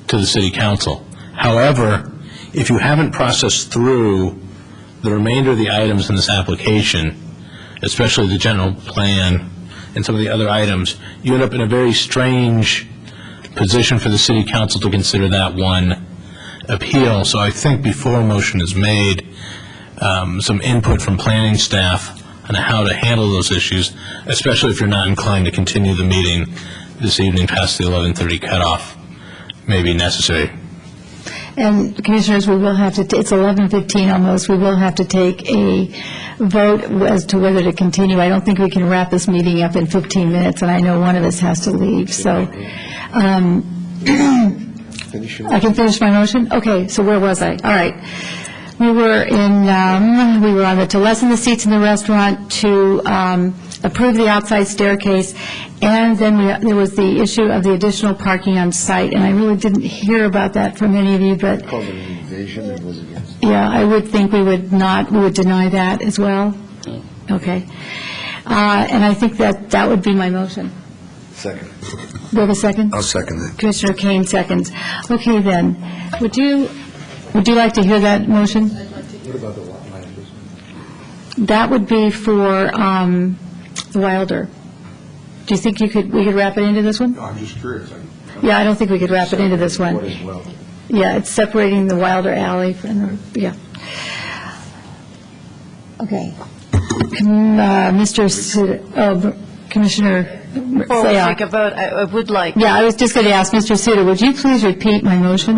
to the City Council. However, if you haven't processed through the remainder of the items in this application, especially the general plan and some of the other items, you end up in a very strange position for the City Council to consider that one appeal. So I think before a motion is made, some input from planning staff on how to handle those issues, especially if you're not inclined to continue the meeting this evening past the 11:30 cutoff, may be necessary. And Commissioners, we will have to, it's 11:15 almost, we will have to take a vote as to whether to continue. I don't think we can wrap this meeting up in 15 minutes, and I know one of us has to leave, so. I can finish my motion? Okay, so where was I? All right. We were on the to lessen the seats in the restaurant, to approve the outside staircase, and then there was the issue of the additional parking on site, and I really didn't hear about that from any of you, but yeah, I would think we would deny that as well. Okay. And I think that would be my motion. Second. Do you have a second? I'll second it. Commissioner Kane seconds. Okay, then. Would you like to hear that motion? What about the lot line? That would be for the Wilder. Do you think we could wrap it into this one? No, I'm just curious. Yeah, I don't think we could wrap it into this one. What is Wilder? Yeah, it's separating the Wilder Alley from the, yeah. Okay. Commissioner Before we take a vote, I would like... Yeah, I was just going to ask Mr. Suda, would you please repeat my motion?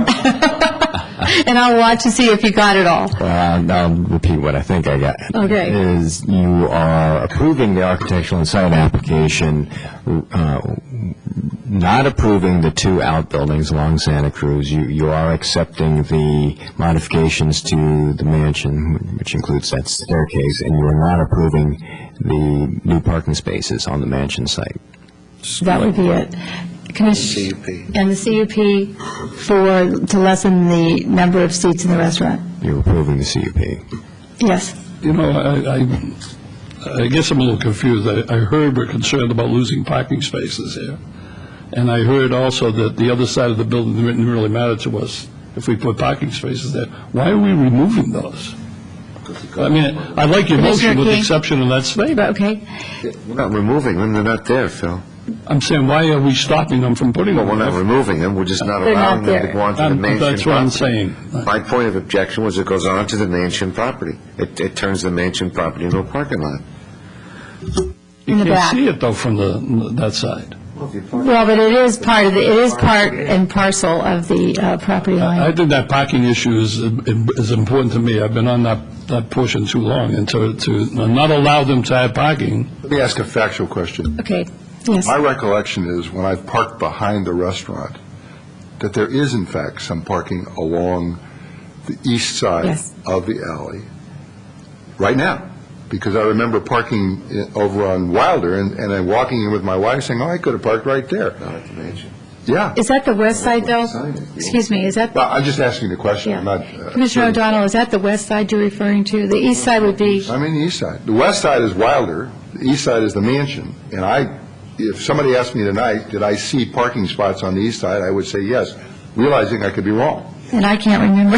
and I'll watch to see if you got it all. I'll repeat what I think I got. Okay. Is you are approving the architectural and site application, not approving the two outbuildings along Santa Cruz. You are accepting the modifications to the mansion, which includes that staircase, and you are not approving the new parking spaces on the mansion site. That would be it. CUP. And the CUP to lessen the number of seats in the restaurant. You're approving the CUP. Yes. You know, I guess I'm a little confused. I heard we're concerned about losing parking spaces here. And I heard also that the other side of the building didn't really matter to us if we put parking spaces there. Why are we removing those? I mean, I like your motion with the exception of that statement. Okay. We're not removing them, they're not there, Phil. I'm saying, why are we stopping them from putting them Well, we're not there? removing them, we're just not They're not allowing them to there. go onto the mansion That's what I'm property. saying. My point of objection was it goes onto the mansion property. It turns the mansion property into a parking lot. In the You back. can't see it, though, from that side. Well, but it is part and parcel of the property I line. think that parking issue is important to me. I've been on that portion too long, and to not allow them to have parking. Let me ask a factual question. Okay. Yes. My recollection is when I've parked behind the restaurant, that there is in fact some parking along the east side Yes. of the alley right now. Because I remember parking over on Wilder and then walking in with my wife saying, oh, I could have parked right there. Not at the mansion. Yeah. Is that the west side, though? Excuse me, is that, Well, I'm just asking the question. Yeah. I'm not. Commissioner O'Donnell, is that the west side you're referring to? The east side would be, I mean the east side. The west side is Wilder, the east side is the mansion. And if somebody asked me tonight, did I see parking spots on the east side, I would say yes, realizing I could be wrong. and I can't remember.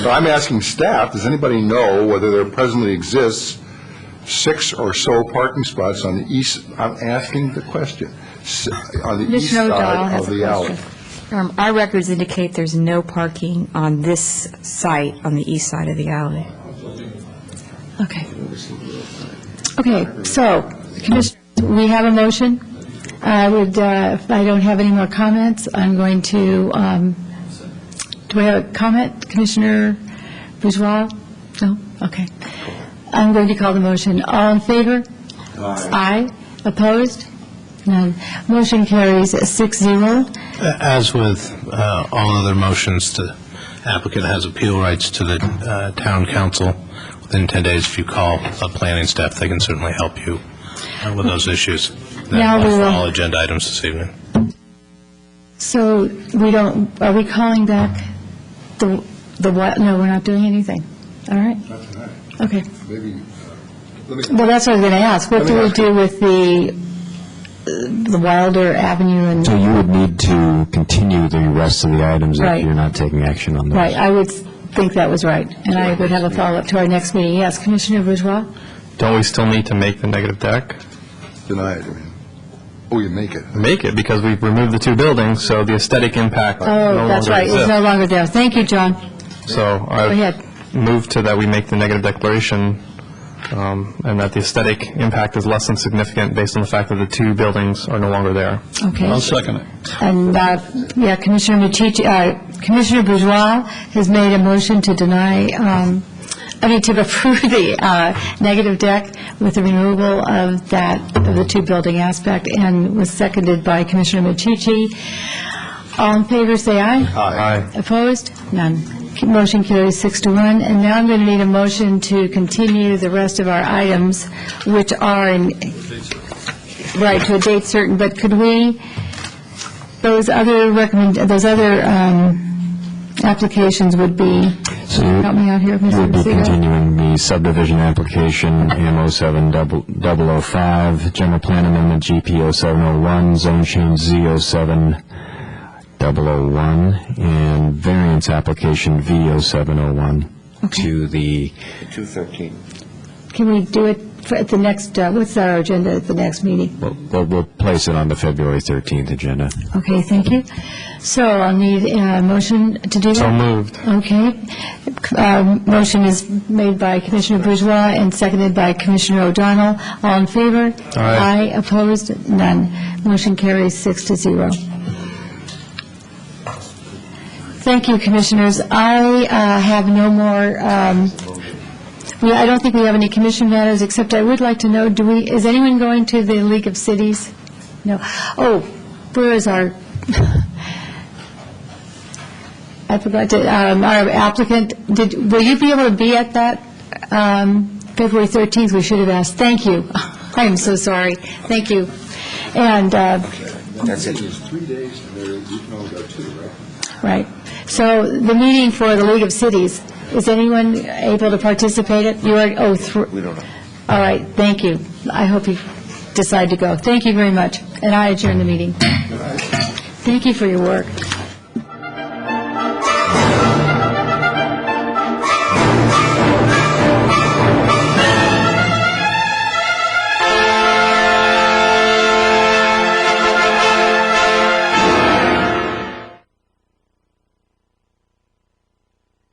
So I'm asking staff, does anybody know whether there presently exists 6 or so parking spots on the east? I'm asking the question. On the east Commissioner O'Donnell side has of a the alley. question. Our records indicate there's no parking on this site, on the east side of the alley. Okay. Okay, so, Commissioner, we have a motion. I would, if I don't have any more comments, I'm going to, do we have a comment, Commissioner Bourgeois? No? Okay. I'm going to call the motion. All in favor? Aye. Opposed? None. Motion carries 6-0. As with all other motions, the applicant has appeal rights to the town council. Within 10 days, if you call a planning staff, they can certainly help you with those issues. Now we That's will- all agenda items this evening. So we don't, are we calling back the what? No, we're not doing anything. All right? Okay. Maybe, let me, Well, that's what I was going to ask. What do we do with the Wilder Avenue and, So you would need to continue the rest of the items if Right. you're not taking action on those. right, I would think that was right. And I would have a follow-up to our next meeting. Yes, Commissioner Bourgeois? Don't we still need to make the negative deck? deny it, I mean. Oh, you make it. Make it, because we've removed the two buildings, so the aesthetic impact no Oh, that's longer right, it's no exists. longer there. Thank you, John. So Go I ahead. move to that we make the negative declaration, and that the aesthetic impact is less than significant based on the fact that the two buildings are no longer there. Okay. I'll second it. And, yeah, Commissioner Commissioner Bourgeois has made a motion to deny, to approve the negative deck with the removal of the two-building aspect, and was seconded by Commissioner Machici. All in favor, say aye. Aye. Opposed? None. Motion carries 6-1. And now I'm going to need a motion to continue the rest of our items, which are right, to a date certain, but could we, those other applications would be, help me out here, You would Mr. be Lucido. continuing the subdivision application, AM 07005, general plan amendment GP 0701, zone change Z 07001, and variance application V 0701 to the 213. Can we do it at the next, what's our agenda at the next meeting? We'll place it on the February 13th agenda. Okay, thank you. So I'll need a motion to do that. So moved. Okay. Motion is made by Commissioner Bourgeois and seconded by Commissioner O'Donnell. All in favor? Aye. Opposed? None. Motion carries 6-0. Thank you, Commissioners. I have no more, I don't think we have any commission matters, except I would like to know, is anyone going to the League of Cities? No. Oh, where is our, I forgot to, our applicant, will you be able to be at that February 13th? We should have asked. Thank you. I am so sorry. Thank you. And, That's it. It's 3 days, and you can only go 2, right? right. So the meeting for the League of Cities, is anyone able to participate at? You are, We don't know. all right, thank you. I hope you decide to go. Thank you very much, and I adjourn the meeting. Thank you for your work.